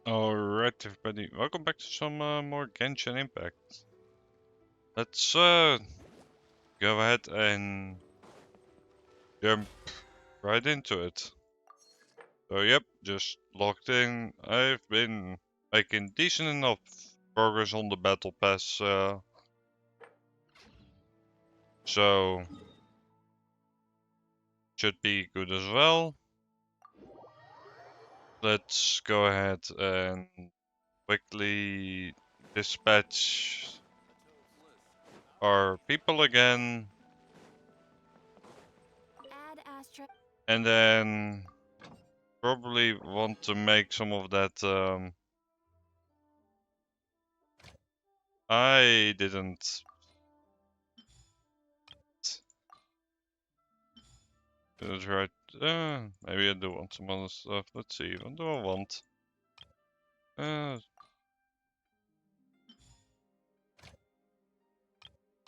Alright everybody, welcome back to some more Genshin Impact. Let's go ahead and jump right into it. So yep, just logged in. I've been making decent enough progress on the battle pass, so should be good as well. Let's go ahead and quickly dispatch our people again. And then probably want to make some of that. I didn't do it right. Maybe I do want some other stuff. Let's see. What do I want?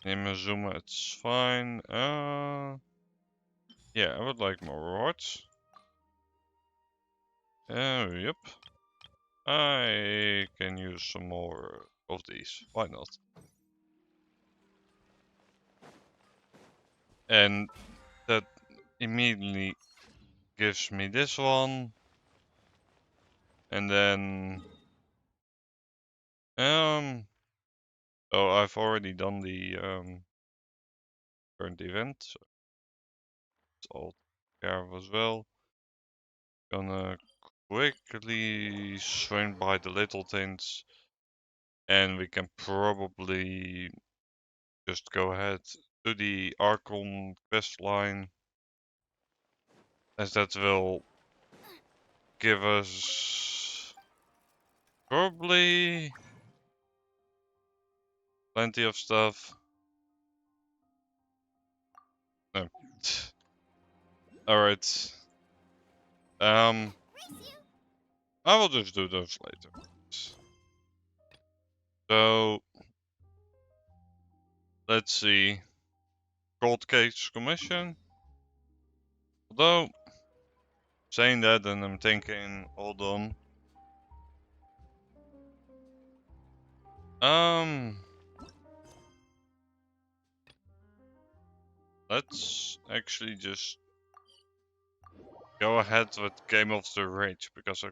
Nimazuma, it's fine. Yeah, I would like more rewards. Yep. I can use some more of these. Why not? And that immediately gives me this one. And then oh, I've already done the current event, so it's all taken care of as well. Gonna quickly swing by the little things, and we can probably just go ahead to the Archon quest line, as that will give us probably plenty of stuff. No. Alright. I will just do those later. So let's see. Cold case commission. Although saying that, and I'm thinking, hold on. Let's actually just go ahead with Game of the Rage, because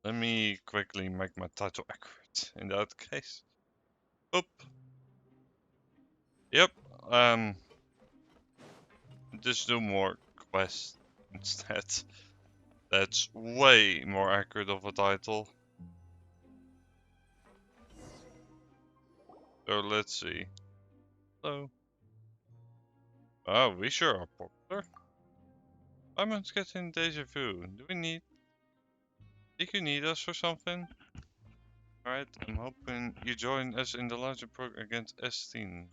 let me quickly make my title accurate in that case. Oop. Yep. Just do more quests instead. That's way more accurate of a title. So let's see. Hello. Oh, we sure are popular. I'm not getting deja vu. Think you need us for something? Alright, I'm hoping you join us in the larger program against S-Team.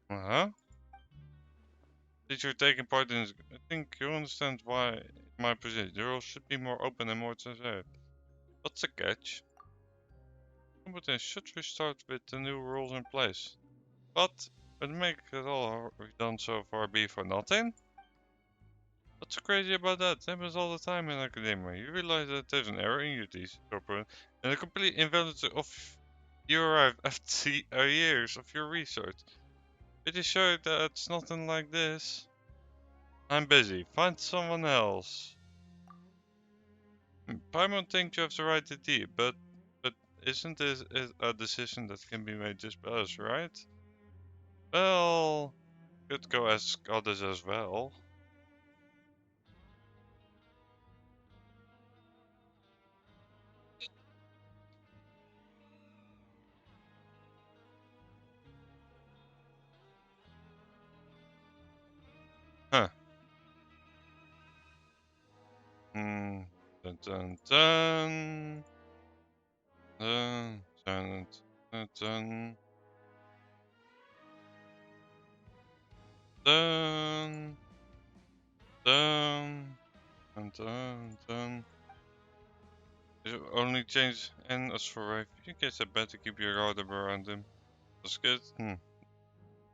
Uh-huh? Since you're taking part in this, I think you understand why my position. The rules should be more open and more transparent. What's the catch? Competence should restart with the new rules in place. But would make it all we've done so far be for nothing? What's so crazy about that? It happens all the time in academia. You realize that there's an error in your thesis and a complete invalidity of your arrive after years of your research. It is sure that it's nothing like this. I'm busy. Find someone else. Paimon thinks you have the right idea, but isn't this a decision that can be made just by us, right? Well, could go ask others as well. Huh. Dun dun dun. Dun dun dun dun. Dun dun dun dun dun. You only change N as for Rafe. You guys had better keep your guard up around him. That's good.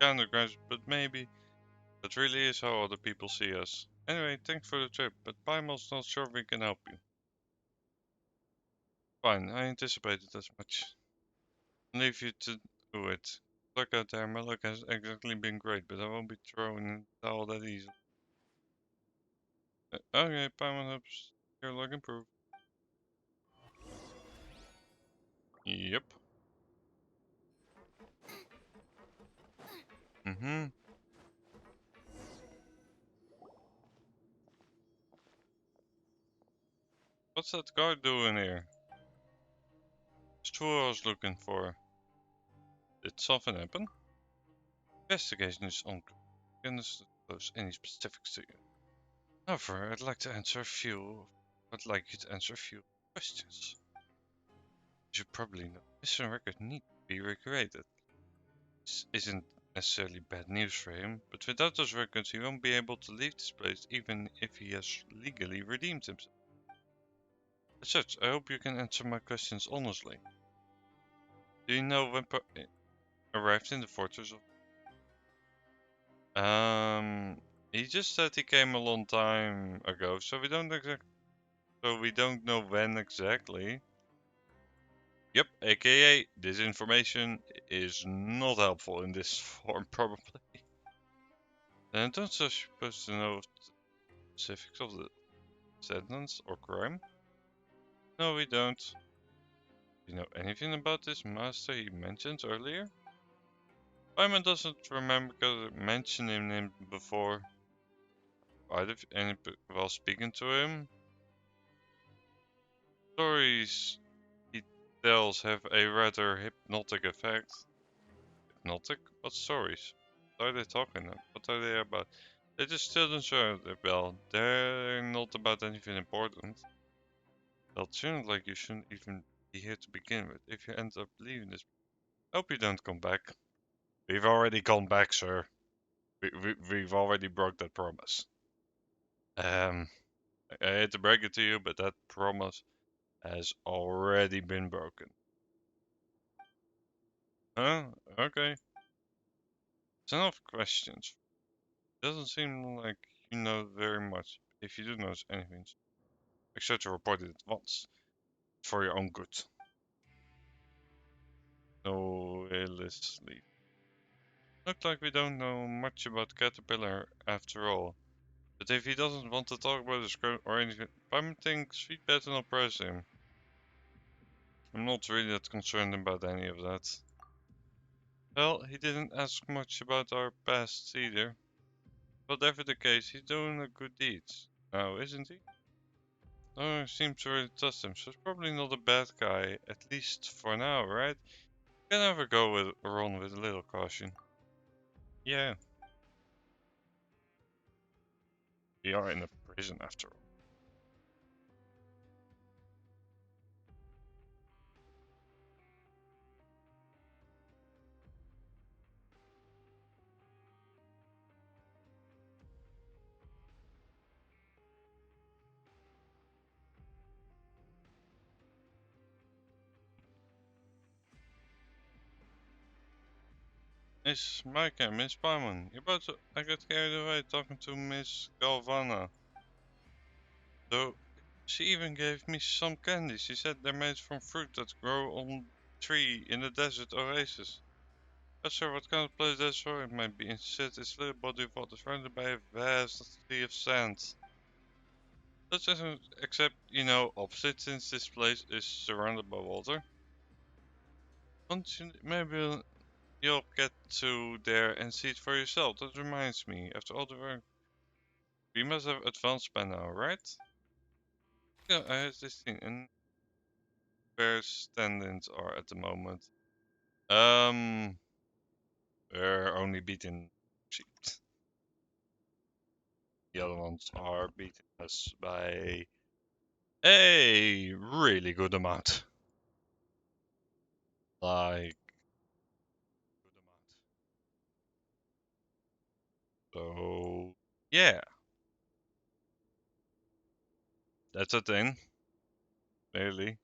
Kinda grudge, but maybe. That really is how other people see us. Anyway, thanks for the trip, but Paimon's not sure we can help you. Fine, I anticipated as much. I'll leave you to do it. Look out there, my luck has exactly been great, but I won't be throwing in the towel that easy. Okay, Paimon hopes your luck improve. Yep. Mm-hmm. What's that guard doing here? It's true I was looking for. Did something happen? Investigation is ongoing. Can disclose any specifics to you. However, I'd like you to answer a few questions. As you probably know, missing record need to be recreated. This isn't necessarily bad news for him, but without those records he won't be able to leave this place even if he has legally redeemed himself. As such, I hope you can answer my questions honestly. Do you know when arrived in the fortress of... He just said he came a long time ago, so we don't know when exactly. Yep, aka this information is not helpful in this form, probably. And don't you supposed to know the specifics of the sentence or crime? No, we don't. Do you know anything about this master he mentioned earlier? Wyman doesn't remember mentioning him before. While speaking to him, stories he tells have a rather hypnotic effect. Hypnotic? What stories? What are they talking about? What are they about? They just still don't show it well. They're not about anything important. Well, it seems like you shouldn't even be here to begin with if you end up leaving this. Hope you don't come back. We've already gone back, sir. We've already broke that promise. I hate to break it to you, but that promise has already been broken. Huh? Okay. It's enough questions. Doesn't seem like you know very much. If you do know anything, make sure to report it at once. For your own good. No, illicitly. Looks like we don't know much about Caterpillar after all. But if he doesn't want to talk about his crime or anything, I think we'd better not press him. I'm not really that concerned about any of that. Well, he didn't ask much about our pasts either. Whatever the case, he's doing a good deed now, isn't he? No one seems to really trust him, so he's probably not a bad guy, at least for now, right? You can never go wrong with a little caution. Yeah, we are in a prison after all. Miss Mike and Miss Palman, I got carried away talking to Miss Galvana. So, she even gave me some candy. She said they're made from fruit that grow on tree in the desert oasis. Not sure what kind of place that's for. It might be. Instead, its little body of water surrounded by a vast sea of sand. That doesn't, except, opposite, since this place is surrounded by water. Maybe you'll get to there and see it for yourself. That reminds me, after all the work, we must have advanced by now, right? Yeah, I have this thing, and where stand-ins are at the moment. Um, we're only beating sheep. The other ones are beating us by a really good amount. Like, good amount. So, yeah, that's a thing. Really.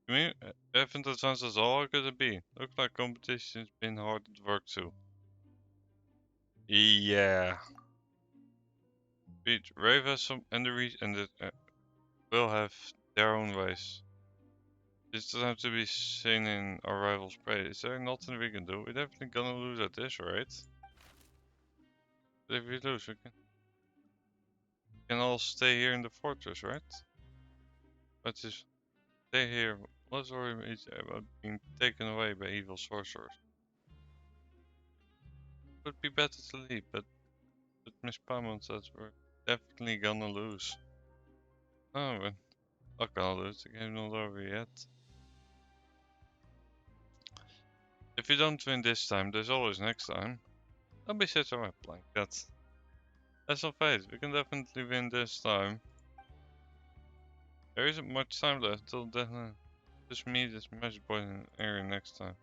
I mean, haven't advanced as all could it be? Looks like competition's been hard at work too. Yeah. Rave has some and the will have their own ways. This doesn't have to be seen in our rival's prey. Is there nothing we can do? We're definitely gonna lose at this, right? But if we lose, we can all stay here in the fortress, right? But just stay here. Let's worry about being taken away by evil sorcerers. Would be better to leave, but Miss Paimon says we're definitely gonna lose. Oh, we're not gonna lose. The game's not over yet. If you don't win this time, there's always next time. Don't be such a wet blank. That's on faith. We can definitely win this time. There isn't much time left till then. Just meet this message boy in the area next time.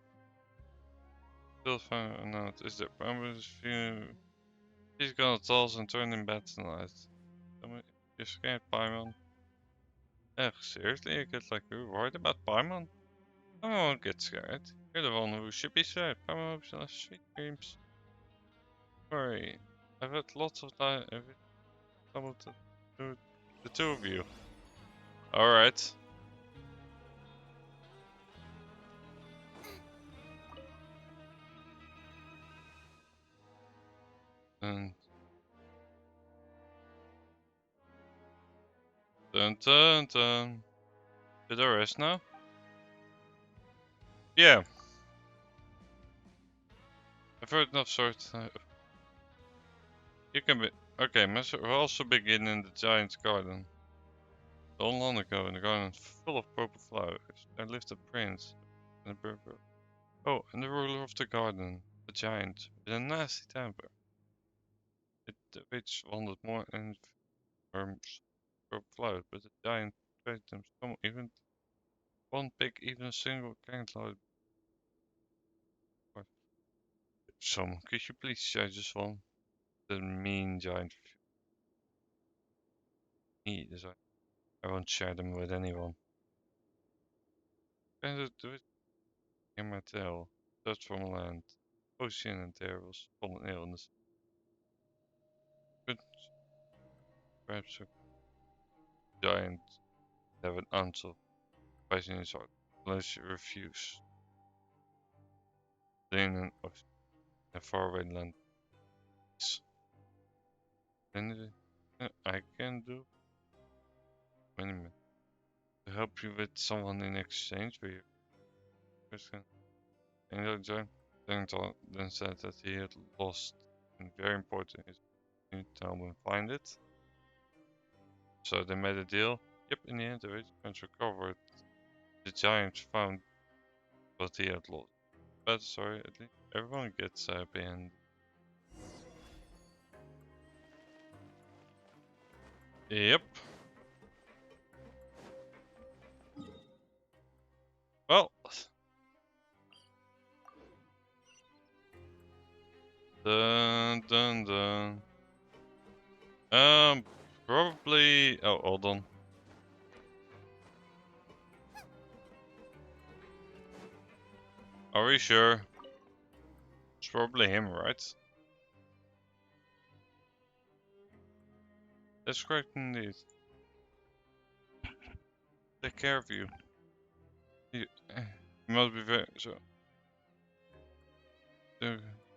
Still find out. Is there promise you? He's gonna tell us and turn in bed tonight. You're scared, Paimon? Seriously? I get like you're worried about Paimon? I won't get scared. You're the one who should be scared. Paimon hopes you have sweet dreams. Worry. I've had lots of time. I've trouble to do the two of you. Alright. And dun dun dun. Did I rest now? Yeah. I've heard enough sorts. You can be. Okay, we'll also begin in the giant's garden. Don't long ago, in the garden full of purple flowers, there lived a prince and a berber. Oh, and the ruler of the garden, a giant with a nasty temper. Which wanted more and firms purple flowers, but the giant treated them some even one pick, even a single candle. Some, could you please share just one? The mean giant. Me, I won't share them with anyone. Can I do it in my tail? Search from land, ocean, and there was fallen illness. Could perhaps a giant have an answer fighting his heart, unless you refuse. Then in a faraway land. Anything I can do? Wait a minute. To help you with someone in exchange for your question. And the giant then said that he had lost and very important is to tell him find it. So they made a deal. Yep, in the end the rich prince recovered. The giant found what he had lost. But sorry, at least everyone gets a happy end. Yep. Well. Dun dun dun. Probably. Oh, hold on. Are we sure? It's probably him, right? That's correct indeed. Take care of you. You must be very so.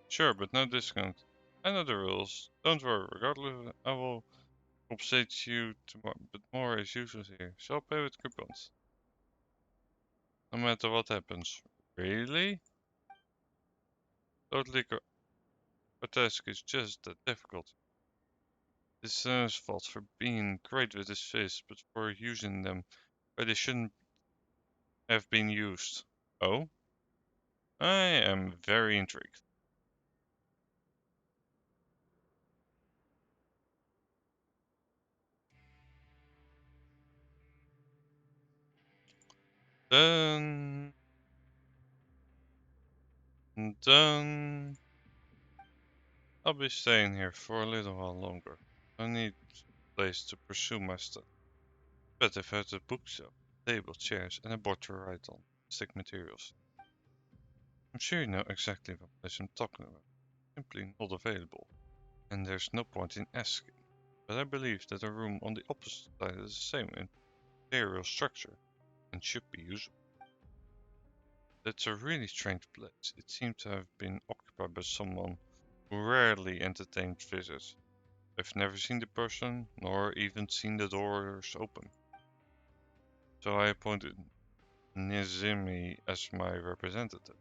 Sure, but no discount. I know the rules. Don't worry. Regardless, I will compensate you tomorrow. But more is useless here. So I'll pay with coupons. No matter what happens. Really? Totally. Our task is just that difficult. This is his fault for being great with his fists, but for using them where they shouldn't have been used. Oh? I am very intrigued. Dun, dun. I'll be staying here for a little while longer. I need a place to pursue my study. But I've had a bookshelf, table, chairs, and a board to write on. Stick materials. I'm sure you know exactly what place I'm talking about. Simply not available. and there's no point in asking. But I believe that a room on the opposite side is the same interior structure and should be usable. That's a really strange place. It seemed to have been occupied by someone who rarely entertained visitors. I've never seen the person, nor even seen the doors open. So I appointed Nizimi as my representative.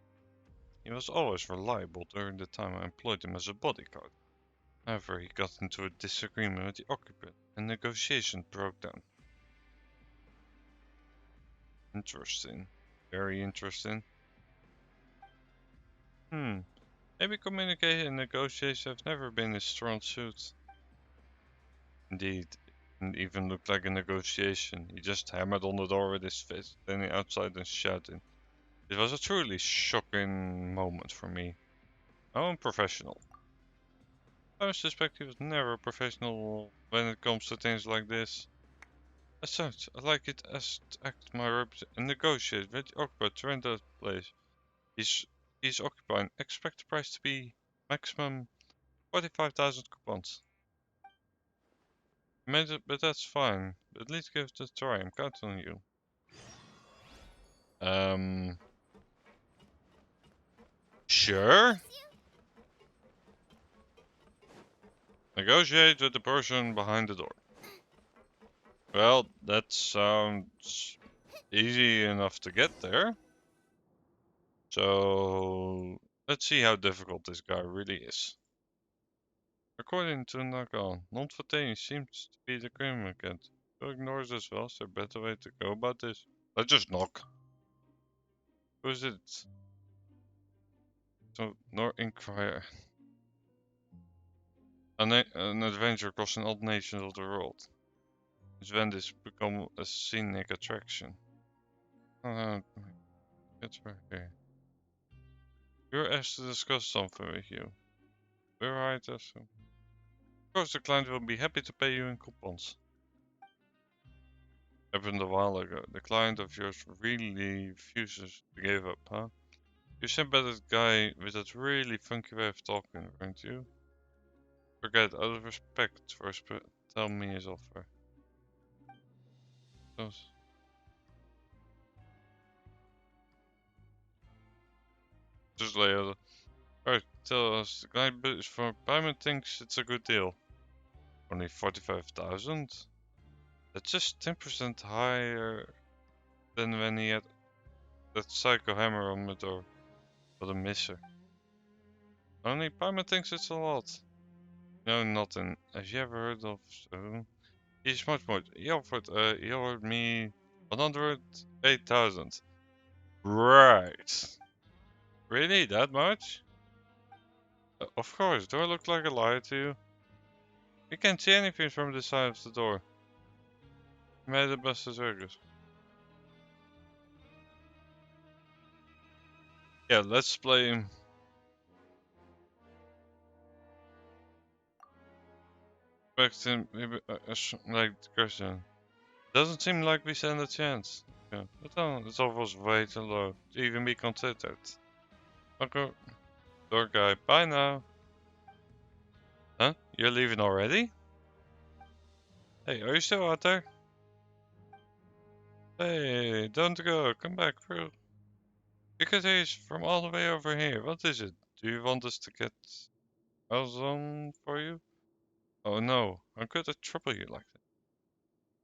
He was always reliable during the time I employed him as a bodyguard. However, he got into a disagreement with the occupant, and negotiations broke down. Interesting. Very interesting. Maybe communication and negotiation have never been his strong suit. Indeed, it didn't even look like a negotiation. He just hammered on the door with his fist, standing outside and shouting. It was a truly shocking moment for me. I'm unprofessional. I suspect he was never a professional when it comes to things like this. As such, I like it as to act my representative and negotiate with the occupant to rent that place. He's occupying. Expect the price to be maximum 45,000 coupons. Made it, but that's fine. At least give it a try. I'm counting on you. Sure. Negotiate with the person behind the door. Well, that sounds easy enough to get there. So, let's see how difficult this guy really is. According to Nagan, non-Fatani seems to be the communicant. Who ignores as well, is there a better way to go about this? Let's just knock. Who is it? So, nor inquire. An adventure across all nations of the world. This event has become a scenic attraction. It's right here. You're asked to discuss something with you. We're right, of course, the client will be happy to pay you in coupons. Happened a while ago. The client of yours really refuses to give up, huh? You sent by that guy with that really funky way of talking, weren't you? Forget, out of respect for tell me his offer. Just lay out. Alright, tell us. The guy for payment thinks it's a good deal. Only 45,000? That's just 10% higher than when he had that psycho hammer on the door. What a misser. Only Paimon thinks it's a lot. No, nothing. Have you ever heard of he's much more. He offered me 108,000. Right. Really? That much? Of course. Do I look like a liar to you? You can't see anything from the side of the door. Made the best of circus. Yeah, let's play him. Back him like the question. Doesn't seem like we stand a chance. Yeah, but it's almost way too low to even be considered. Okay, door guy, bye now. Huh? You're leaving already? Hey, are you still out there? Hey, don't go, come back through. Because he's from all the way over here. What is it? Do you want us to get else on for you? Oh no, I'm good at trouble you like that.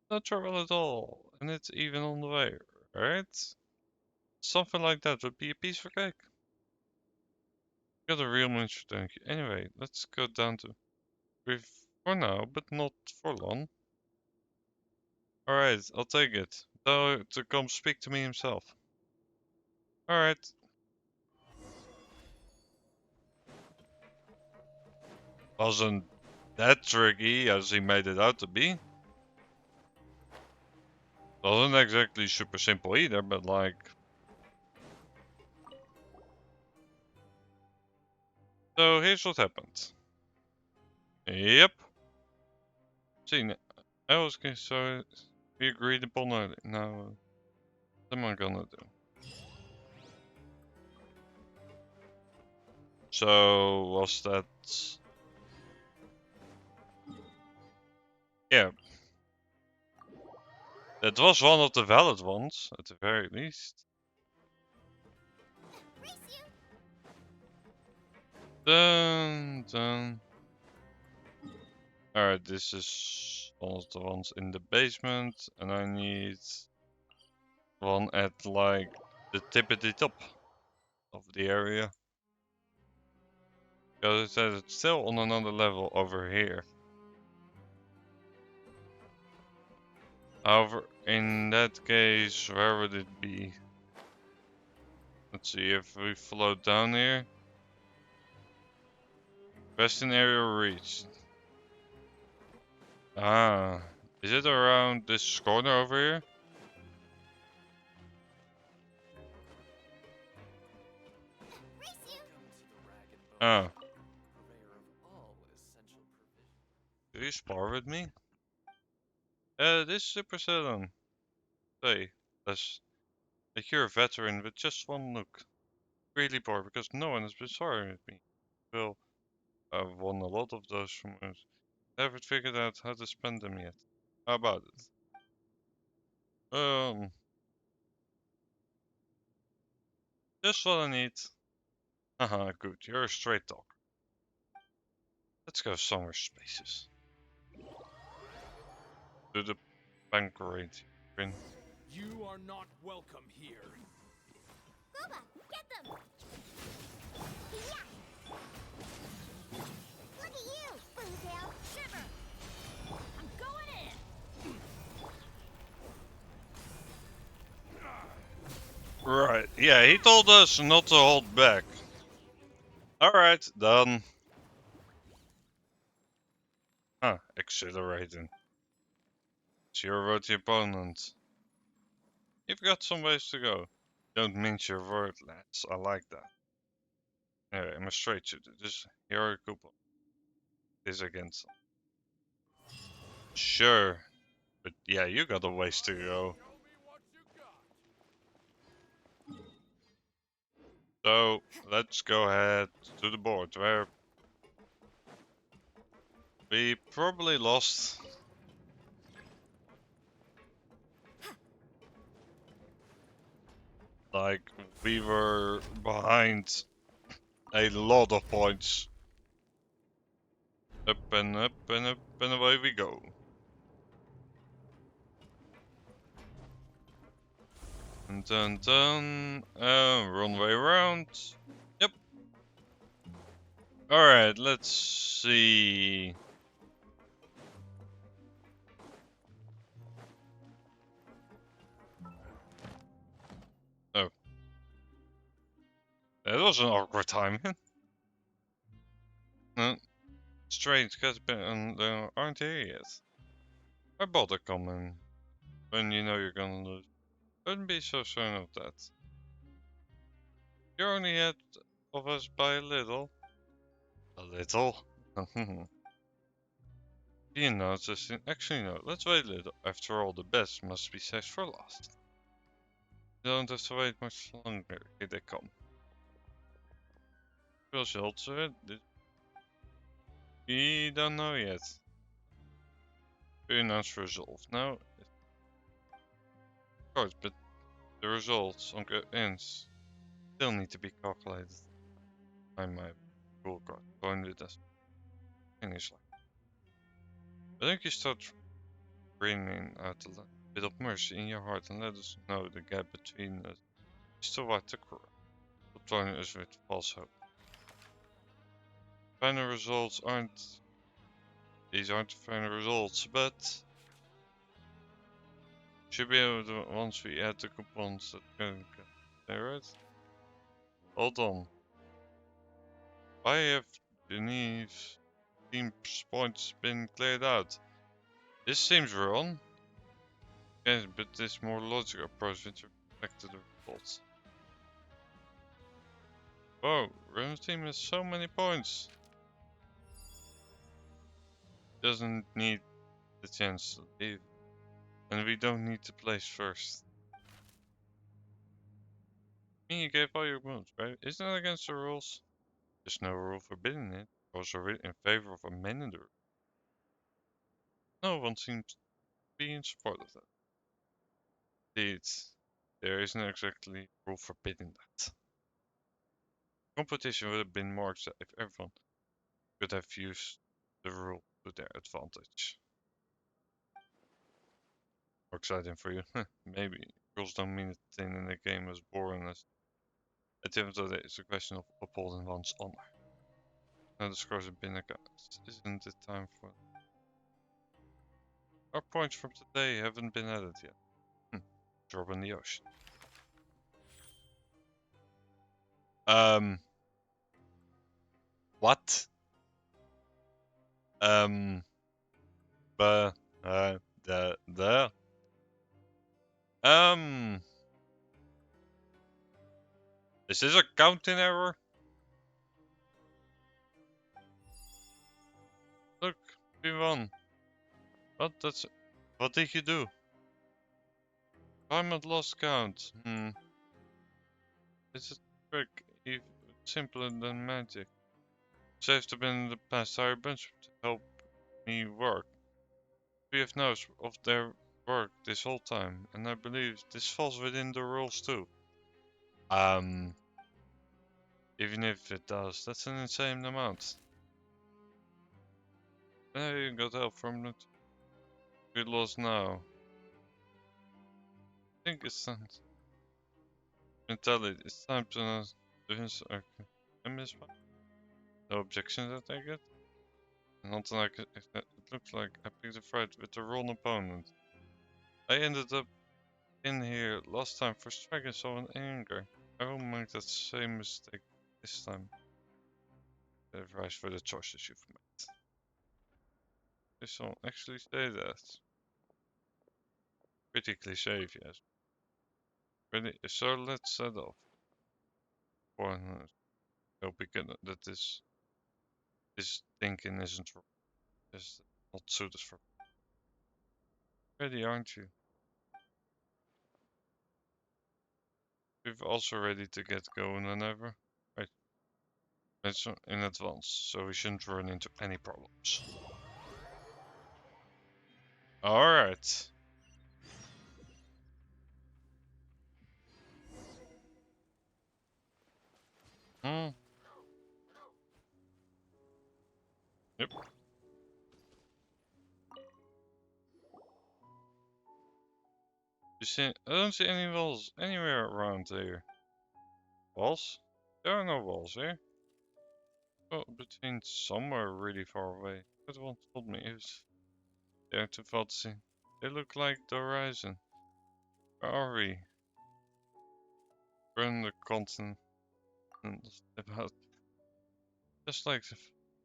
No trouble at all, and it's even on the way, right? Something like that would be a piece of cake. Got a real munch, thank you. Anyway, let's go down to with for now, but not for long. Alright, I'll take it. Tell to come speak to me himself. Alright. Wasn't that tricky as he made it out to be. Wasn't exactly super simple either, but like... So here's what happened. Yep. See, I was going so we agreed upon it. Now, what am I gonna do? So was that It was one of the valid ones, at the very least. Dun dun. Alright, this is one of the ones in the basement, and I need one at like the tippity top of the area. Because it says it's still on another level over here. However, in that case, where would it be? Let's see if we float down here. Western area reached. Ah, is it around this corner over here? Oh. Do you spar with me? This Super Saiyan. Say, that's like you're a veteran with just one look. Really poor because no one has been sorry with me. Well, I've won a lot of those from us. Haven't figured out how to spend them yet. How about it? Just what I need. Haha, good. You're a straight talker. Let's go somewhere spacious. To the banquet. You are not welcome here. Boba, get them! Yeah. Look at you, Boomtail. Shiver! I'm going in! Right. Yeah, he told us not to hold back. Alright, done. Huh, exhilarating. Zero wrote the opponent. You've got some ways to go. Don't mince your word, lads. I like that. Anyway, I'm a straight shooter. Just here are a couple. This against them. Sure. But yeah, you got a ways to go. So, let's go ahead to the board where we probably lost. Like, we were behind a lot of points. Up and up and up and away we go. And dun dun. Runway around. Yep. Alright, let's see. Oh. That was an awkward timing. Strange, guys aren't here yet. Why bother coming when you know you're gonna lose? Don't be so certain of that. You're only ahead of us by a little. A little? You know, it's just actually no, let's wait a little. After all, the best must be saved for last. You don't have to wait much longer. Here they come. Results of it? We don't know yet. We announced results. Now, of course, but the results on ends still need to be calculated. I might cool card. Pointed as finish line. I think you start bringing out a bit of mercy in your heart and let us know the gap between us is too wide to correct. Stop joining us with false hope. Final results aren't. These aren't the final results, but should be able to once we add the coupons that can. Right? Hold on. Why have Denise's team's points been cleared out? This seems wrong. Yes, but this more logical approach with respect to the results. Whoa, Ren's team has so many points. Doesn't need the chance to leave. And we don't need to place first. You gave all your moves, right? Isn't that against the rules? There's no rule forbidding it. Also written in favor of amending the rule. No one seems to be in support of that. Indeed, there isn't exactly a rule forbidding that. Competition would have been more exact if everyone could have used the rule to their advantage. More exciting for you. Maybe. Rules don't mean a thing in the game as boring as at the end of the day it's a question of upholding one's honor. Now the scores have been against. Isn't it time for our points from today haven't been added yet? Drop in the ocean. What? But the is this a counting error? Look, we won. What did you do? I'm at lost count. It's a trick even simpler than magic. Saved have been in the past hire a bunch to help me work. We have knowledge of their work this whole time, and I believe this falls within the rules too. Even if it does, that's an insane amount. Now you got help from it. We lost now. I think it's time to mentality. It's time to finish our miss one. No objections, I take it. Not like it looks like I picked a fight with the wrong opponent. I ended up in here last time for striking someone in anger. I won't make that same mistake this time. Advice for the choices you've made. This will actually say that. Pretty cliche if you ask me. Ready? So let's set off. Hope we can that this thinking isn't wrong. Just not suited for. Ready, aren't you? We're also ready to get going whenever. Right. It's in advance, so we shouldn't run into any problems. Alright. Yep. I don't see any walls anywhere around here. Walls? There are no walls here. Oh, between somewhere really far away. But one told me it was there to fantasy. They look like the horizon. Where are we? We're in the continent about just like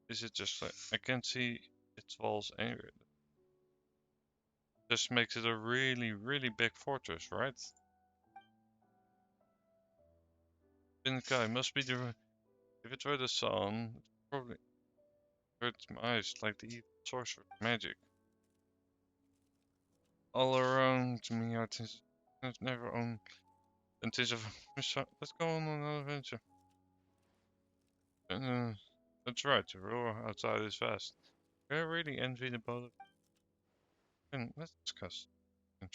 is it just like I can't see its walls anywhere. Just makes it a really, really big fortress, right? Pink guy must be the if it were the sun, it probably hurt my eyes like the evil sorcerer magic. All around me are things I've never owned. And things of let's go on another adventure. That's right, the roar outside is fast. I really envy the both of you. And let's discuss. You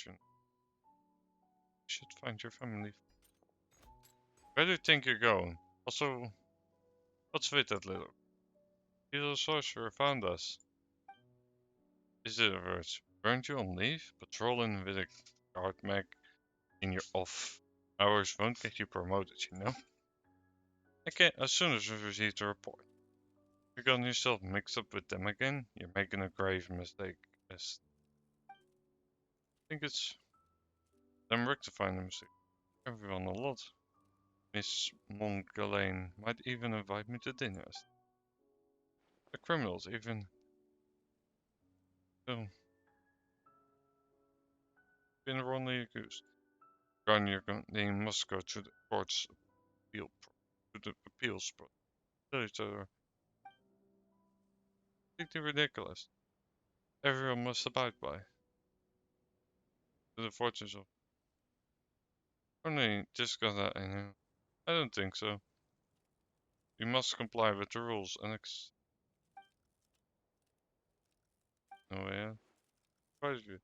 should find your family. Where do you think you're going? Also, what's with that little? Evil sorcerer found us. Is it words? Weren't you on leave? Patrolling with a guard mag in your off hours won't get you promoted, you know? Okay, as soon as we receive the report. You got yourself mixed up with them again, you're making a grave mistake. Yes. I think it's them rectifying the mistake. Everyone a lot. Miss Montgalane might even invite me to dinner. The criminals even oh, been wrongly accused. Garnier they must go to the court's appeal to the appeals process. Tell each other. Completely ridiculous. Everyone must abide by. To the fortunes of only just got that in here. I don't think so. You must comply with the rules and no way out. Surprise you.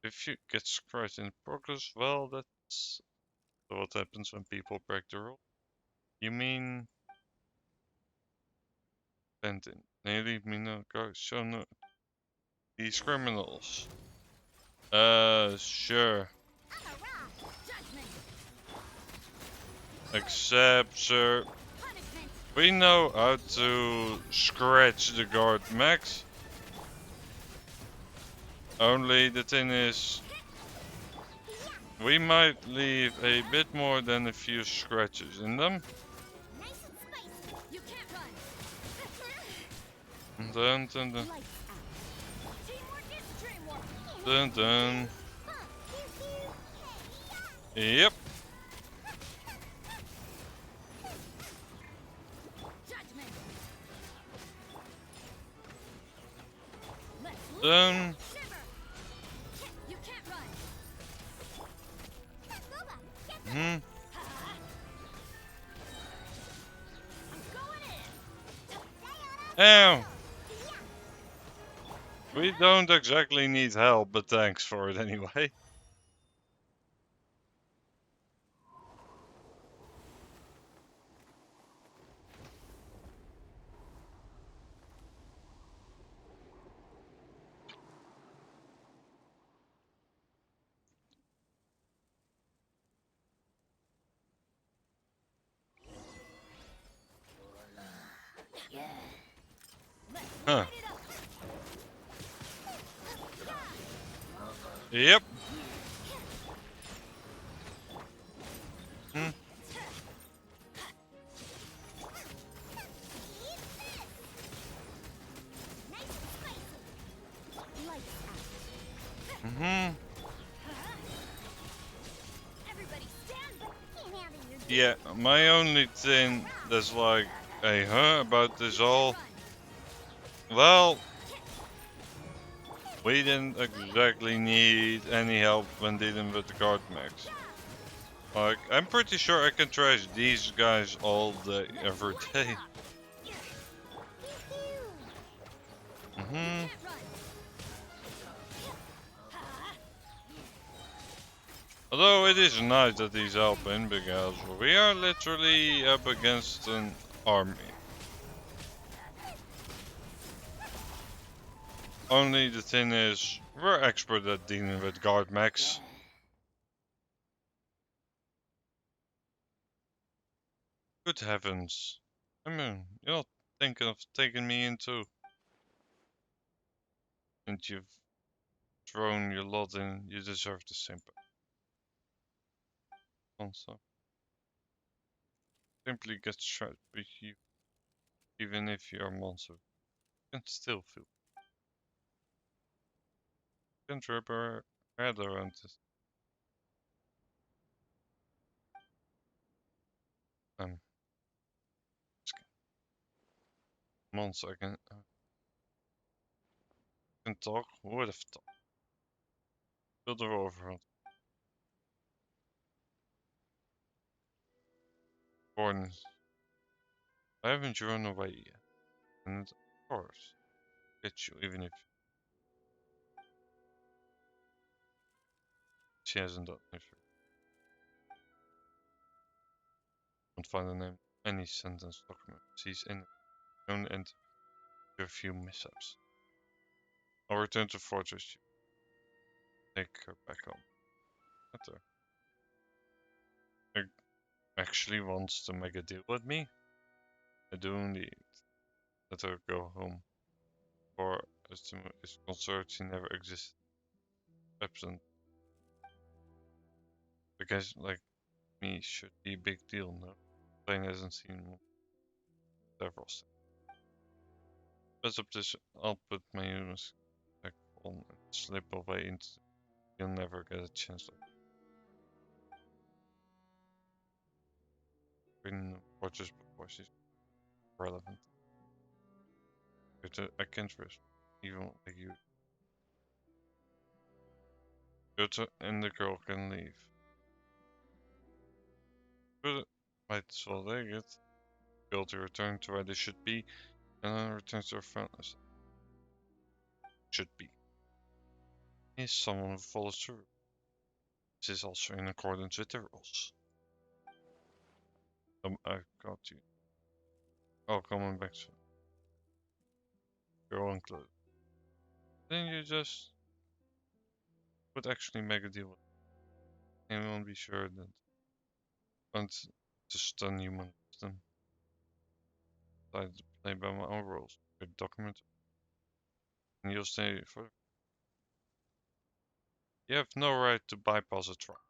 If you get scratched in progress, well, that's what happens when people break the rule. You mean... Benton. Nee, leave me no go. Show no... These criminals. Sure. I'm a rock. Judgment. Except, sir, Punishment. we know how to scratch the guard max. Only the thing is, we might leave a bit more than a few scratches in them. Nice and spicy. You can't run. Dun dun dun. Lights out. Teamwork is dreamwork. Dun dun. Pew, pew. Hey, Yep. Judgment. Let's look. Dun. Shiver. You can't run. Boba, get the Hmm. I'm going in. Ow. We don't exactly need help, but thanks for it anyway. Let's Huh. light it up. Yep. Hmm. Nice and spicy. Lights out. Hmm. Everybody stand back. Can't have it, you're Yeah, my only thing that's like a about this all, well, we didn't exactly need any help when dealing with the guard max. Like, I'm pretty sure I can trash these guys all day, every day. Hmm. Can't run. Although it is nice that he's helping because we are literally up against an army. Only the thing is, we're expert at dealing with guard max. Good heavens. I mean, you're not thinking of taking me in too. And you've thrown your lot in, you deserve the same answer. Simply get shot with you, even if you're a monster. You can still feel. Can't wrap our head around this. Um, monster, can talk? Who would have thought? Build a overhand. Born. I haven't run away yet. And of course, get you even if she hasn't done anything. Won't find a name. Any sentence document. She's in it. Only enter a few mishaps. I'll return to Fortress. Take her back home. Matter. Actually wants to make a deal with me? I do indeed. Let her go home. For as to is concerned, she never existed. Absent. The guys like me should be a big deal, no? Plane hasn't seen several steps. Best up this, I'll put my humans back on and slip away into. You'll never get a chance to. Been watches before she's relevant. But I can't risk, even like you. Goethe and the girl can leave. But might as well take it. Girl to return to where they should be, and then return to her friendless. Should be. Is someone who follows through. This is also in accordance with the rules. I've got you. Oh, coming back soon. You're all included. Then you just would actually make a deal with it. And won't be sure that want to stun human wisdom. Decided to play by my own rules. With document. And you'll stay for. You have no right to bypass a trial.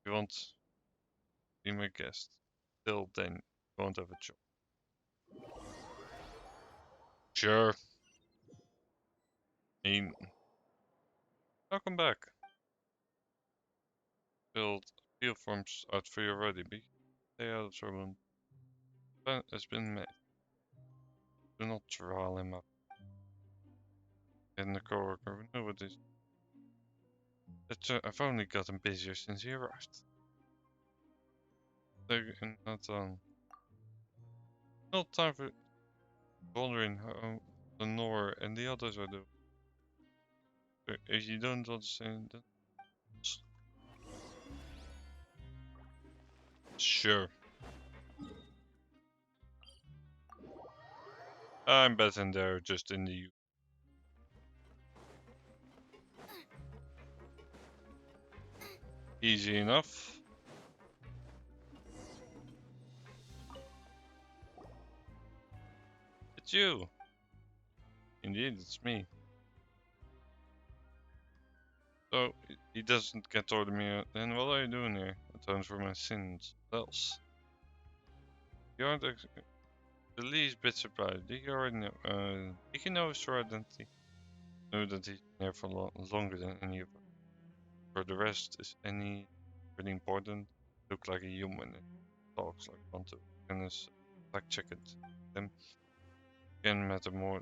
You won't be my guest. Till then, you won't have a job. Sure. Welcome back. Filled field forms out for you already, but stay out of trouble. Plan has been made. Do not trial him up. And the coworker we know what this. I've only gotten busier since he arrived. And not not time for wondering how Lenore and the others are doing. If you don't understand that, sure. I'm betting they're just in the easy enough. It's you. Indeed, it's me. So he doesn't get toward me. Then what are you doing here? Atone for my sins. What else? You aren't the least bit surprised. Did you already know? Did you know his true identity? Know that he's been here for longer than any of us. For the rest, is any really important? Look like a human. And talks like one to. And is like check it. Them can matter more.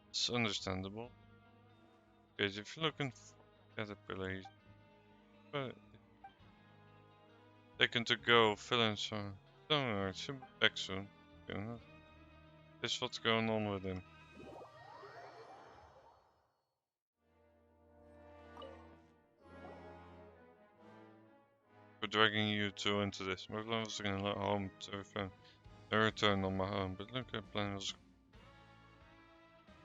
It's understandable. Because if you're looking for caterpillar, he's taken to go, fill in some. Don't worry, she'll be back soon. You know, this what's going on with him. For dragging you two into this. My plan was gonna let home to return on my own, but look at plan was.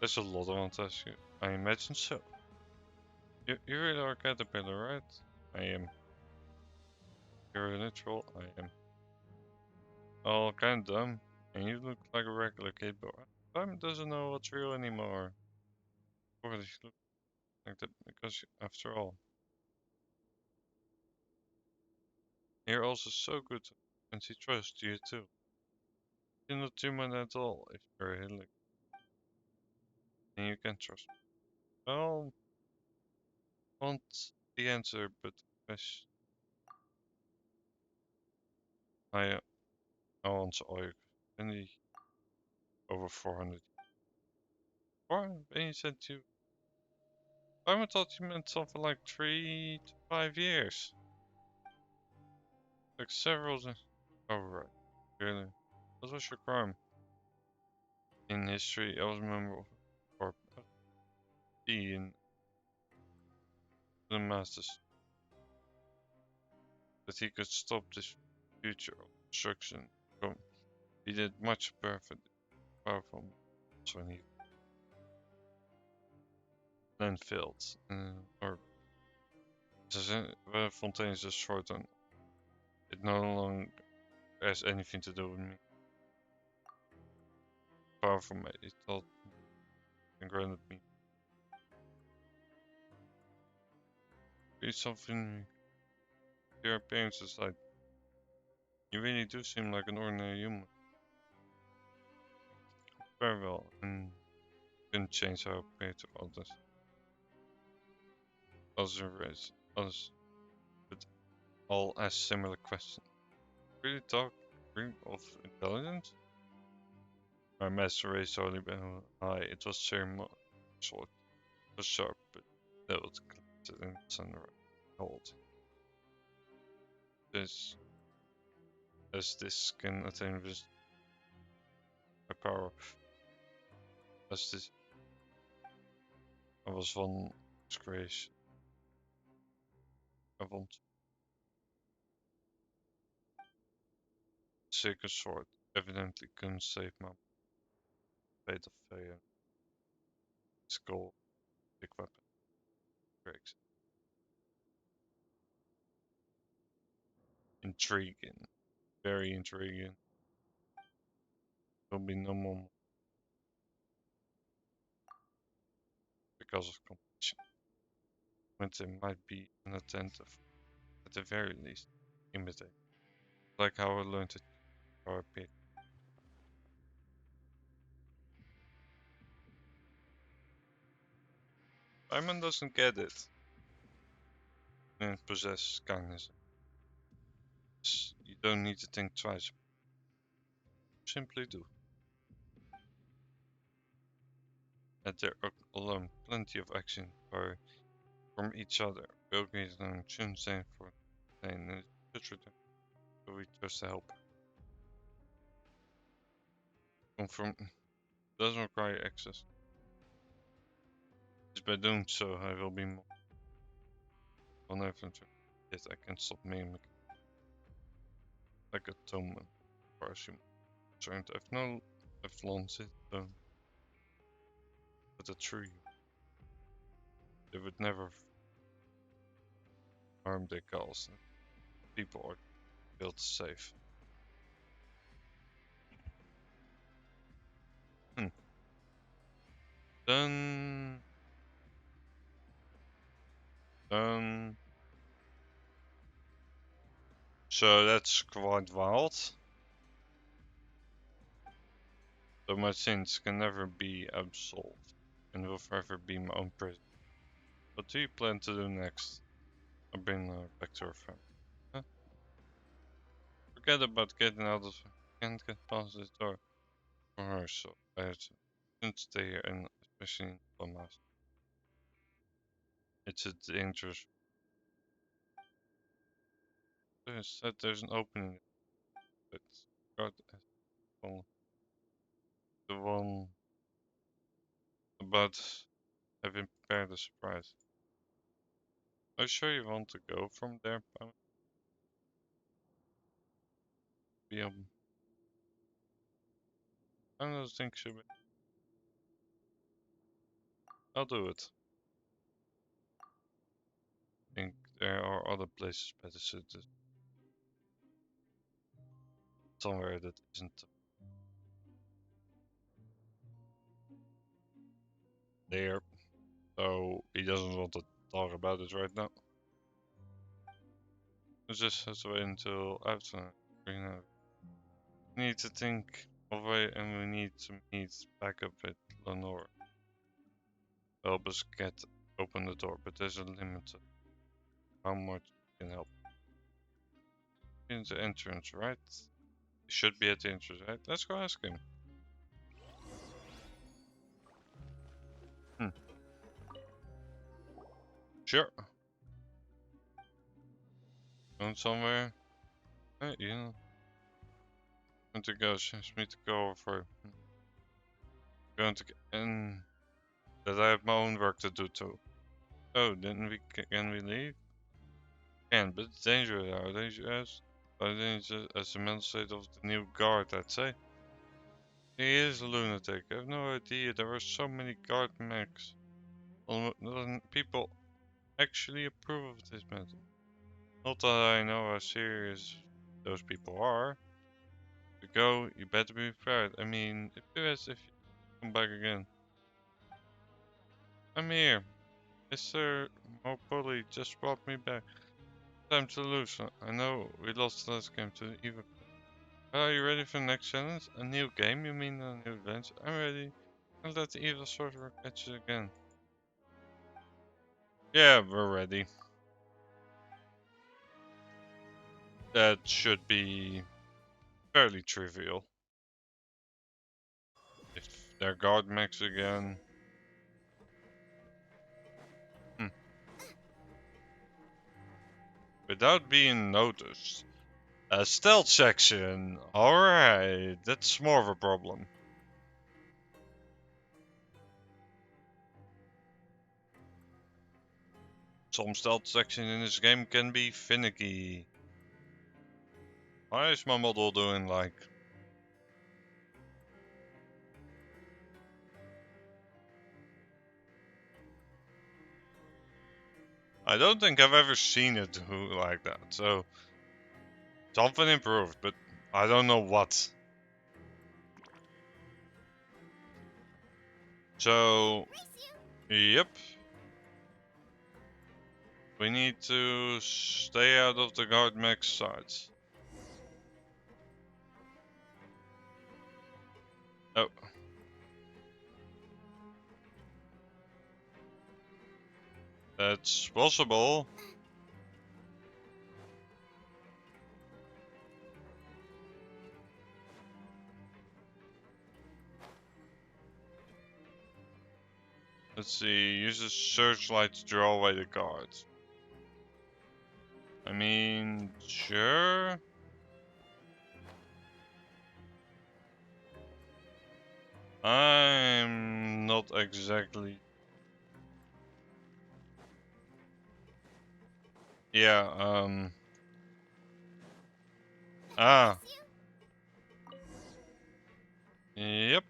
There's a lot I want to ask you. I imagine so. You really are a caterpillar, right? I am. You're a literal, I am. All kind of dumb, and you look like a regular kid, but time doesn't know what's real anymore. Or you look like that because, after all, you're also so good, and she trusts you too. You're not human at all if you're a hilly, and you can trust me. Well, want the answer, but yes, I I want oil. Only over 400. Or, and you said you. I thought you meant something like 3 to 5 years. Like several. Oh, right. Really? What was your crime? In history, I was memorable for being the masters. That he could stop this future of destruction. He did much perfect, powerful when he then failed. Or Fontaine is destroyed and it no longer has anything to do with me. Powerful mate, he told and granted me. It's something your appearance is like. You really do seem like an ordinary human. Very well, and couldn't change how I appear to others. Others with all ask similar questions. Really talk of intelligence? My master raised only high. It was ceremonial, short, it was sharp, but that was glittered in sunrise. Hold. This, as this can attain with my power, as this Dat was van Disgrace. I want Sacred Sword. Evidently couldn't save my fate of failure. Skull, big weapon, breaks. Intriguing. Very intriguing. There'll be no more because of competition. When they might be inattentive, at the very least, imitate. Like how I learned it or a bit. Simon doesn't get it. And possess kindness. You don't need to think twice. Simply do. And there are alone plenty of action power from each other. Belgrade and Chunsen for and should return. So we trust to help. Confirm doesn't require access. Just by doing so, I will be more vulnerable. Yet I can stop mimicking like atonement. Far as you concerned, I've launched it down. But a tree. They would never harm their cause. People are built safe. Done. Done. So that's quite wild. So my sins can never be absolved and will forever be my own prison. What do you plan to do next? I'll bring her back to her family. Huh? Forget about getting out of. Can't get past this door for her, so I have to. Shouldn't stay here, and especially in Thomas. It's a dangerous. They said there's an opening, but God, the one about having prepared a surprise. Are you sure you want to go from there, Pam? I don't think so. I'll do it. I think there are other places better suited. Somewhere that isn't there. So he doesn't want to talk about it right now. We just have to wait until after. We need to think of way and we need to meet back up with Lenore. Help us get open the door, but there's a limit to how much we can help. In the entrance, right? He should be at the entrance, right? Let's go ask him. Sure. Going somewhere? You know. Going to go, she asked me to go over. Going to and that I have my own work to do too. Oh, then can we leave? Can, but it's dangerous. How dangerous? How dangerous as the mental state of the new guard, I'd say. He is a lunatic. I have no idea. There are so many guard mechs. People actually approve of this method. Not that I know how serious those people are. To go, you better be prepared. I mean, if you come back again. I'm here. Mr. Mopoli just brought me back. Time to lose. I know we lost the last game to Eva. Are you ready for the next challenge? A new game? You mean a new adventure? I'm ready. Don't let the evil sorcerer catch you again. Yeah, we're ready. That should be fairly trivial. If they're guard mechs again. Without being noticed. A stealth section. Alright, that's more of a problem. Some stealth section in this game can be finicky. How is my model doing like? I don't think I've ever seen it do like that, so something improved, but I don't know what. So, yep. We need to stay out of the guard mech's sides. Oh. That's possible. Let's see, use a searchlight to draw away the guards. I mean, sure. I'm not exactly. Yeah, Ah. Yep.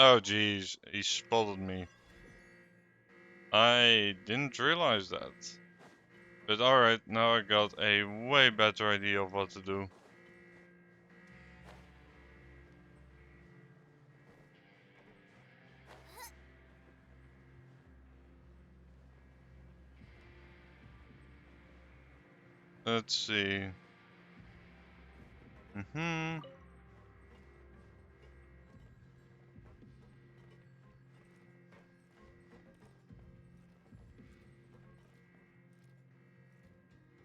Oh geez, he spotted me. I didn't realize that. But alright, now I got a way better idea of what to do. Let's see.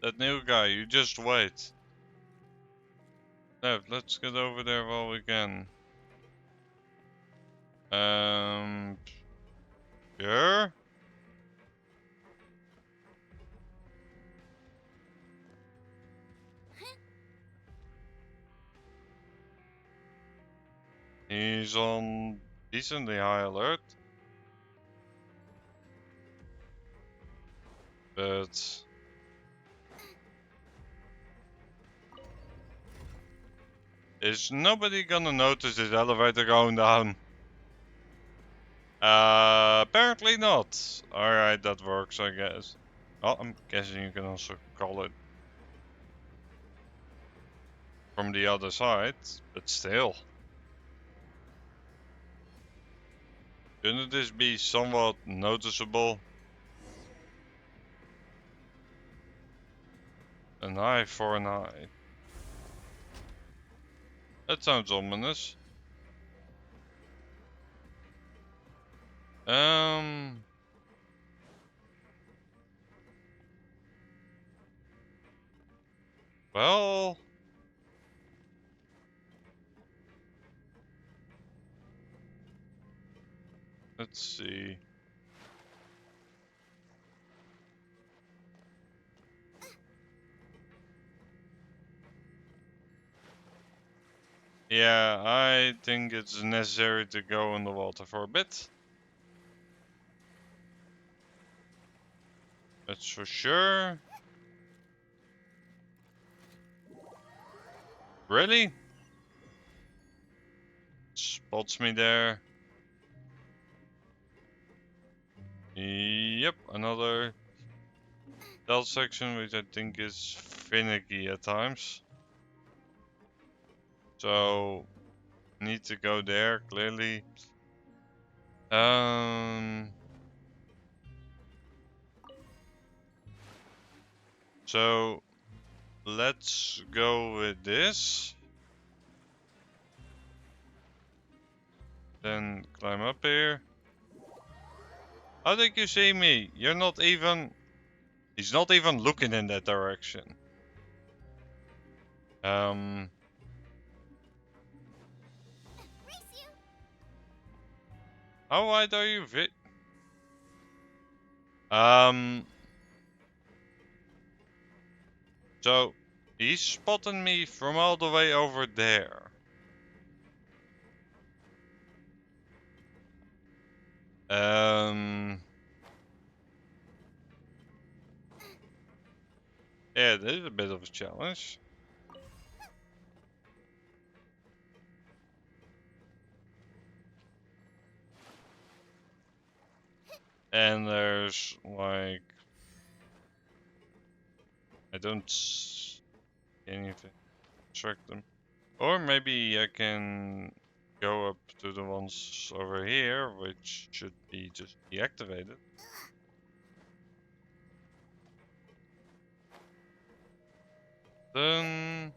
That new guy, you just wait. No, let's get over there while we can. Sure? He's on decently high alert. But is nobody gonna notice this elevator going down? Apparently not. Alright, that works, I guess. Oh, I'm guessing you can also call it from the other side, but still. Shouldn't this be somewhat noticeable? An eye for an eye. That sounds ominous. Well, let's see. Yeah, I think it's necessary to go in the water for a bit. That's for sure. Really? Spots me there. Yep, another stealth section, which I think is finicky at times. So, need to go there, clearly. So, let's go with this. Then climb up here. How did you see me? You're not even... He's not even looking in that direction. How wide are you, So, He's spotting me from all the way over there. Yeah, this is a bit of a challenge. And there's like, I don't see anything to track them. Or maybe I can go up to the ones over here, which should be just deactivated. Then...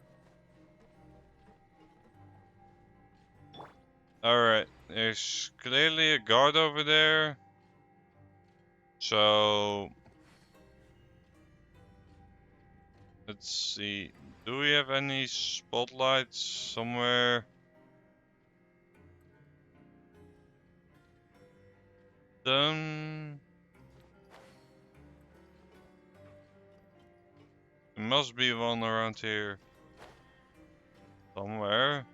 Alright, there's clearly a guard over there. So... Let's see, do we have any spotlights somewhere? Then... There must be one around here. Somewhere.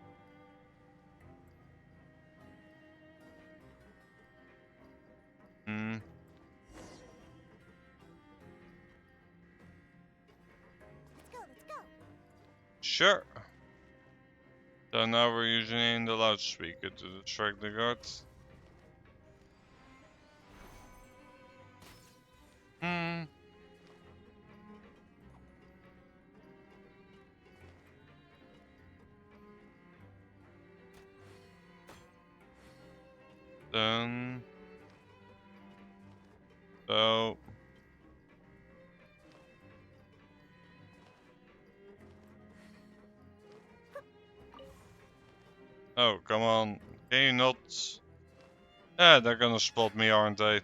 Hmm. Let's go, let's go. Sure. So now we're using the loudspeaker to distract the guards. Hmm. Then... So... Oh, come on. Can you not... Yeah, they're gonna spot me, aren't they?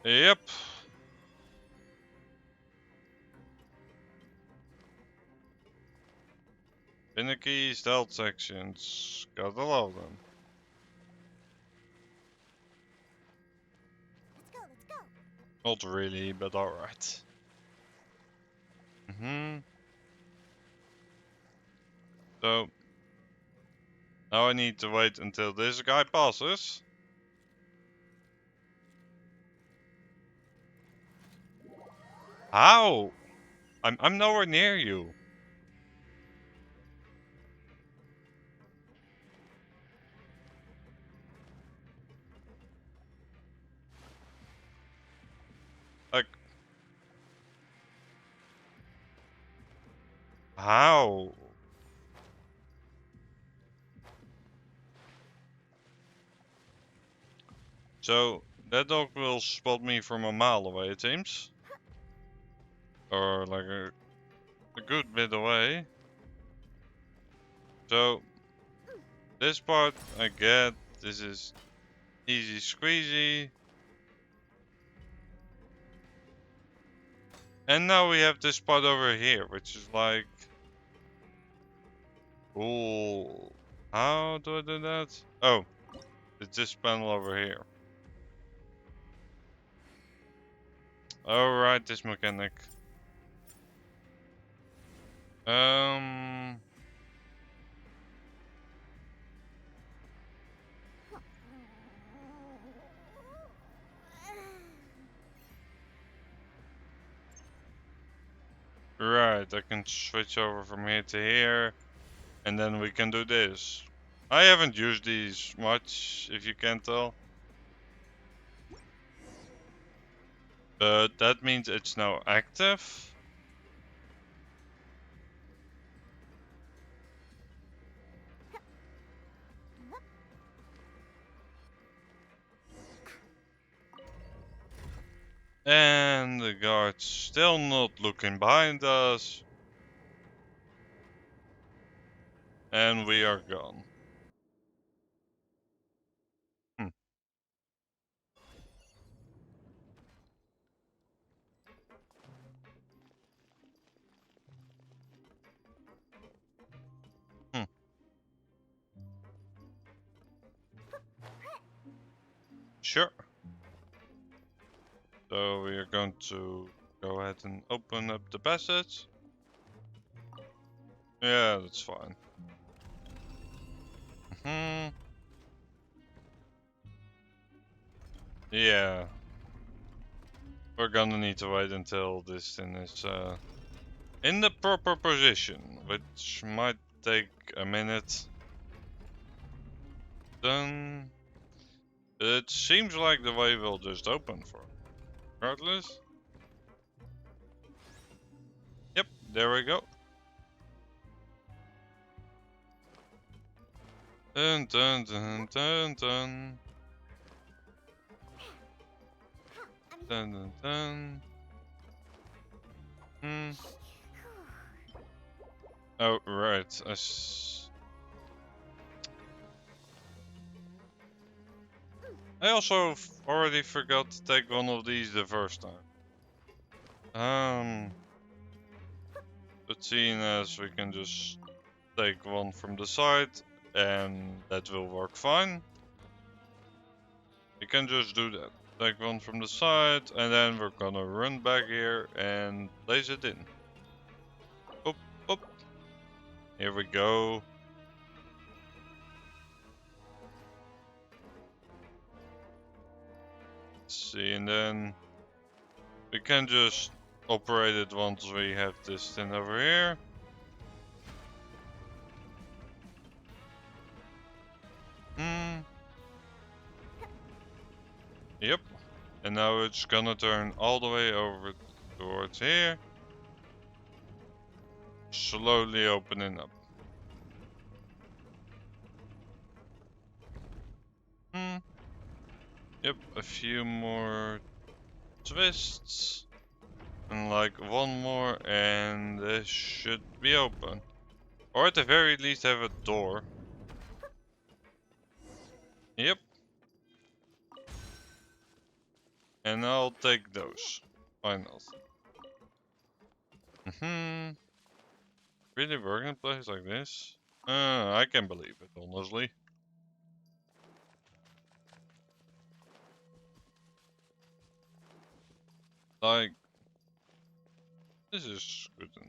Yep. Finicky stealth sections. Gotta love them. Let's go, let's go. Not really, but alright. So... Now I need to wait until this guy passes. How? I'm nowhere near you. Like... How? So, that dog will spot me from a mile away, it seems. Or like a good bit away. So, this part I get. This is easy squeezy. And now we have this part over here, which is like... Ooh. How do I do that? Oh, it's this panel over here. Alright, this mechanic. Right, I can switch over from here to here. And then we can do this. I haven't used these much, if you can tell. But that means it's now active. And the guard's still not looking behind us. And we are gone. Hmm. Hmm. Sure. So we are going to go ahead and open up the passage. Yeah, that's fine. Yeah. We're gonna need to wait until this thing is in the proper position, which might take a minute. Then it seems like the way will just open for regardless. Yep, there we go. Dun dun dun dun dun. Dun dun dun. Hmm. Oh, right. I also already forgot to take one of these the first time. But seeing as we can just take one from the side and that will work fine. We can just do that. Take one from the side and then we're gonna run back here and place it in. Up, up. Here we go. Let's see, and then we can just operate it once we have this thing over here. Yep. And now it's gonna turn all the way over towards here. Slowly opening up. Yep, a few more twists. And like one more and this should be open. Or at the very least have a door. Yep. And I'll take those. Why not? Really working in a place like this? I can believe it, honestly. Like, this is good enough.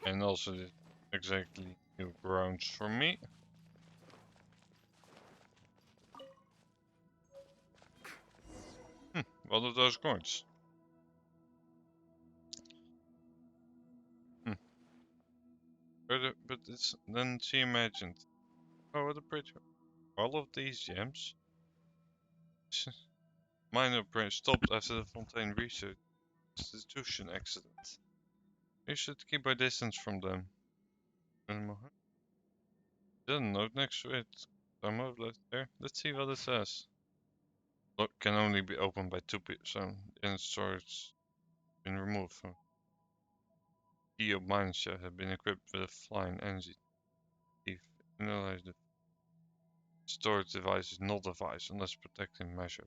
And also this exactly new grounds for me. What are those coins? But it's then she imagined. Oh, what a pretty. All of these gems. Minor brain stopped after the Fontaine research institution accident. You should keep a distance from them. There's a note next to it. Some of left there. Let's see what it says. Lock can only be opened by two people. So in storage been removed from. Key of mine shell have been equipped with a flying energy. If analyze the storage device is not device unless protecting measure.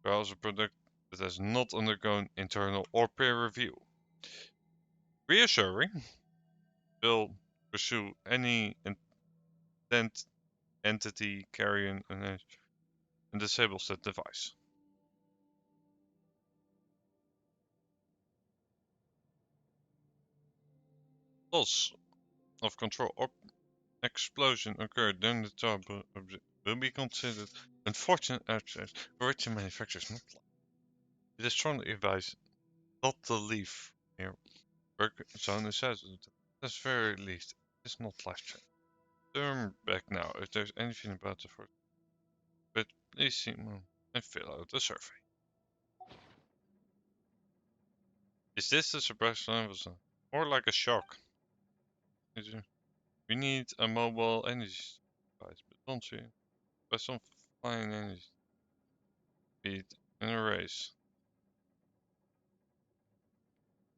Browser product that has not undergone internal or peer review. Reassuring. Will pursue any entity carrying and disables that device. Loss of control or explosion occurred during the job will be considered unfortunate accident for which the manufacturer is not liable. It is strongly advised not to leave your work zone assessment. At the very least, it's not life-threatening. Turn back now if there's anything about the fort. But please see more and fill out the survey. Is this a surprise level? Or like a shock? We need a mobile energy device, but don't we? By some flying energy speed in a race.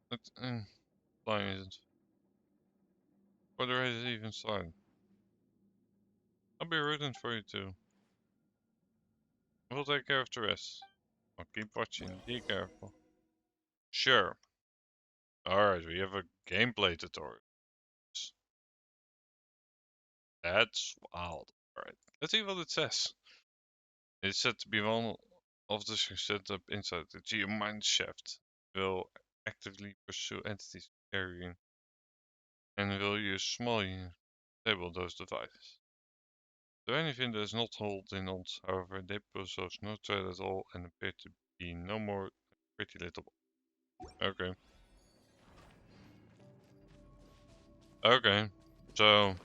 But flying isn't. Or the race is even started. I'll be rooting for you too. We'll take care of the rest. I'll keep watching. Be careful. Sure. Alright, we have a gameplay tutorial. That's wild. Alright, let's see what it says. It's said to be one of the set up inside the geomine shaft will actively pursue entities carrying and will use small units to disable those devices. So anything that is not holding on, however, they pose no threat at all and appear to be no more than pretty little. Okay. Okay. So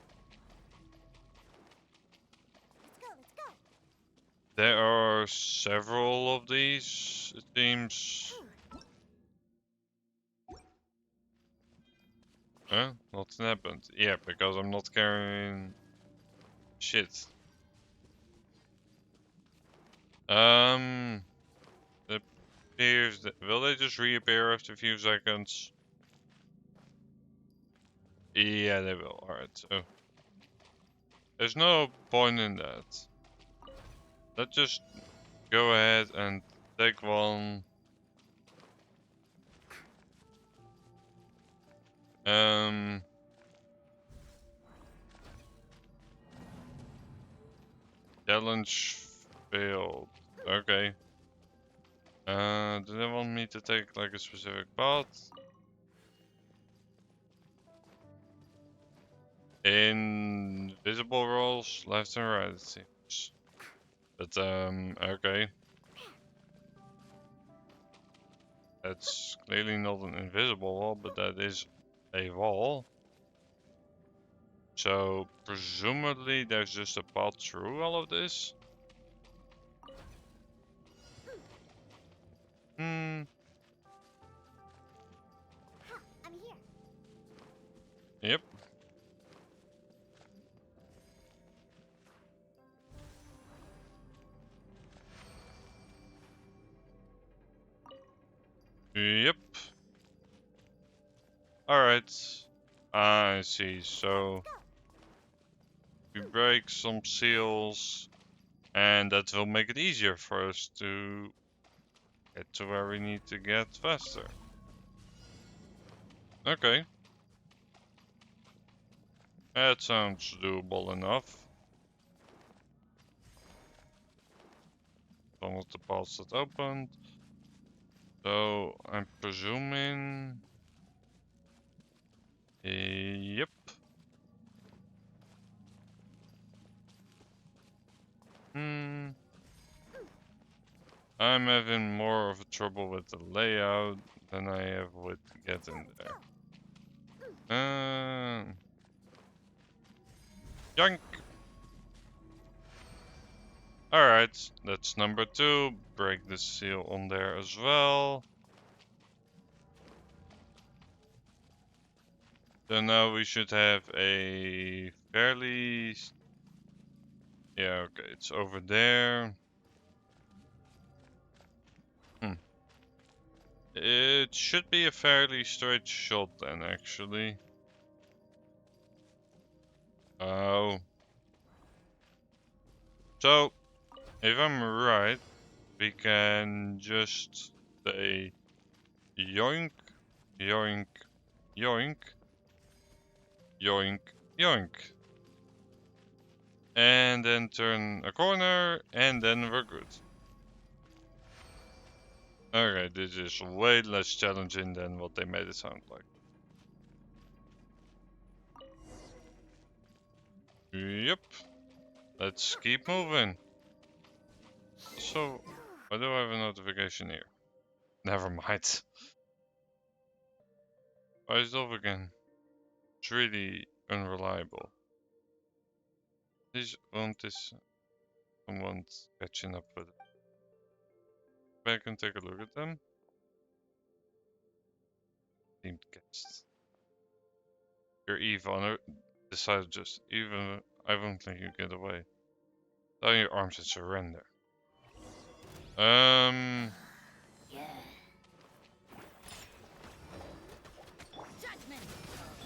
Let's go, let's go. there are several of these, it seems. Huh? Nothing happened. Yeah, because I'm not carrying shit. It appears that will they just reappear after a few seconds? Yeah, they will. Alright, so there's no point in that. Let's just go ahead and take one. Challenge failed. Okay. Do they want me to take like a specific path? Invisible rolls, left and right, it seems. But okay. That's clearly not an invisible wall, but that is a wall. So presumably there's just a path through all of this. I'm here. Yep. Yep. Alright. I see. So we break some seals, and that will make it easier for us to get to where we need to get faster. Okay. That sounds doable enough. Some of the paths that opened. So I'm presuming. Yep. I'm having more of a trouble with the layout than I have with getting there. Junk! Alright, that's number 2. Break the seal on there as well. So now we should have a fairly... Yeah, okay, it's over there. It should be a fairly straight shot then, actually. Oh. So, if I'm right, we can just say yoink, yoink, yoink, yoink, yoink. And then turn a corner, and then we're good. Okay, this is way less challenging than what they made it sound like. Yep. Let's keep moving. So, why do I have a notification here? Never mind. Why is it off again? It's really unreliable. Please won't this someone catching up with it? Back and take a look at them. Team guest. You're evil. Decided just even. I won't let you get away. Down your arms and surrender. Judgment.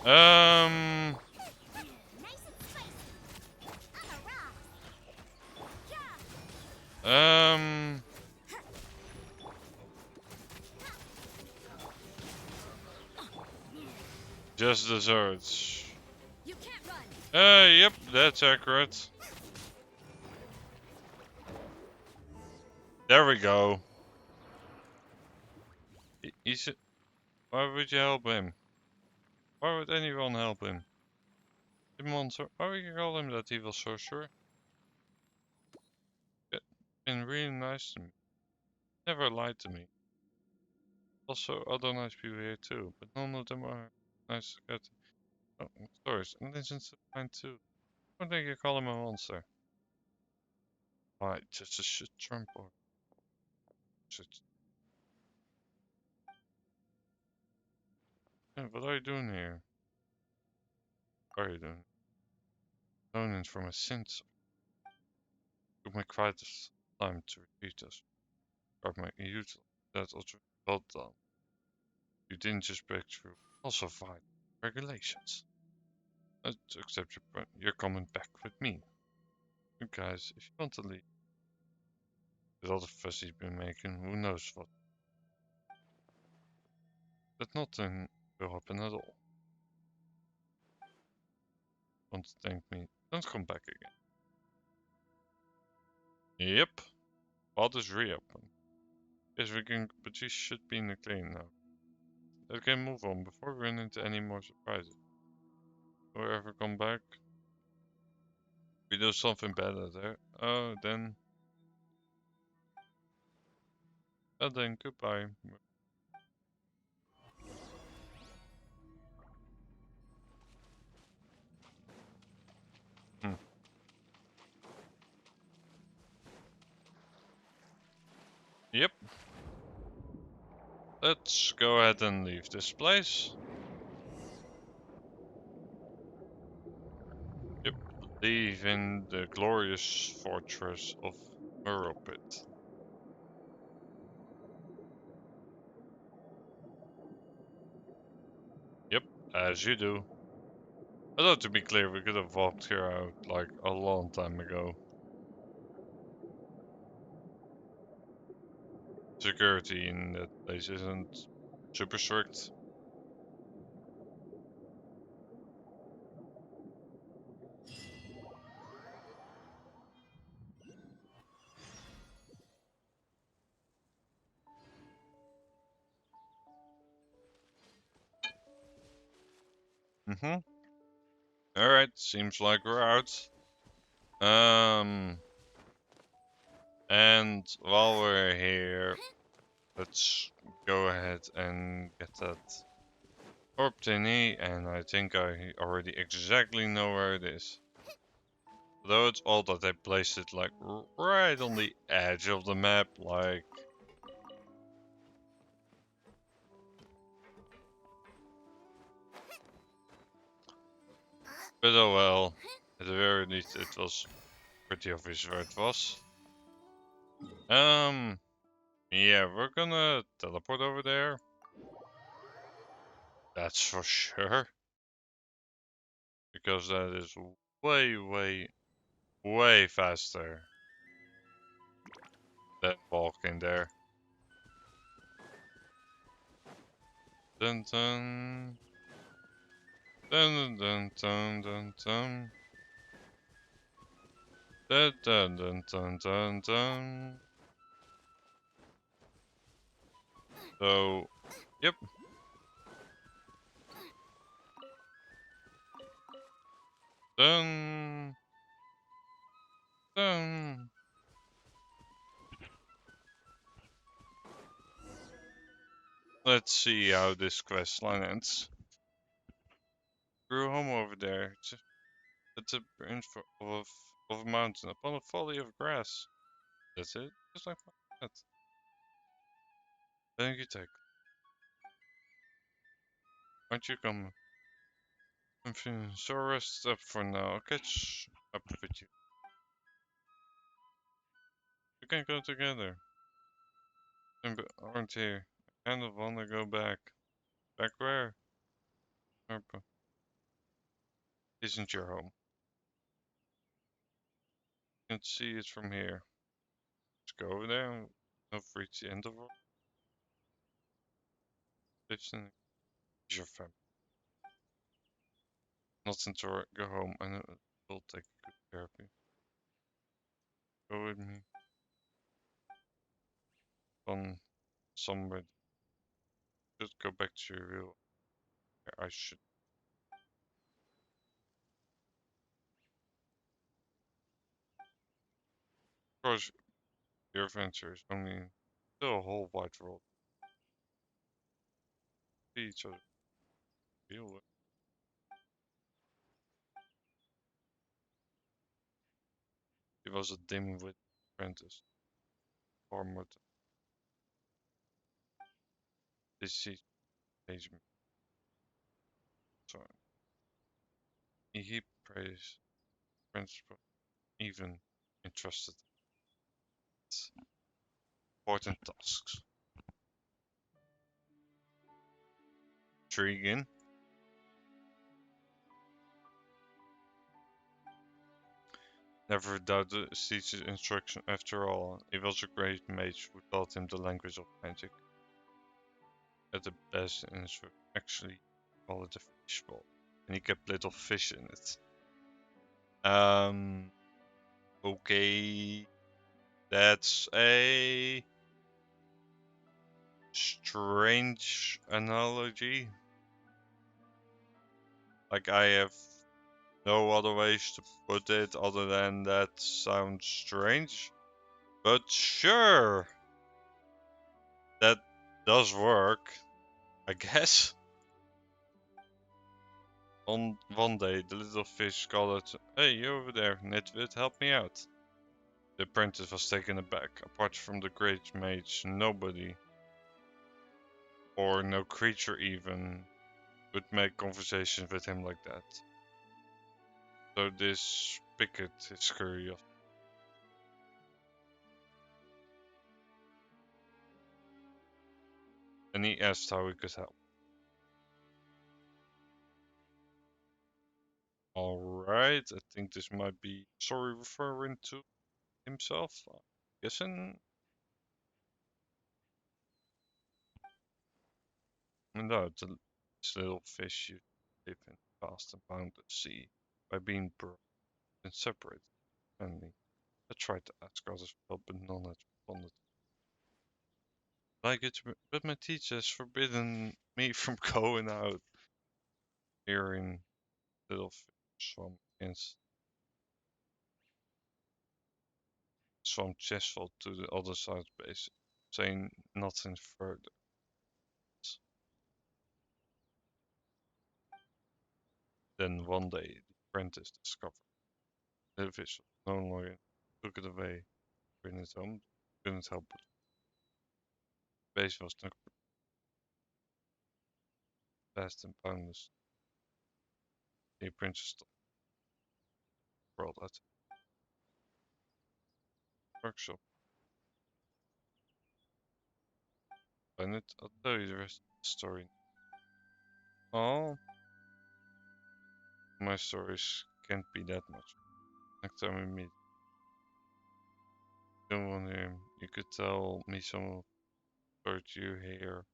Um. Nice and spicy. I'm a rock. Yeah. Um. Just desserts. You can't run. Yep, that's accurate. There we go. He's. Why would you help him? Why would anyone help him? The monster. Why would you call him that evil sorcerer? Been really nice to me. Never lied to me. Also, other nice people here too, but none of them are nice to get. Oh, stories and legends of mine too. I don't think you call him a monster. Why, just a shit trump or shit. Yeah, what are you doing here? What are you doing? Learning from a sins. Took me quite a time to repeat us. Or my youth. That's also well done. You didn't just break through, also violate regulations. Except you're coming back with me. You guys, if you want to leave, with all the fuss he's been making, who knows what. But nothing will happen at all. Want to thank me? Don't come back again. Yep. Vault is reopened. Yes, we can, but we should be in the clear now. Let's get move on before we run into any more surprises. Will we ever come back? We do something better there. Oh, then goodbye. Hmm. Yep. Let's go ahead and leave this place. Yep. Leaving the glorious fortress of Muropit. Yep, as you do. Although to be clear, we could have walked here out like a long time ago. Security in that place isn't super strict. Mm-hmm. Alright, seems like we're out. And while we're here, let's go ahead and get that orb thingy, and I think I already exactly know where it is. Though it's odd that they placed it like right on the edge of the map, like. But oh well, at the very least it was pretty obvious where it was. Yeah, we're gonna teleport over there. That's for sure. Because that is way, way, way faster than walking there. Dun dun. Dun dun dun dun dun. Dun dun dun dun dun dun. So, yep. Dun dun. Let's see how this quest line ends. Grew home over there. It's a branch of a mountain upon a folly of grass. That's it? Just like that. Thank you, Tech. Aren't you coming? I'm feeling so rested up for now. I'll catch up with you. We can go together. And aren't here. I kind of wanna go back. Back where? Harpa. Isn't your home? You can see it from here. Just go over there and we'll reach the end of it. Listen, is your family. Nothing to worry. Go home and we'll take good care of you. Go with me. on somewhere. Just go back to your real. I should. Of course, your adventure is only still a whole wide world. See each other. Deal with. He was a dim-witted apprentice. Far more deceit engagement. So he heaped praise, principle, even entrusted important tasks. Intriguing. Never doubted his teacher's instruction. After all, he was a great mage who taught him the language of magic. At the best instruction, actually call it a fishbowl, and he kept little fish in it. Okay, that's a strange analogy. Like I have no other ways to put it other than that sounds strange. But sure, that does work, I guess. On one day, the little fish called out, "Hey, you over there, Nitwit, help me out." The apprentice was taken aback. Apart from the great mage, nobody, or no creature even, would make conversations with him like that. So this piqued his curiosity. And he asked how he could help. Alright, I think this might be sorry referring to himself. I'm guessing. No, this little fish you live in vast and boundless sea by being brought and separated from me. I tried to ask others for help, but none had responded. Like it, but my teacher has forbidden me from going out. Hearing little fish swam chestful to the other side base, saying nothing further. Then one day the apprentice discovered the fish was no longer took it away in his home. Couldn't help but the base was not fast and boundless. The apprentice stopped world at the workshop. Find it, I'll tell you the rest of the story. Oh, my stories can't be that much. Next time we meet, don't want him. You could tell me some of the stories you hear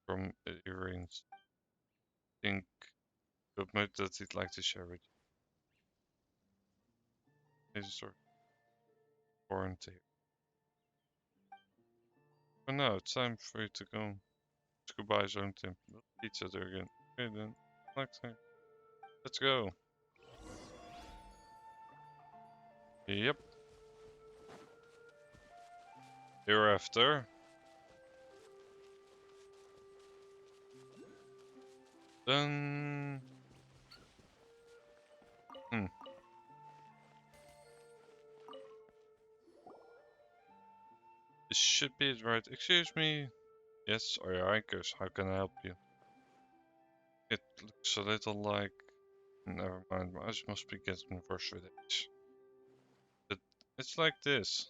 from earrings. Think good mood that he'd like to share with you. His story foreign to hear. For now, it's time for you to go. Goodbye, Zone Tim. We'll see each other again. Okay then. Next time. Let's go. Yep. Hereafter. Then. This should be it, right? Excuse me. Yes, or your anchors. How can I help you? It looks a little like. Never mind, my eyes must be getting worse with age. But it's like this.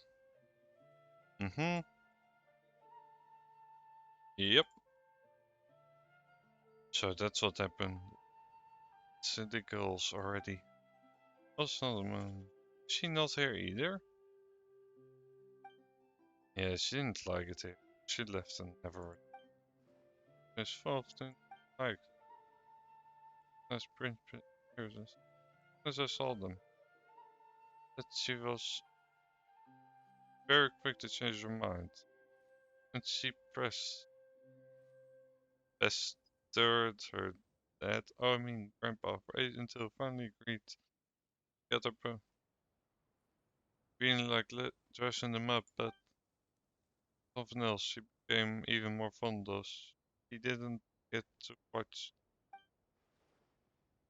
Mm-hmm. Yep. So that's what happened. City girls already. What's not a man? Is she not here either? Yeah, she didn't like it here. She left and never returned. Miss Fulton liked as Prince Princess as I saw them. That she was very quick to change her mind. And she pestered her dad, oh I mean grandpa, right until finally agreed to get her feeling like dressing them up, but something else she became even more fond of. He didn't get to watch.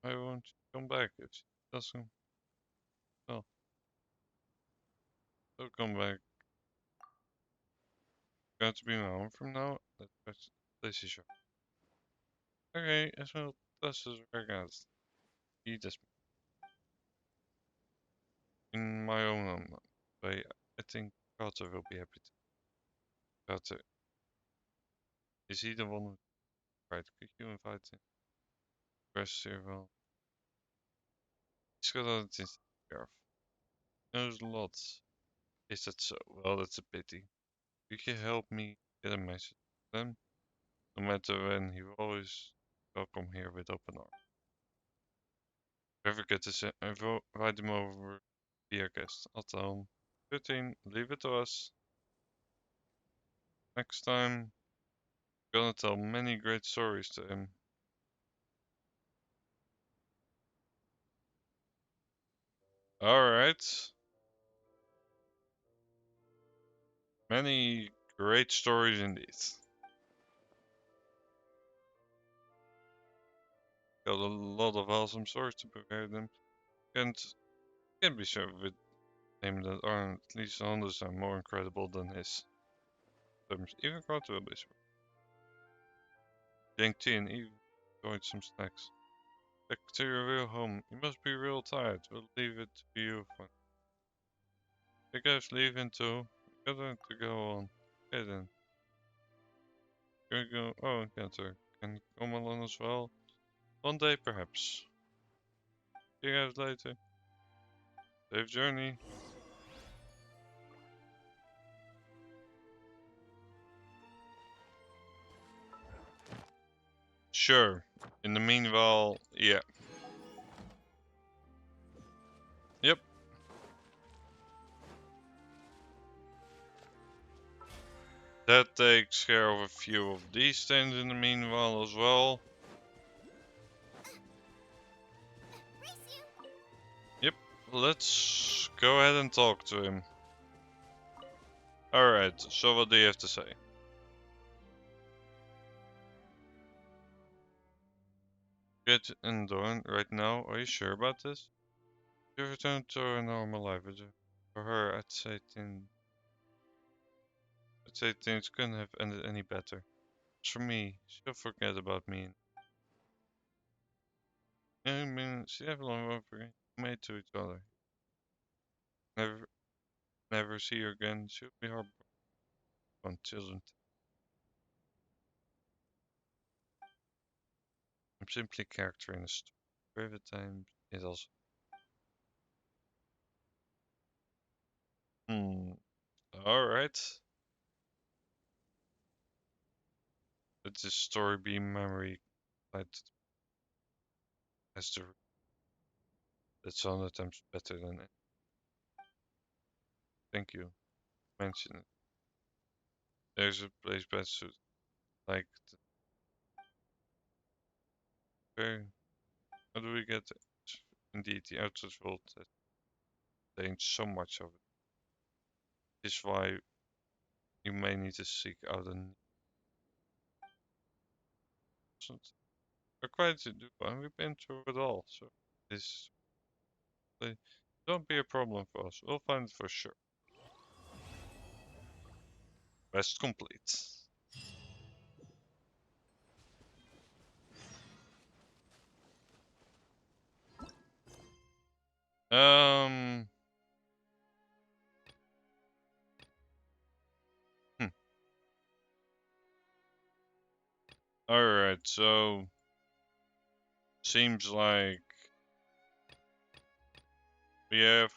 I won't come back if she doesn't. No, she'll come back. Going to be my home from now. This is sure. Okay, as well. Das is regards. He just in my own way. I think Carter will be happy to. Carter, is he the one who tried? Could you invite him? Press here, well. He's got other things to take care of. Knows lots. Is that so? Well, that's a pity. Could you help me get a message to them? No matter when, he will always welcome here with open arms. Never get to invite him over, be a guest. I'll tell him. 13, leave it to us. Next time, gonna tell many great stories to him. Alright. Many great stories indeed. Got a lot of awesome stories to prepare them. And can be sure with him that aren't at least 100 are more incredible than his. Even Carter will be sure. Drink tea and even enjoyed some snacks. Back to your real home. You must be real tired. We'll leave it to you for. You guys leaving too? We got to go on. Okay then. Can we go? Oh, Cantor. Can you come along as well? One day perhaps. See you guys later. Safe journey. Sure. In the meanwhile, yeah. Yep. That takes care of a few of these things in the meanwhile as well. Race you. Yep. Let's go ahead and talk to him. Alright, so what do you have to say? Get Endorn right now, are you sure about this? You return to her normal life, for her I'd say things couldn't have ended any better. As for me, she'll forget about me. I mean, she never long made to each other. Never, never see her again. She'll be heartbroken on children. I'm simply a character in a story. Private time is also. Hmm. Alright. Let this story be memory. As the That's 100 times better than it. Thank you. Mention it. There's a place best suit. Like where how do we get it? Indeed, the outside world contains so much of it. This is why you may need to seek out an we're quite to do and we've been through it all, so this don't be a problem for us. We'll find it for sure. Quest complete. Um hmm. Alright, so seems like we have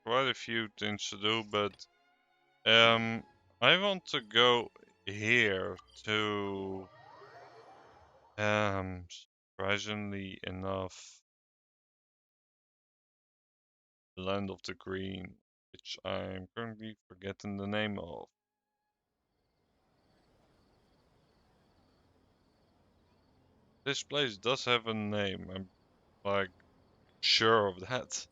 quite a few things to do, but I want to go here to surprisingly enough, Land of the Green, which I'm currently forgetting the name of. This place does have a name. I'm like sure of that.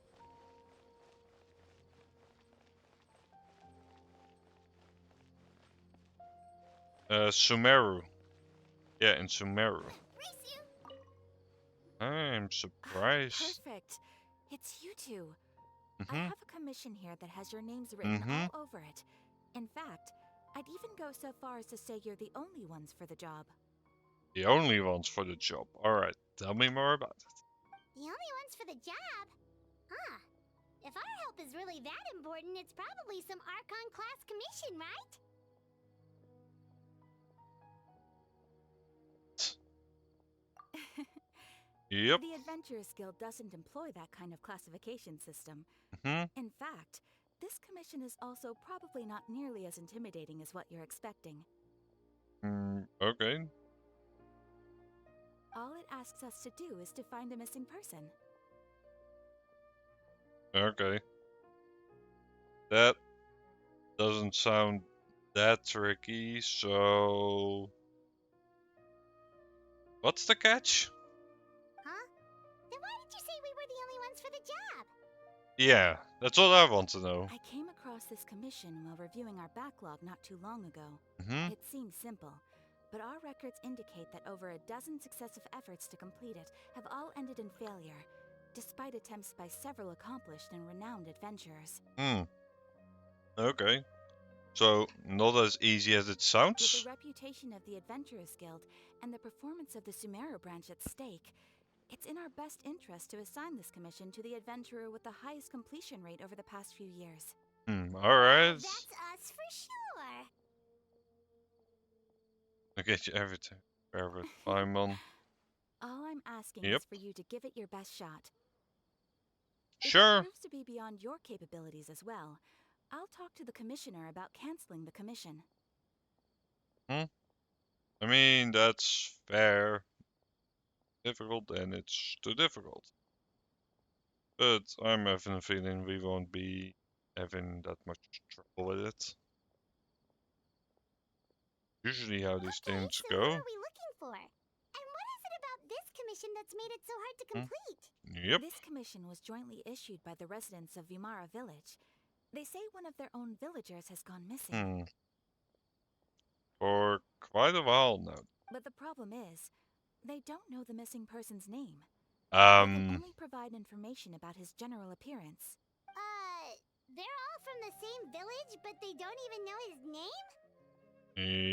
Sumeru. Yeah, in Sumeru. Race you! I'm surprised. Perfect. It's you two. I Mhm. have a commission here that has your names written Mhm. all over it. In fact, I'd even go so far as to say you're the only ones for the job. The only ones for the job. All right. Tell me more about it. The only ones for the job? Huh. If our help is really that important, it's probably some Archon class commission, right? Yep. The Adventurers Guild doesn't employ that kind of classification system. Mhm. In fact, this commission is also probably not nearly as intimidating as what you're expecting. Okay. All it asks us to do is to find a missing person. Okay. That doesn't sound that tricky, so what's the catch? Huh? Then why did you say we were the only ones for the job? Yeah, that's what I want to know. I came across this commission while reviewing our backlog not too long ago. Mhm. It seems simple, but our records indicate that over a dozen successive efforts to complete it have all ended in failure, despite attempts by several accomplished and renowned adventurers. Okay. So not as easy as it With the sounds. reputation of the Adventurers Guild and the performance of the Sumeru branch at stake, it's in our best interest to assign this commission to the adventurer with the highest completion rate over the past few years. All right. That's us for sure. I get you everything. Favorite Paimon. All I'm asking Yep. is for you to give it your best shot. If it Sure. proves to be beyond your capabilities as well, I'll talk to the commissioner about canceling the commission. I mean, that's fair. Difficult, and it's too difficult. But I'm having a feeling we won't be having that much trouble with it. Usually how these Okay, things so what go. are we looking for? And what is it about this commission that's made it so hard to Hmm. complete? Yep. This commission was jointly issued by the residents of Vimara village. They say one of their own villagers has gone missing. For quite a while now. But the problem is, they don't know the missing person's name. They can Um, only provide information about his general appearance. They're all from the same village, but they don't even know his name?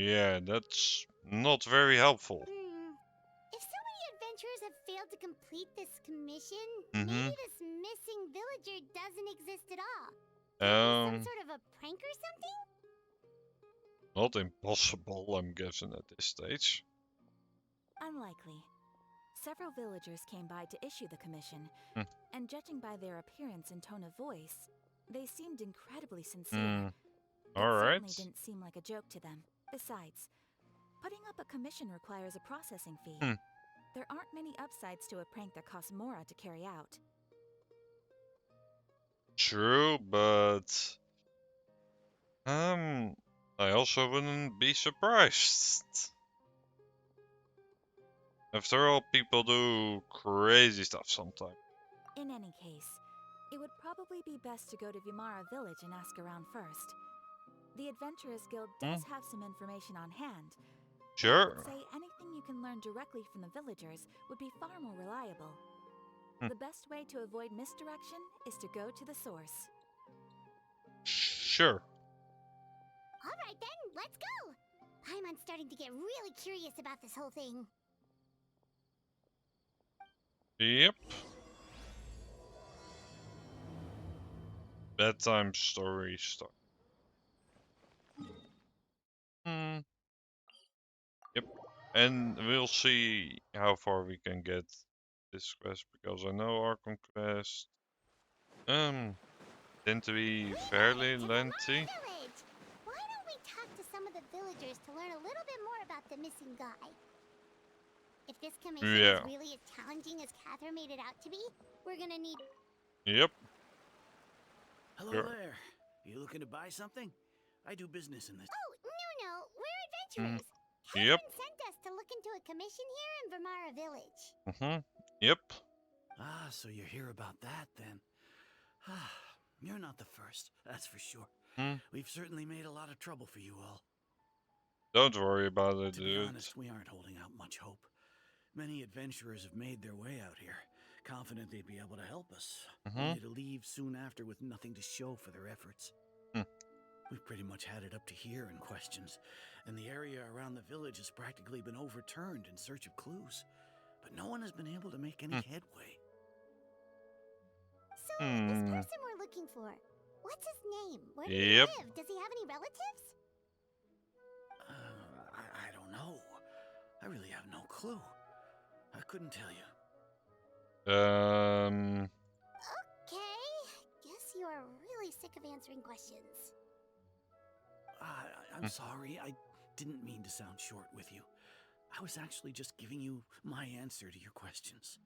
yeah, that's not very helpful. If so many adventurers have failed to complete this commission, Mhm. maybe this missing villager doesn't exist at all. Could it be some sort of a prank or something? Not impossible, I'm guessing at this stage. Unlikely. Several villagers came by to issue the commission, Hmm. and judging by their appearance and tone of voice, they seemed incredibly sincere. It Alright. certainly didn't seem like a joke to them. Besides, putting up a commission requires a processing fee. There aren't many upsides to a prank that costs Mora to carry out. True, but I also wouldn't be surprised. After all, people do crazy stuff sometimes. In any case, it would probably be best to go to Vimara village and ask around first. The Adventurers Guild does have some information on hand. but I Sure. would say anything you can learn directly from the villagers would be far more reliable. The best way to avoid misdirection is to go to the source. Sure. Alright then, let's go! I'm starting to get really curious about this whole thing. Yep. Bedtime story start. Yep. And we'll see how far we can get this quest, because I know our conquest tend to be fairly To lengthy. Vimara village! Why don't we talk to some of the villagers to learn a little bit more about the missing guy? If this commission Yeah. is really as challenging as Catherine made it out to be, we're gonna need... Yep. Hello Sure. there. You looking to buy something? I do business in this. Oh, no, we're adventurers. Yep. Catherine sent us to look into a commission here in Vermara Village. Yep. Ah, so you're here about that then. Ah, you're not the first, that's for sure. Hmm. We've certainly made a lot of trouble for you all. Don't worry about it, To be dude. honest, we aren't holding out much hope. Many adventurers have made their way out here, confident they'd be able to help us, only to leave soon after with nothing to show for their efforts. We've pretty much had it up to here in questions, and the area around the village has practically been overturned in search of clues. But no one has been able to make any headway. So, this person we're looking for, what's his name? Where does Yep. he live? Does he have any relatives? I don't know. I really have no clue. I couldn't tell you. Okay. Guess you are really sick of answering questions. I'm sorry. I didn't mean to sound short with you. I was actually just giving you my answer to your questions.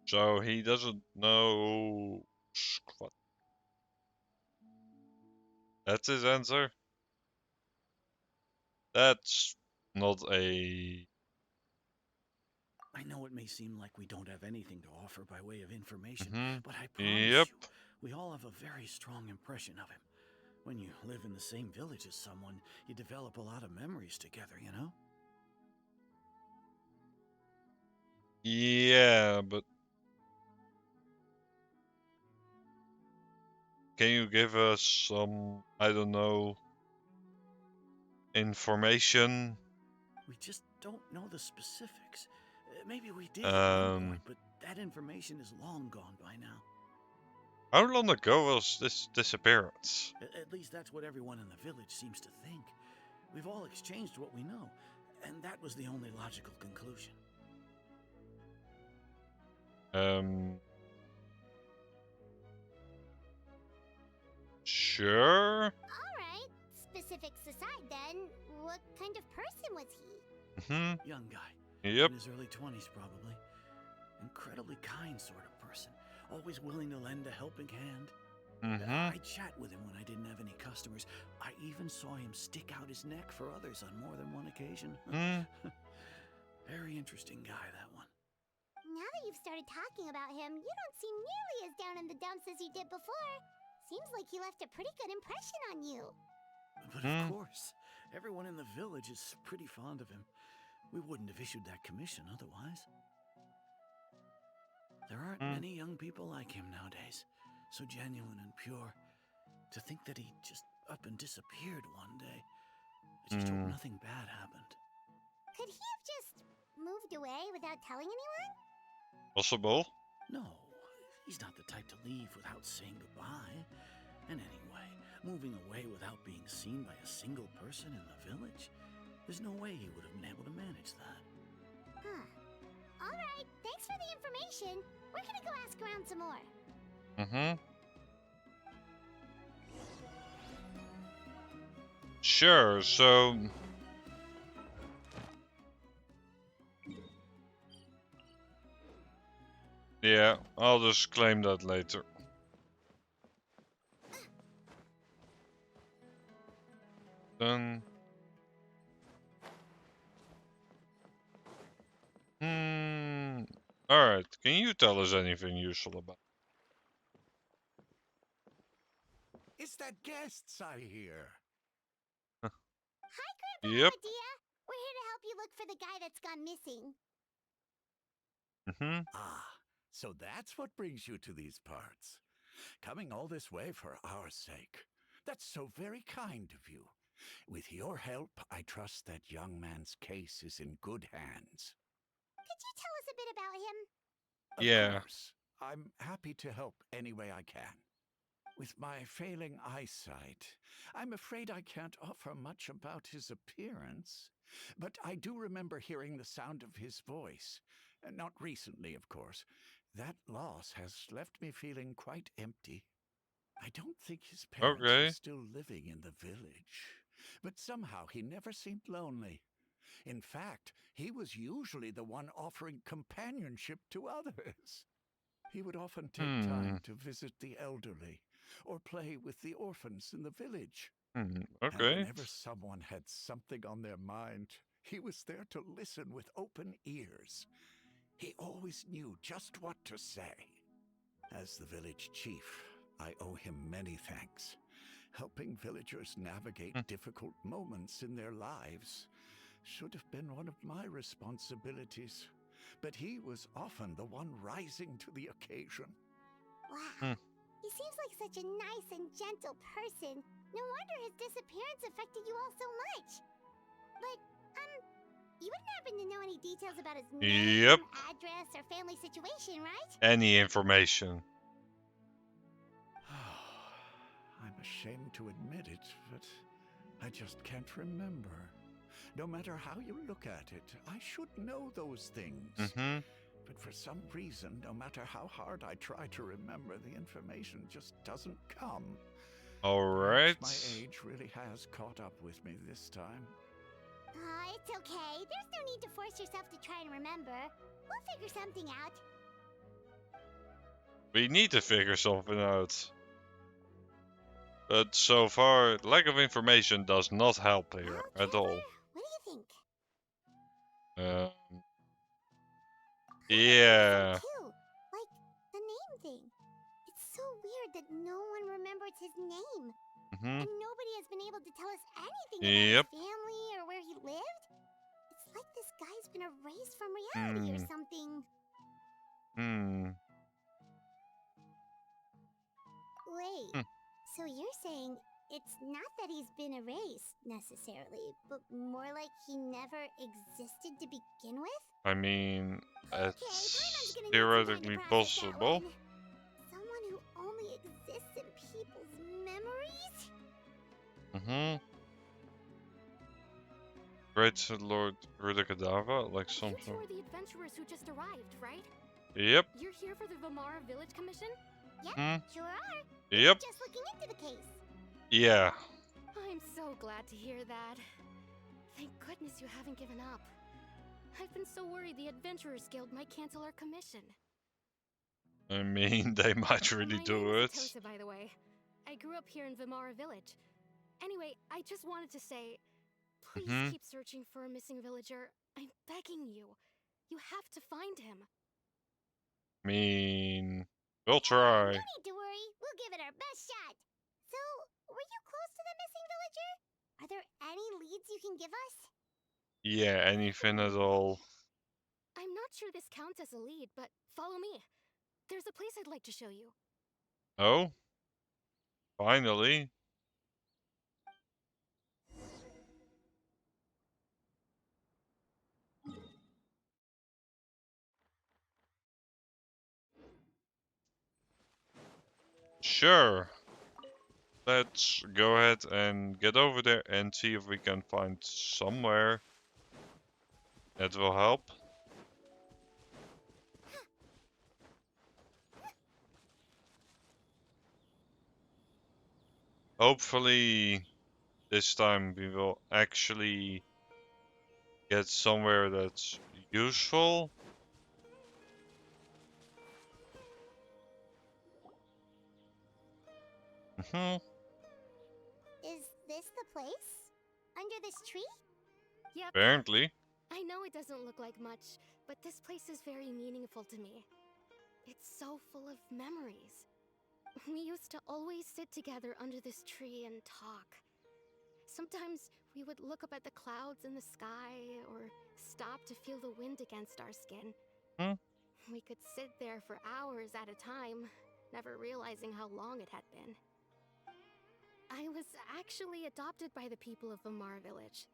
So he doesn't know squat. That's his answer. That's not a. I know it may seem like we don't have anything to offer by way of information, but I promise Yep. you, we all have a very strong impression of him. When you live in the same village as someone, you develop a lot of memories together, you know? Yeah, but can you give us some, I don't know, information? We just don't know the specifics. Maybe we did at one point, but that information is long gone by now. How long ago was this disappearance? At least that's what everyone in the village seems to think. We've all exchanged what we know, and that was the only logical conclusion. Sure. Alright, specifics aside then, what kind of person was he? Young guy. Yep. In his early 20s, probably. Incredibly kind sort of person. Always willing to lend a helping hand. I'd chat with him when I didn't have any customers. I even saw him stick out his neck for others on more than one occasion. Very interesting guy, that one. Now that you've started talking about him, you don't seem nearly as down in the dumps as you did before. Seems like he left a pretty good impression on you. But of course, everyone in the village is pretty fond of him. We wouldn't have issued that commission otherwise. There aren't many young people like him nowadays. So genuine and pure. To think that he just up and disappeared one day. I just hope nothing bad happened. Could he have just moved away without telling anyone? Possible. No, he's not the type to leave without saying goodbye. And anyway, moving away without being seen by a single person in the village, there's no way he would have been able to manage that. Huh. Alright, thanks for the information. We're gonna go ask around some more. Sure, so. Yeah, I'll just claim that later. Then. Alright, can you tell us anything useful about? It's that guests I hear. Hi, Grandpa Yep. Amadea. We're here to help you look for the guy that's gone missing. Ah, so that's what brings you to these parts. Coming all this way for our sake. That's so very kind of you. With your help, I trust that young man's case is in good hands. Could you tell us a bit about him? Yeah. Of course. I'm happy to help any way I can. With my failing eyesight, I'm afraid I can't offer much about his appearance. But I do remember hearing the sound of his voice. Not recently, of course. That loss has left me feeling quite empty. I don't think his parents are still living in the village. But somehow he never seemed lonely. In fact, he was usually the one offering companionship to others. He would often take time to visit the elderly or play with the orphans in the village. And Okay. whenever someone had something on their mind, he was there to listen with open ears. He always knew just what to say. As the village chief, I owe him many thanks. Helping villagers navigate difficult moments in their lives should have been one of my responsibilities. But he was often the one rising to the occasion. Wow. He seems like such a nice and gentle person. No wonder his disappearance affected you all so much. But, you wouldn't happen to know any details about his name, Yep. address, or family situation, right? Any information. I'm ashamed to admit it, but I just can't remember. No matter how you look at it, I should know those things. But for some reason, no matter how hard I try to remember, the information just doesn't come. Alright. My age really has caught up with me this time. It's okay. There's no need to force yourself to try and remember. We'll figure something out. We need to figure something out. But so far, lack of information does not help here at all. What do you think? Yeah. Too. Like, the name thing. It's so weird that no one remembers his name. And nobody has been able to tell us anything about his family or where he lived. It's like this guy's been erased from reality or something. Wait, so you're saying it's not that he's been erased, necessarily, but more like he never existed to begin with? I mean, Okay, it's Paimon's gonna need some time to theoretically process that possible. one. Someone who only exists in people's memories? Great Lord Rudakadava, like You something. two are the adventurers who just arrived, right? Yep. You're here for the Vamara Village Commission? Yep, sure are. Yep. Just looking into the case. Yeah. I'm so glad to hear that. Thank goodness you haven't given up. I've been so worried the Adventurers Guild might cancel our commission. I mean, they might really My do name it. is Atosa, by the way. I grew up here in Vamara Village. Anyway, I just wanted to say, please keep searching for a missing villager. I'm begging you. You have to find him. I mean, we'll try. No need to worry. We'll give it our best shot. So, were you close to the missing villager? Are there any leads you can give us? Yeah, anything at all. I'm not sure this counts as a lead, but follow me. There's a place I'd like to show you. Oh? Finally. Sure. Let's go ahead and get over there and see if we can find somewhere that will help. Hopefully this time we will actually get somewhere that's useful. Is this the place? Under this tree? Yep. Apparently. I know it doesn't look like much, but this place is very meaningful to me. It's so full of memories. We used to always sit together under this tree and talk. Sometimes we would look up at the clouds in the sky or stop to feel the wind against our skin. We could sit there for hours at a time, never realizing how long it had been. I was actually adopted by the people of Vamara Village.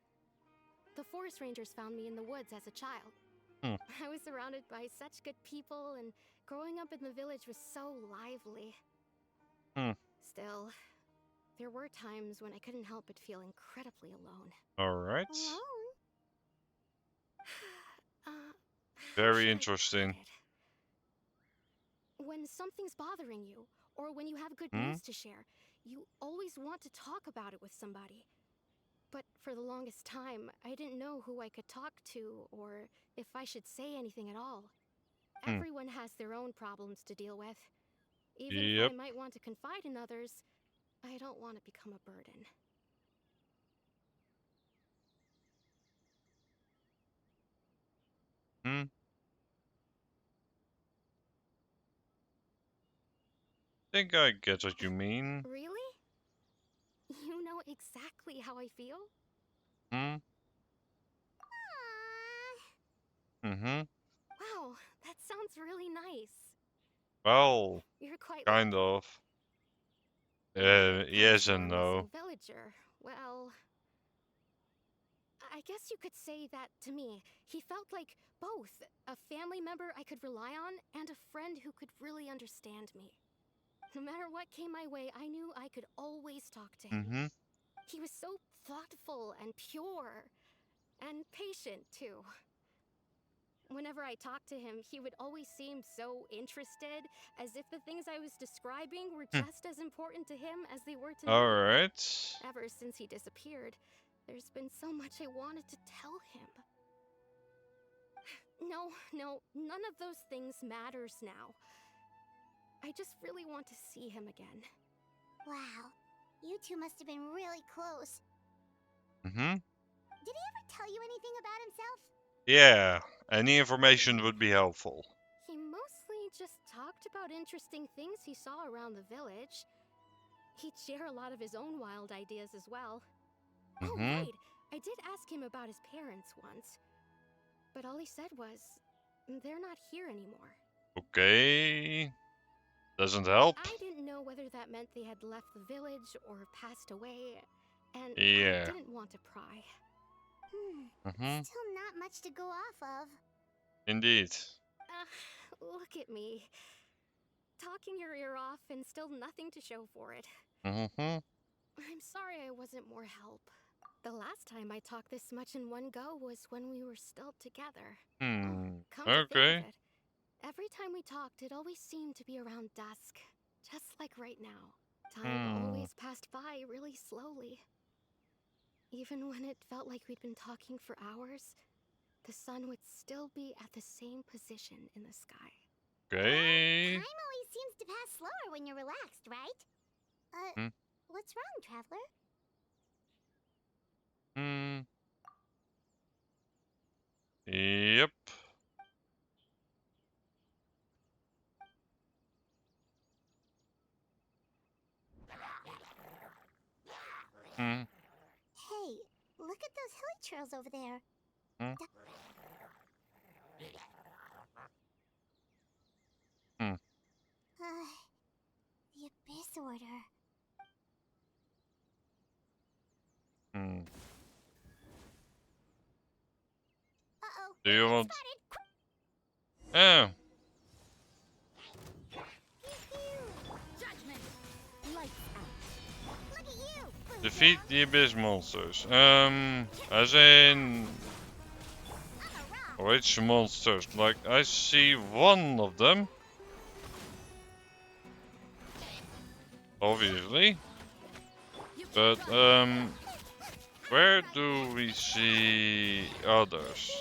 The forest rangers found me in the woods as a child. I was surrounded by such good people, and growing up in the village was so lively. Still, there were times when I couldn't help but feel incredibly alone. Alright. Alone? Very interesting. When something's bothering you, or when you have good news to share, you always want to talk about it with somebody. But for the longest time, I didn't know who I could talk to, or if I should say anything at all. Everyone has their own problems to deal with. Even if I might want to confide in others, I don't want to become a burden. Hmm. Think I get what you mean. Really? You know exactly how I feel? Hmm. Mm-hmm. Wow, that sounds really nice. Well, You're quite kind lucky. of. When it comes Yes to our and no. missing villager, well, I guess you could say that to me. He felt like both a family member I could rely on and a friend who could really understand me. No matter what came my way, I knew I could always talk to him. Mm-hmm. He was so thoughtful and pure, and patient too. Whenever I talked to him, he would always seem so interested, as if the things I was describing were just as important to him as they were to me. Alright. Ever since he disappeared, there's been so much I wanted to tell him. No, none of those things matters now. I just really want to see him again. Wow, you two must have been really close. Mm-hmm. Did he ever tell you anything about himself? Yeah, any information would be helpful. He mostly just talked about interesting things he saw around the village. He'd share a lot of his own wild ideas as well. Oh, Mm-hmm. right! I did ask him about his parents once. But all he said was, they're not here anymore. Okay. Doesn't help. I didn't know whether that meant they had left the village or passed away, and Yeah. I didn't want to pry. Mm-hmm. Still not much to go off of. Indeed. Look at me. Talking your ear off and still nothing to show for it. Mm-hmm. I'm sorry I wasn't more help. The last time I talked this much in one go was when we were still together. Come to think Okay. of it, every time we talked, it always seemed to be around dusk. Just like right now. Time always passed by really slowly. Even when it felt like we'd been talking for hours, the sun would still be at the same position in the sky. Okay. Time always seems to pass slower when you're relaxed, right? What's wrong, Traveler? Yep. Hey, look at those hilly trails over there. The Abyss Order. Uh-oh. Do you want... Spotted. Oh. Judgment! Lights out. Look at you. Defeat the Abyss monsters. As in... Which monsters? Like, I see one of them. Obviously. But, where do we see others?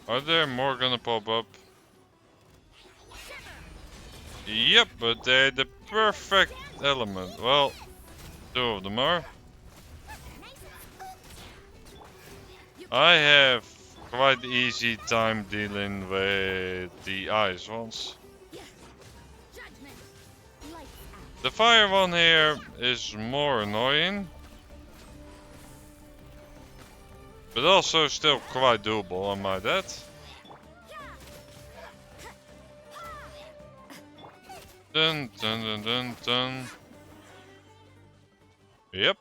Are there more gonna pop up? Yep, but they're the perfect element. Well, two of them are. I have quite easy time dealing with the ice ones. The fire one here is more annoying, but also still quite doable, I might add. Dun dun dun dun dun. Yep.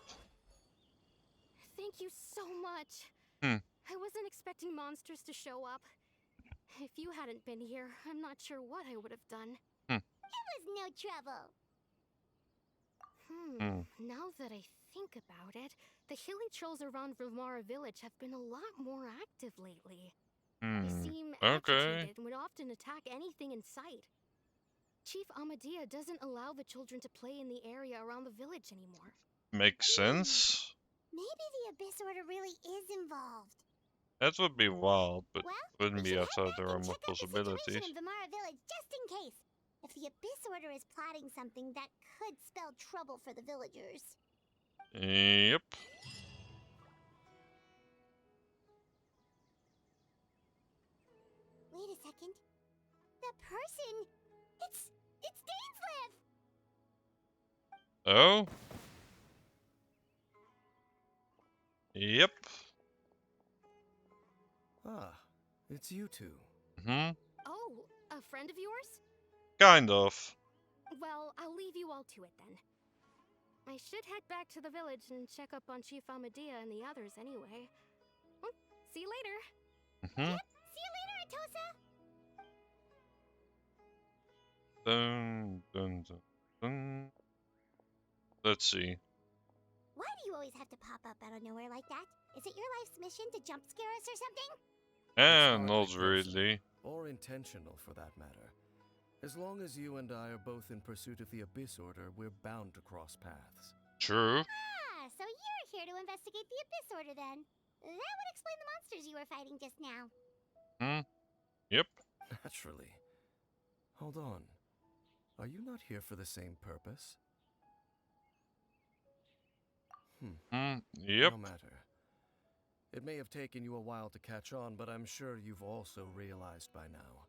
Thank you so much. I wasn't expecting monsters to show up. If you hadn't been here, I'm not sure what I would have done. It was no trouble. Now that I think about it, the hilly trolls around Vilmara village have been a lot more active lately. They seem agitated and would often attack anything in sight. Chief Amadea doesn't allow the children to play in the area around the village anymore. Makes sense. Maybe the Abyss Order really is involved. That would be wild, but Well, wouldn't we be should outside head the back realm and of check out the possibilities. situation in Vilmara village just in case. If the Abyss Order is plotting something that could spell trouble for the villagers. Yep. person. It's Dainsleif! Oh? Yep. Ah, it's you two. Hmm. Oh, a friend of yours? Kind of. Well, I'll leave you all to it then. I should head back to the village and check up on Chief Amadea and the others anyway. Well, see you later. Hmm. Yep, see you later, Atosa! Dun, dun, dun, dun. Let's see. Why do you always have to pop up out of nowhere like that? Is it your life's mission to jump scare us or something? And It's not hardly personal, really. or intentional for that matter. As long as you and I are both in pursuit of the Abyss Order, we're bound to cross paths. True. Ah, so you're here to investigate the Abyss Order then. That would explain the monsters you were fighting just now. Hmm. Yep. Naturally. Hold on. Are you not here for the same purpose? Yep. No matter. It may have taken you a while to catch on, but I'm sure you've also realized by now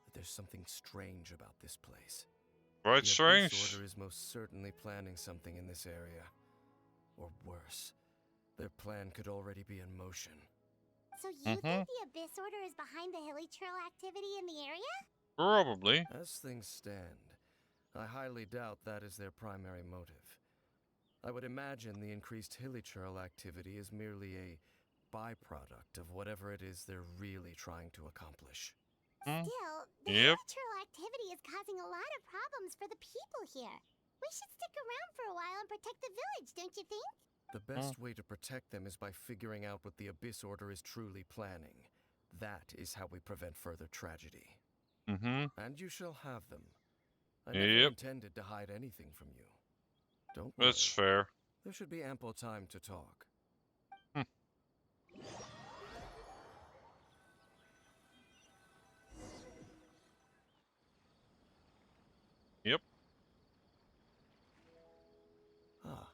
that there's something strange about this place. Quite The strange. Abyss Order is most certainly planning something in this area. Or worse, their plan could already be in motion. So you think the Abyss Order is behind the hilly trail activity in the area? Probably. As things stand, I highly doubt that is their primary motive. I would imagine the increased hilichurl activity is merely a byproduct of whatever it is they're really trying to accomplish. Still, the Yep. hilly activity is causing a lot of problems for the people here. We should stick around for a while and protect the village, don't you think? The best way to protect them is by figuring out what the Abyss Order is truly planning. That is how we prevent further tragedy. And you shall have them. I never Yep. intended to hide anything from you. Don't That's worry. fair. There should be ample time to talk. Yep. Ah.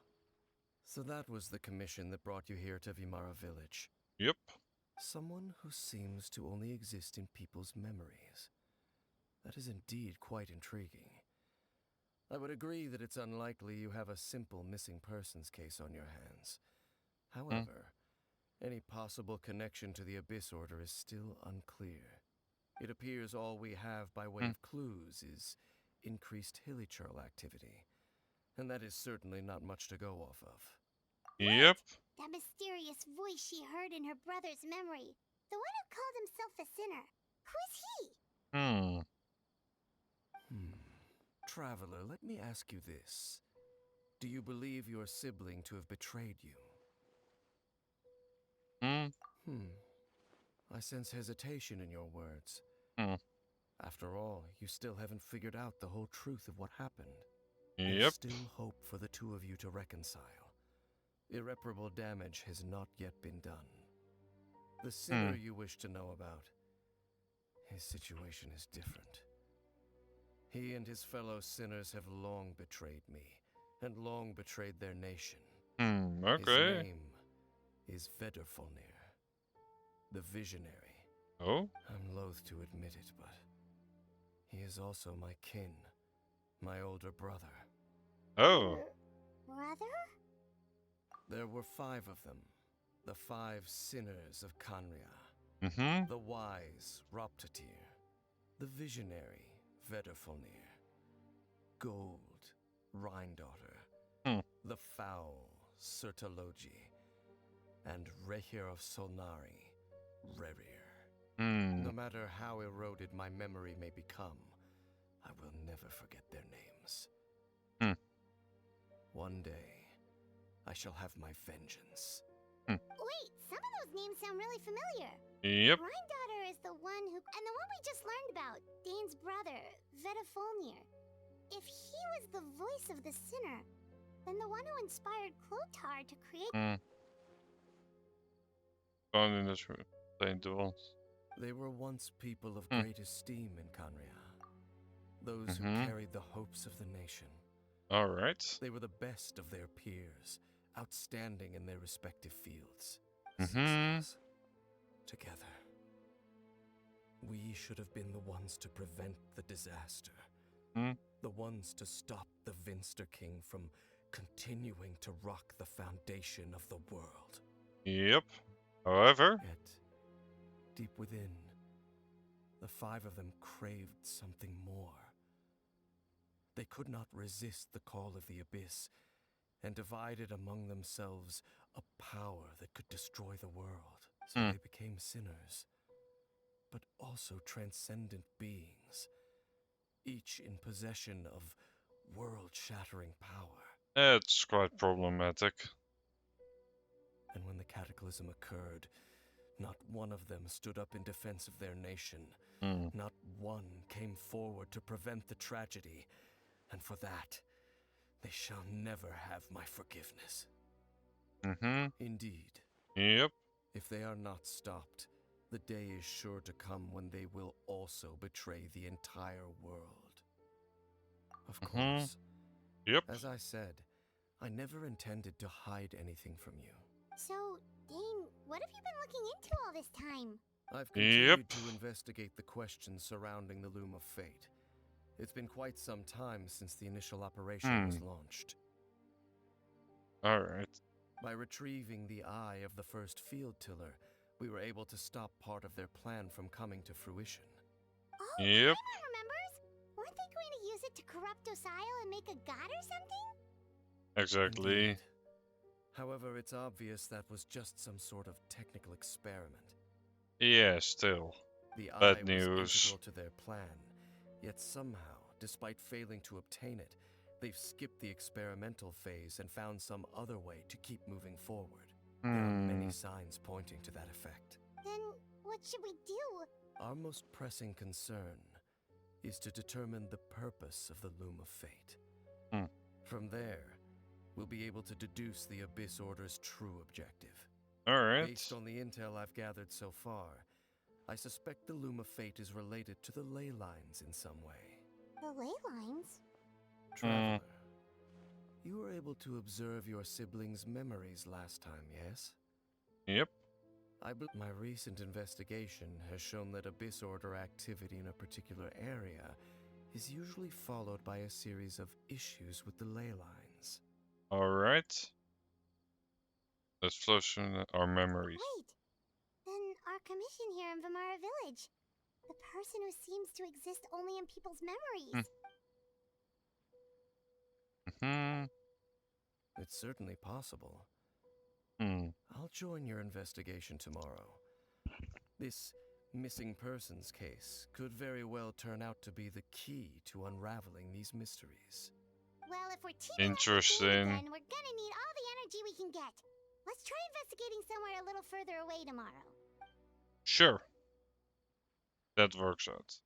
So that was the commission that brought you here to Vimara Village. Yep. Someone who seems to only exist in people's memories. That is indeed quite intriguing. I would agree that it's unlikely you have a simple missing persons case on your hands. However, any possible connection to the Abyss Order is still unclear. It appears all we have by way of clues is increased hilichurl activity, and that is certainly not much to go off of. Yep. That mysterious voice she heard in her brother's memory. The one who called himself a sinner. Who is he? Traveler, let me ask you this. Do you believe your sibling to have betrayed you? I sense hesitation in your words. After all, you still haven't figured out the whole truth of what happened. Yep. There's still hope for the two of you to reconcile. Irreparable damage has not yet been done. The sinner you wish to know about, his situation is different. He and his fellow sinners have long betrayed me, and long betrayed their nation. Okay. His name is Vedderfolnir, the Visionary. Oh? I'm loath to admit it, but he is also my kin, my older brother. Oh. Brother? There were 5 of them, the 5 sinners of Kanria. The wise Roptatir, the visionary Vedderfolnir, Gold Rhindaughter, the foul Sertalogi, and Rehir of Solnari, Rerir. No matter how eroded my memory may become, I will never forget their names. One day, I shall have my vengeance. Wait, some of those names sound really familiar. Yep. Rhindaughter is the one who... And the one we just learned about, Dane's brother, Vedderfolnir. If he was the voice of the sinner, then the one who inspired Clotar to create... Found in this room. Playing the ones. They were once people of great esteem in Kanria. Those who carried the hopes of the nation. Alright. They were the best of their peers, outstanding in their respective fields. Together. We should have been the ones to prevent the disaster. The ones to stop the Vinster King from continuing to rock the foundation of the world. Yep. However... Yet, deep within, the 5 of them craved something more. They could not resist the call of the Abyss, and divided among themselves a power that could destroy the world. So they became sinners, but also transcendent beings, each in possession of world-shattering power. That's quite problematic. And when the cataclysm occurred, not one of them stood up in defense of their nation. Not one came forward to prevent the tragedy, and for that, they shall never have my forgiveness. Indeed. Yep. If they are not stopped, the day is sure to come when they will also betray the entire world. Of course. Yep. As I said, I never intended to hide anything from you. So, Dane, what have you been looking into all this time? I've continued to investigate the questions surrounding the Loom of Fate. It's been quite some time since the initial operation was launched. Alright. By retrieving the eye of the first field tiller, we were able to stop part of their plan from coming to fruition. Oh, Yep. Paimon remembers? Weren't they going to use it to corrupt Osial and make a god or something? Exactly. Indeed. However, it's obvious that was just some sort of technical experiment. Yeah, still. The eye Bad was news. integral to their plan, yet somehow, despite failing to obtain it, they've skipped the experimental phase and found some other way to keep moving forward. There are many signs pointing to that effect. Then, what should we do? Our most pressing concern is to determine the purpose of the Loom of Fate. From there, we'll be able to deduce the Abyss Order's true objective. Alright. Based on the intel I've gathered so far, I suspect the Loom of Fate is related to the ley lines in some way. The ley lines? Traveler, you were able to observe your siblings' memories last time, yes? Yep. My recent investigation has shown that Abyss Order activity in a particular area is usually followed by a series of issues with the ley lines. Alright. Let's flush in our memories. Wait! Then our commission here in Vimara Village. The person who seems to exist only in people's memories. It's certainly possible. I'll join your investigation tomorrow. This missing persons case could very well turn out to be the key to unraveling these mysteries. Well, if we're teaming up with Dane again, we're gonna need all the energy we can get. Let's try investigating somewhere a little further away tomorrow. Sure. That works out.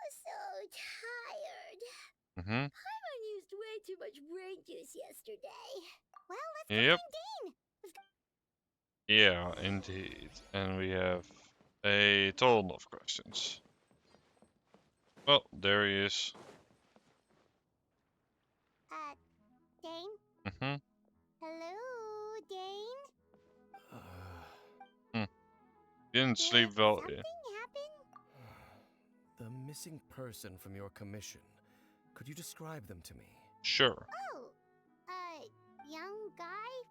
So tired. Mm-hmm. used way too much brain juice yesterday. Well, let's go find Dane. Yeah, indeed. And we have a ton of questions. Well, there he is. Dane? Mm-hmm. Hello, Dane? Didn't sleep well. Something happen? The missing person from your commission. Could you describe them to me? Sure. Oh, young guy?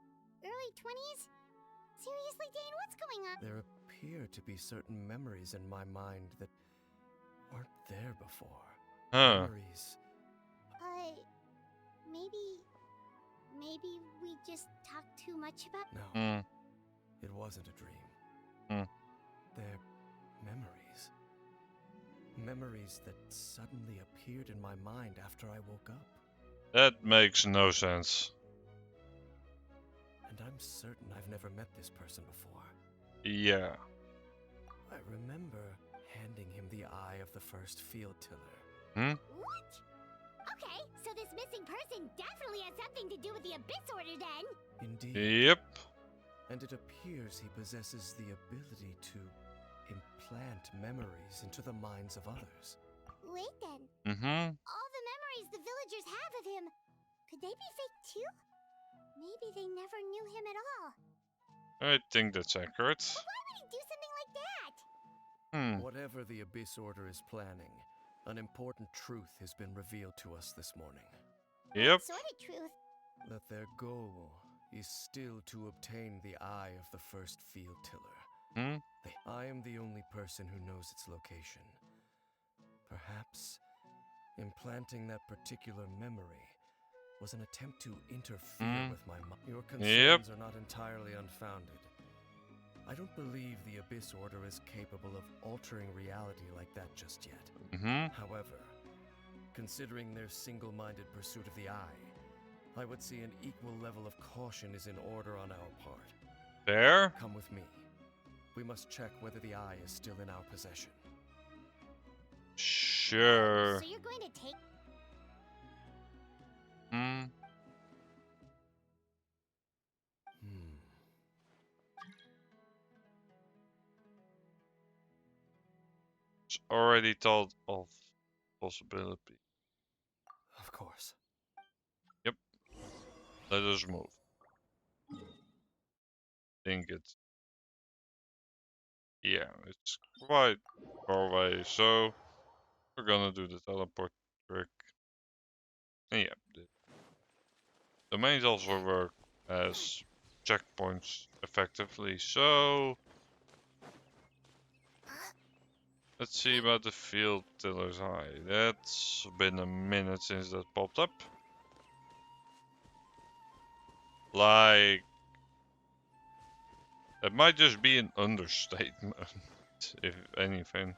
Early 20s? Seriously, Dane, what's going on? There appear to be certain memories in my mind that weren't there before. Memories. Maybe we just talked too much about... No, it wasn't a dream. They're memories. Memories that suddenly appeared in my mind after I woke up. That makes no sense. And I'm certain I've never met this person before. Yeah. I remember handing him the eye of the first field tiller. What? Okay, so this missing person definitely has something to do with the Abyss Order then. Indeed. Yep. And it appears he possesses the ability to implant memories into the minds of others. Wait then. All the memories the villagers have of him, could they be fake too? Maybe they never knew him at all. I think that's accurate. But why would he do something like that? Whatever the Abyss Order is planning, an important truth has been revealed to us this morning. Yep. What sort of truth? That their goal is still to obtain the eye of the first field tiller. I am the only person who knows its location. Perhaps implanting that particular memory was an attempt to interfere with my mind. Your concerns are not entirely unfounded. I don't believe the Abyss Order is capable of altering reality like that just yet. However, considering their single-minded pursuit of the eye, I would see an equal level of caution is in order on our part. Fair? Come with me. We must check whether the eye is still in our possession. Sure. So you're going to take... It's already thought of possibility. Of course. Yep. Let us move. Think it's... Yeah, it's quite far away, so we're gonna do the teleport trick. And yeah, the domains also work as checkpoints effectively, so let's see about the field tiller's eye. That's been a minute since that popped up. Like, it might just be an understatement, if anything.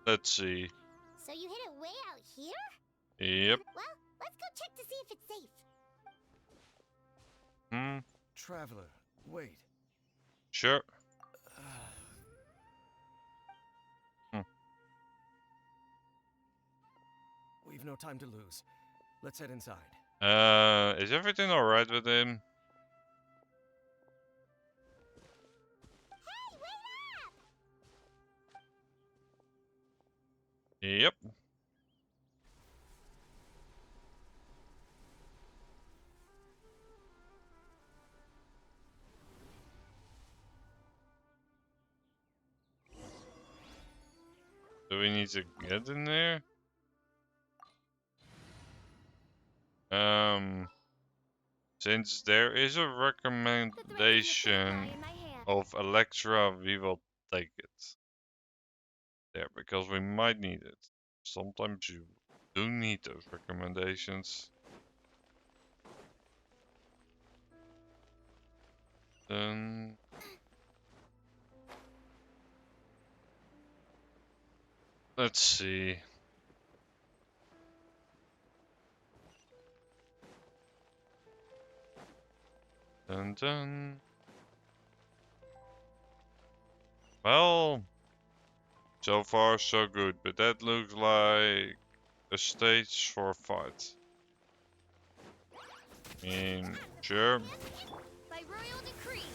Let's see. So you hid it way out here? Yep. Well, let's go check to see if it's safe. Traveler, wait. Sure. We've no time to lose. Let's head inside. Is everything alright with him? Hey, wait up! Yep. Do we need to get in there? Since there is a recommendation of Electra, we will take it. There, because we might need it. Sometimes you do need those recommendations. Then... let's see. Dun. Well, so far so good, but that looks like a stage for a fight. I mean, sure. By royal decree.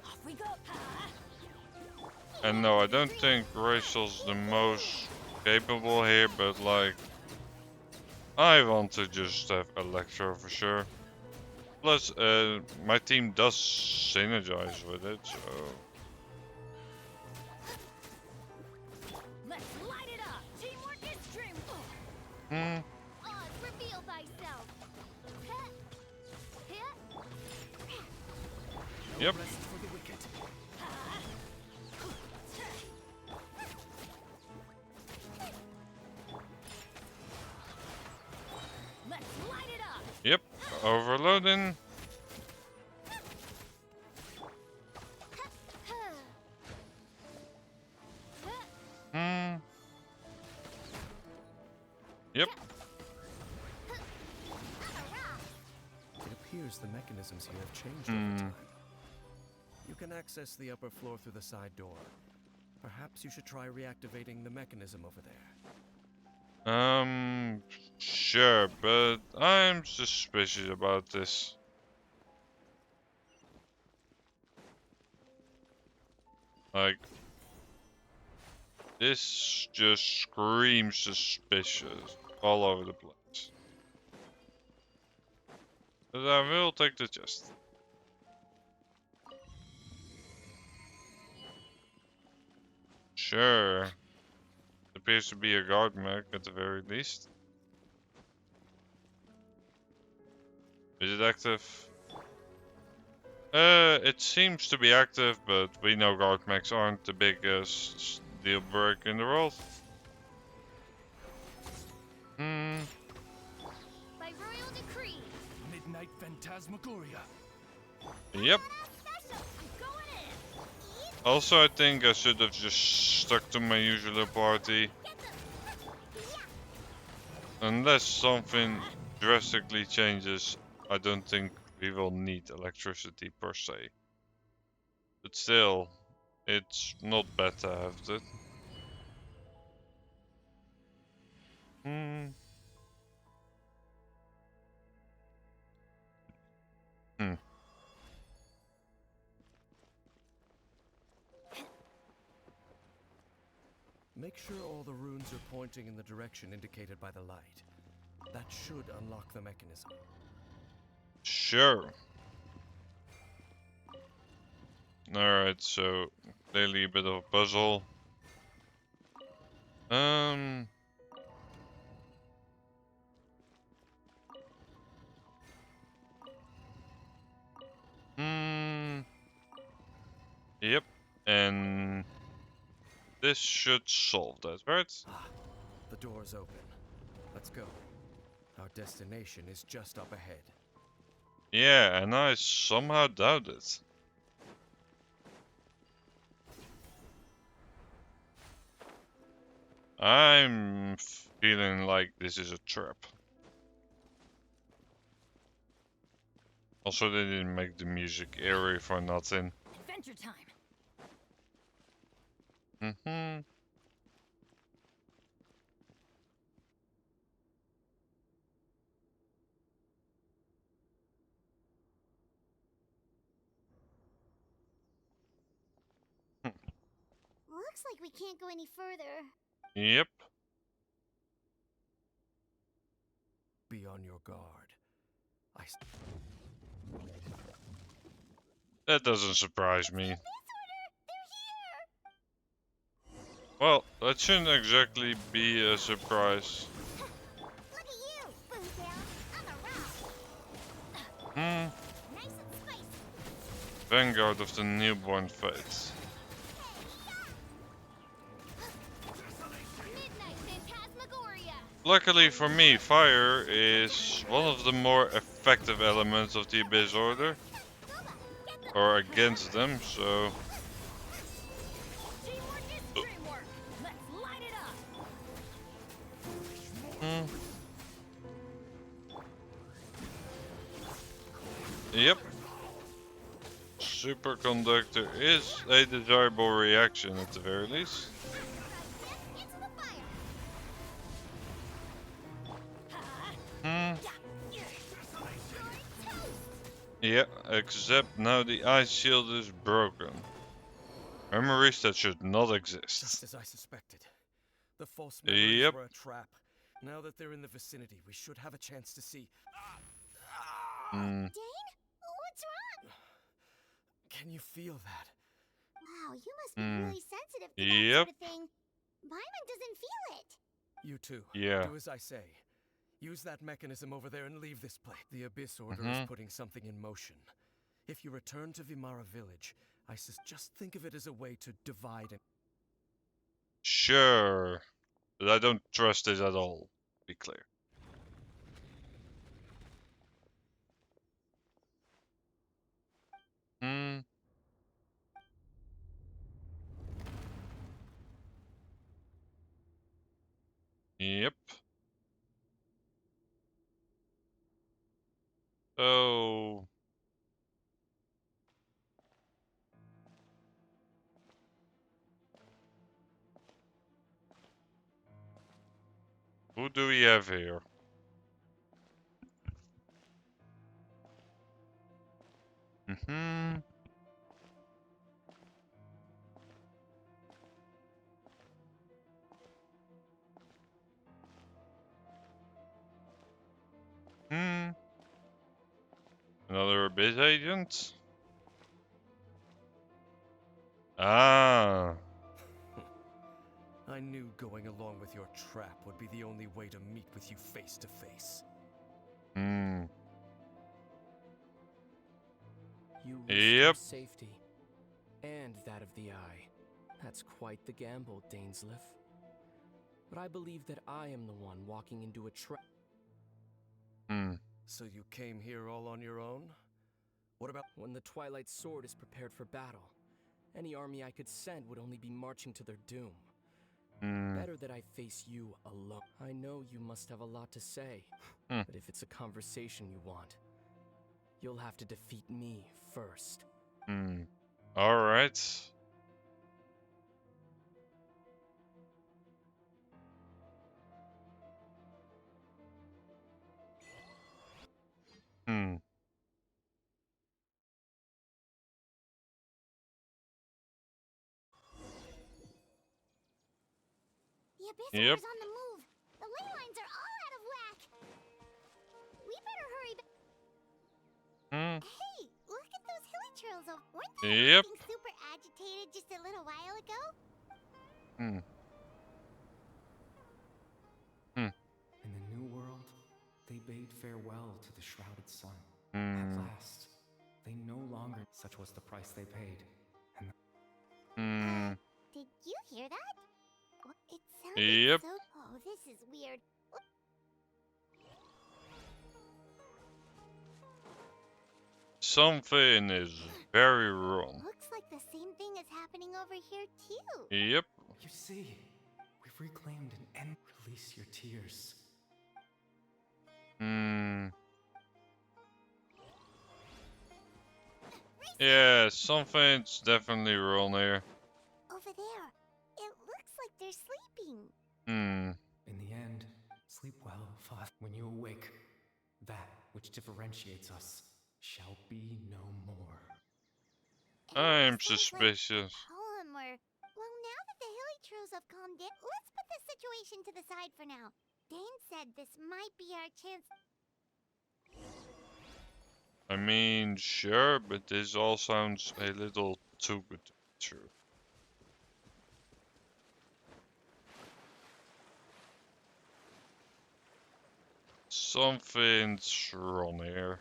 Off we go. And no, I don't think Rachel's the most capable here, but like, I want to just have Electro for sure. Plus, my team does synergize with it, so... Let's light it up. Teamwork is dream. Oz, reveal thyself. Yep. Let's light it up. Yep, overloading. Yep. It appears the mechanisms here have changed over time. You can access the upper floor through the side door. Perhaps you should try reactivating the mechanism over there. Sure, but I'm suspicious about this. Like, this just screams suspicious all over the place. But I will take the chest. Sure. Appears to be a guard mech at the very least. Is it active? It seems to be active, but we know guard mechs aren't the biggest deal breaker in the world. By royal decree. Midnight Phantasmagoria. Yep. Also, I think I should have just stuck to my usual party. Unless something drastically changes, I don't think we will need electricity per se. But still, it's not bad to have that. Hmm. Make sure all the runes are pointing in the direction indicated by the light. That should unlock the mechanism. Sure. Alright, so clearly a bit of a puzzle. Yep, and this should solve that, right? Ah, the door's open. Let's go. Our destination is just up ahead. Yeah, and I somehow doubt it. I'm feeling like this is a trap. Also, they didn't make the music eerie for nothing. Adventure time. Looks like we can't go any further. Yep. Be on your guard. That doesn't surprise me. Well, that shouldn't exactly be a surprise. Look at you, Boomtail. I'm a rock. Hmm. Nice and spicy. Vanguard of the newborn faith. Midnight Phantasmagoria. Luckily for me, fire is one of the more effective elements of the Abyss Order. Or against them, so... Teamwork is dreamwork. Let's light it up. Yep. Superconductor is a desirable reaction at the very least. Into the fire. Yeah, except now the ice shield is broken. Memories that should not exist. Just as I suspected. The false memories Yep. were a trap. Now that they're in the vicinity, we should have a chance to see. Dane? What's wrong? Can you feel that? Wow, you must be really sensitive to that Yep. sort of thing. Paimon doesn't feel it. You too. Yeah. Do as I say. Use that mechanism over there and leave this place. The Abyss Order is putting something in motion. If you return to Vimara Village, just think of it as a way to divide and... Sure. But I don't trust this at all, to be clear. Yep. Oh. do we have here? Mm-hmm. Hmm. Another Abyss agent? Ah. I knew going along with your trap would be the only way to meet with you face to face. Hmm. You risk your safety and that of the Eye. That's quite the gamble, Dainsleif. But I believe that I am the one walking into a trap. Hmm. So you came here all on your own? What about when the Twilight Sword is prepared for battle? Any army I could send would only be marching to their doom. Better that I face you alone. I know you must have a lot to say, but if it's a conversation you want, you'll have to defeat me first. Alright. The Abyss Order's on the move. The ley lines are all out of whack. We better hurry back. Hey, look at those hilly trails. Weren't they acting super agitated just a little while ago? In the New World, they bade farewell to the shrouded sun. At last, they no longer. Such was the price they paid. And did you hear that? It sounded so. Oh, this is weird. Something is very wrong. Looks like the same thing is happening over here too. You see, we've reclaimed an end. Release your tears. Yeah, something's definitely wrong here. Over there. It looks like they're sleeping. In the end, sleep well, Father. When you awake, that which differentiates us shall be no more. I'm suspicious. Poem or... Well, now that the hilly trails have calmed down, let's put the situation to the side for now. Dane said this might be our chance. I mean, sure, but this all sounds a little too good to be true. Something's wrong here.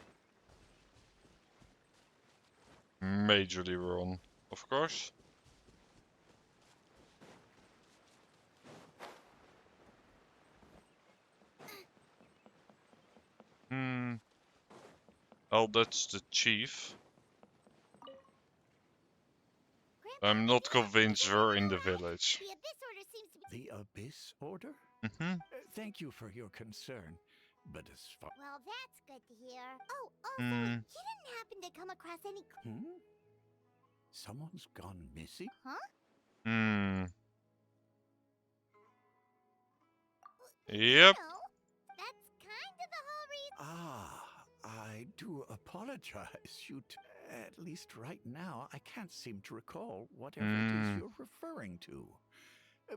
Majorly wrong, of course. Oh, that's the chief. I'm not convinced we're in the village. The Abyss Order seems to be... The Abyss Order? Thank you for your concern, but as far... Well, that's good to hear. Oh, also, you didn't happen to come across any... Someone's gone missing? Huh? Yep. You know, that's kind of the whole reason... I do apologize. At least right now, I can't seem to recall whatever it is you're referring to.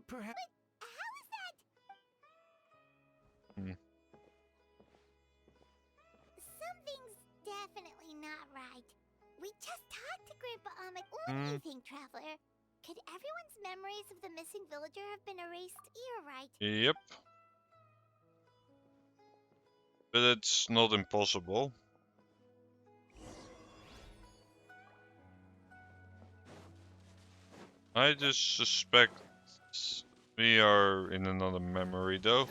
Perhaps... But how is that? Something's definitely not right. We just talked to Grandpa Ahmed. What do you think, Traveler? Could everyone's memories of the missing villager have been erased? You're right. Yep. But it's not impossible. I just suspect we are in another memory though.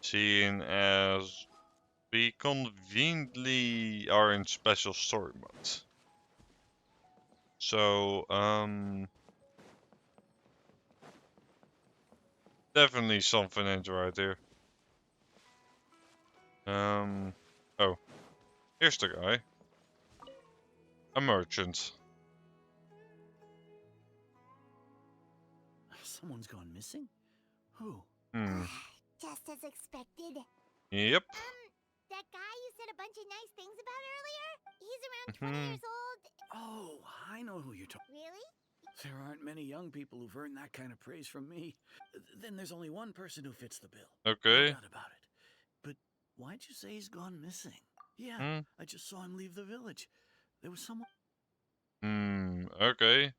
Seeing as we conveniently are in special story mode. So, definitely something ain't right here. Oh, here's the guy. A merchant. Someone's gone missing? Who? Just as expected. Yep. That guy you said a bunch of nice things about earlier? He's around 20 years old. Oh, I know who you're talking. Really? There aren't many young people who've earned that kind of praise from me. Then there's only one person who fits the bill. Okay. No doubt about it. But why'd you say he's gone missing? Yeah, I just saw him leave the village. There was someone. Okay.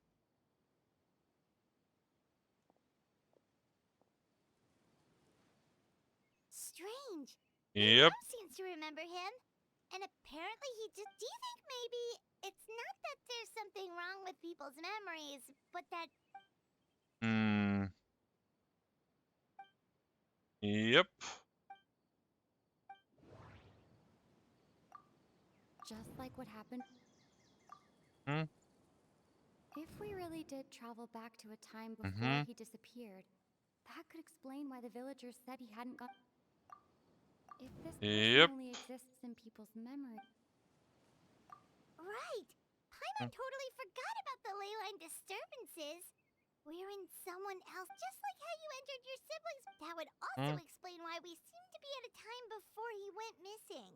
Strange. Yep. Mom seems to remember him. And apparently he just... Do you think maybe it's not that there's something wrong with people's memories, but that... Yep. Just like what happened. If we really did travel back to a time before he disappeared, that could explain why the villagers said he hadn't gone. If this person only exists in people's memory. Right! Paimon totally forgot about the ley line disturbances. We're in someone else, just like how you entered your siblings. That would also explain why we seem to be at a time before he went missing.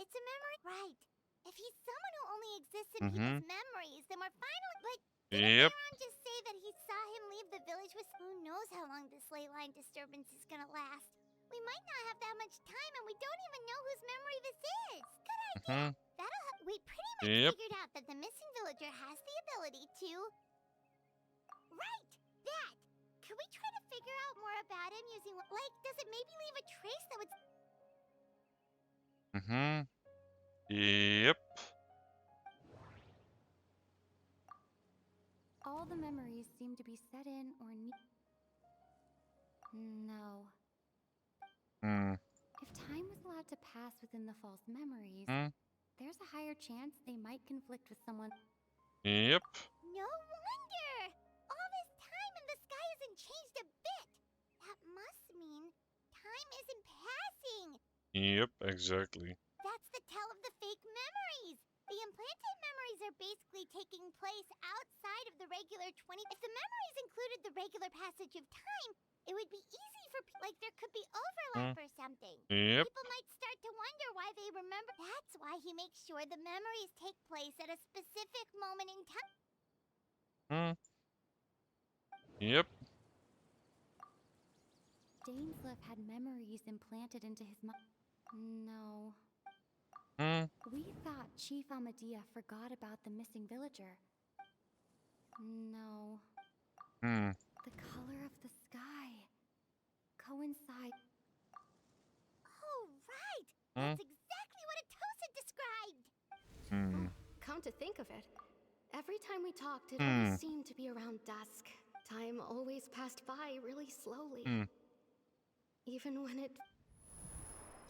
It's a memory. Right. If he's someone who only exists in people's memories, then we're finally... But didn't Aaron just say that he saw him leave the village with... Who knows how long this ley line disturbance is gonna last? We might not have that much time, and we don't even know whose memory this is. Good idea. We pretty much figured out that the missing villager has the ability to... Right! That! Can we try to figure out more about him using... Like, does it maybe leave a trace that would... Yep. All the memories seem to be set in or No. If time was allowed to pass within the false memories, there's a higher chance they might conflict with someone. Yep. No wonder! All this time and the sky hasn't changed a bit! That must mean time isn't passing! Yep, exactly. That's the tell of the fake memories! The implanted memories are basically taking place outside of the regular 20... If the memories included the regular passage of time, it would be easy for... Like, there could be overlap or something. Yep. People might start to wonder why they remember... That's why he makes sure the memories take place at a specific moment in time. Yep. Dainsleif had memories implanted into his mind. No. We thought Chief Amadea forgot about the missing villager. No. The color of the sky coincide. Oh, right! That's exactly what Atosa described! Oh, come to think of it, every time we talked, it always seemed to be around dusk. Time always passed by really slowly. Even when it...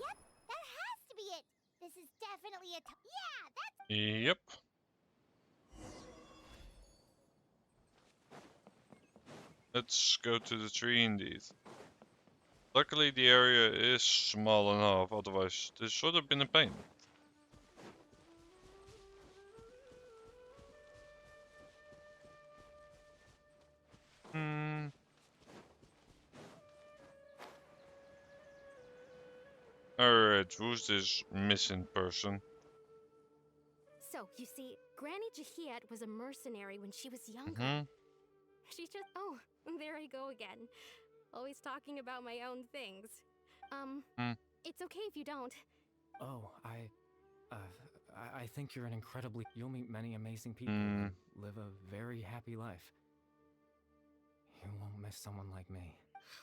Yep, that has to be it! This is definitely a... Yeah, that's... Yep. Let's go to the tree indeed. Luckily the area is small enough, otherwise this should have been a pain. Alright, who's this missing person? So, you see, Granny Jahiet was a mercenary when she was younger. She just... Oh, there I go again. Always talking about my own things. It's okay if you don't. Oh, I think you're an incredibly... You'll meet many amazing people and live a very happy life. You won't miss someone like me.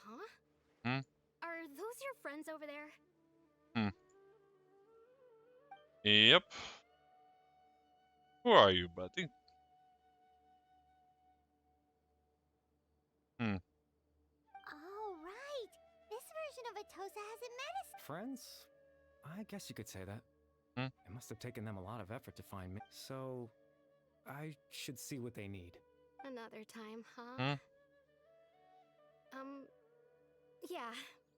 Huh? Are those your friends over there? Yep. Who are you, buddy? Oh, right! This version of Atosa hasn't met us... Friends? I guess you could say that. It must have taken them a lot of effort to find me. So, I should see what they need. Another time, huh? Yeah.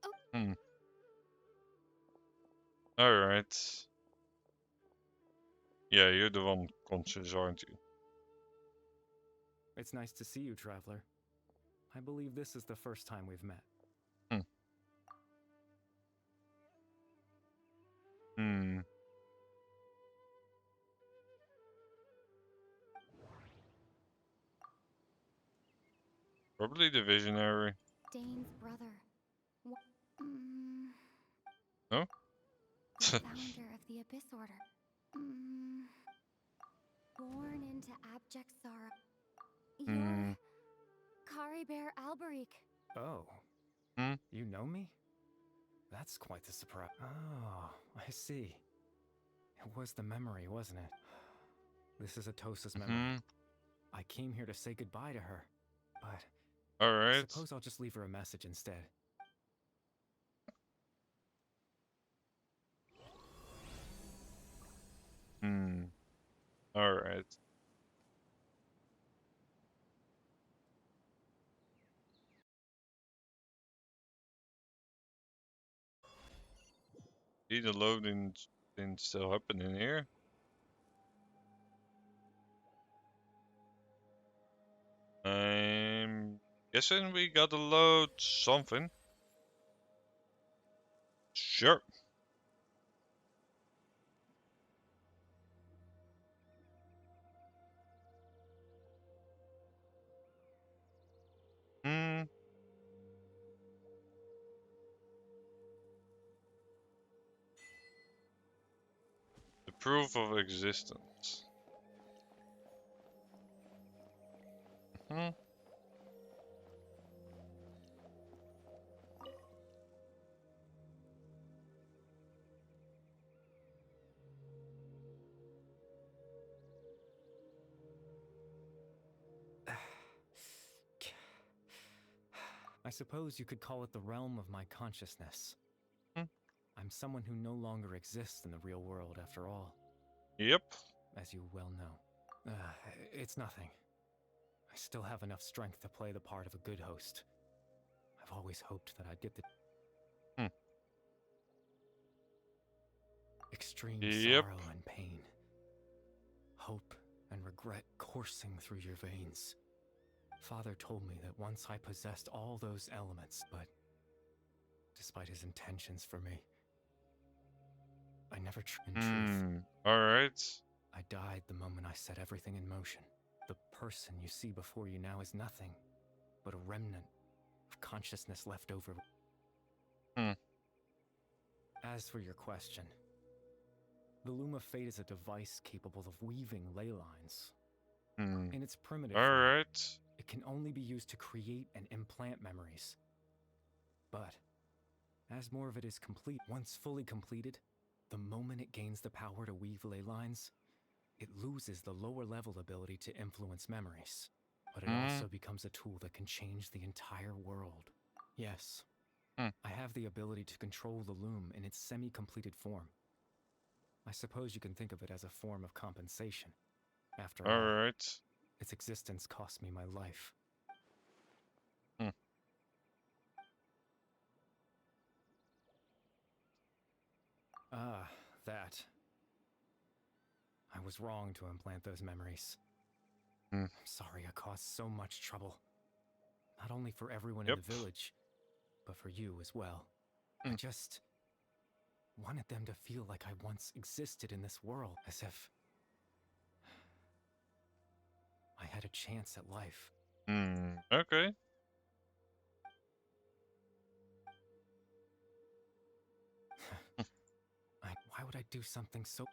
Oh. Alright. Yeah, you're the one conscious, aren't you? It's nice to see you, Traveler. I believe this is the first time we've met. Probably the visionary. Dane's brother. No? The founder of the Abyss Order. Born into abject sorrow. You're Kari Bear Alberic. Oh. You know me? That's quite the surprise. Oh, I see. It was the memory, wasn't it? This is Atosa's memory. I came here to say goodbye to her, but I suppose I'll just leave her a message instead. Alright. See, the loading didn't still happen in here. I'm guessing we gotta load something. Sure. The proof of existence. I suppose you could call it the realm of my consciousness. I'm someone who no longer exists in the real world, after all. Yep. As you well know. It's nothing. I still have enough strength to play the part of a good host. I've always hoped that I'd get the extreme sorrow and pain. Hope and regret coursing through your veins. Father told me that once I possessed all those elements, but despite his intentions for me, I never in truth. Alright. I died the moment I set everything in motion. The person you see before you now is nothing but a remnant of consciousness left over. As for your question, the Loom of Fate is a device capable of weaving ley lines. In its primitive form, it can only be used to create and implant memories. But as more of it is complete, once fully completed, the moment it gains the power to weave ley lines, it loses the lower level ability to influence memories. But it also becomes a tool that can change the entire world. Yes, I have the ability to control the loom in its semi-completed form. I suppose you can think of it as a form of compensation. After all, its existence cost me my life. That. I was wrong to implant those memories. I'm sorry I caused so much trouble. Not only for everyone in the village, but for you as well. I just wanted them to feel like I once existed in this world, as if I had a chance at life. Okay. Why would I do something so...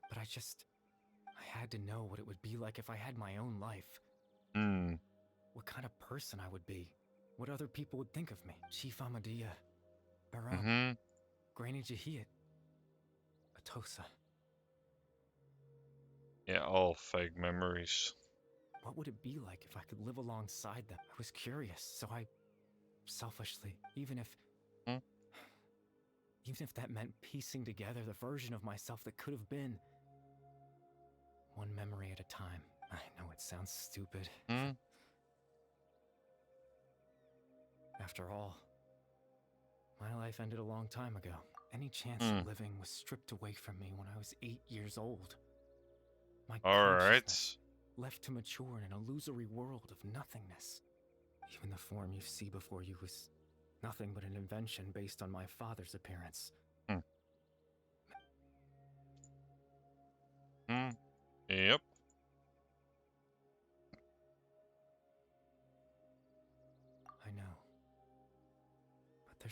But I had to know what it would be like if I had my own life. What kind of person I would be. What other people would think of me. Chief Amadia, Baron, Granny Jahiyat, Atosa. Yeah, all fake memories. What would it be like if I could live alongside them? I was curious, so I selfishly, even if that meant piecing together the version of myself that could have been. One memory at a time. I know it sounds stupid. After all, my life ended a long time ago. Any chance of living was stripped away from me when I was 8 years old. My consciousness left to mature in an illusory world of nothingness. Even the form you see before you was nothing but an invention based on my father's appearance.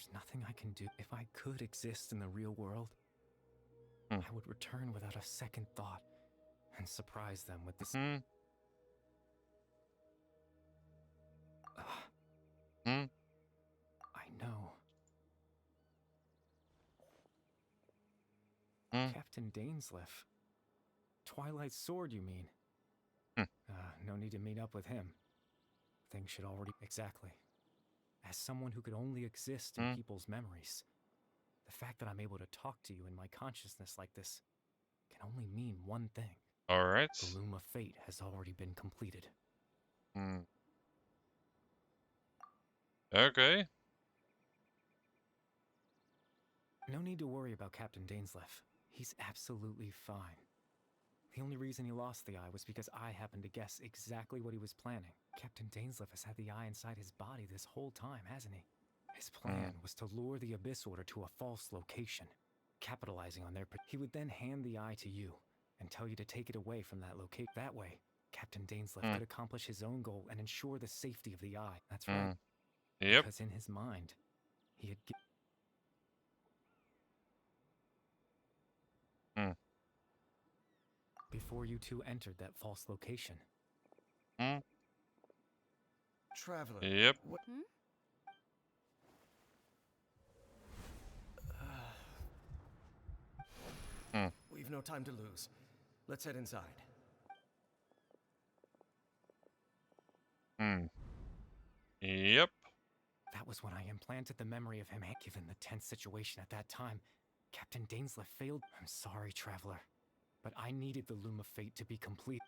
There's nothing I can do. If I could exist in the real world, I would return without a second thought and surprise them with this. I know. Captain Dainsleif. Twilight Sword, you mean? No need to meet up with him. Things should already... Exactly. As someone who could only exist in people's memories, the fact that I'm able to talk to you in my consciousness like this can only mean one thing. Alright. The Loom of Fate has already been completed. Okay. No need to worry about Captain Dainsleif. He's absolutely fine. The only reason he lost the eye was because I happened to guess exactly what he was planning. Captain Dainsleif has had the eye inside his body this whole time, hasn't he? His plan was to lure the Abyss Order to a false location, capitalizing on their... He would then hand the eye to you and tell you to take it away from that location. That way, Captain Dainsleif could accomplish his own goal and ensure the safety of the eye. That's right. Yep. Because in his mind, he had... Before you two entered that false location. Traveler. Yep. We've no time to lose. Let's head inside. Yep. That was when I implanted the memory of him. Given the tense situation at that time, Captain Dainsleif failed. I'm sorry, Traveler, but I needed the Loom of Fate to be complete.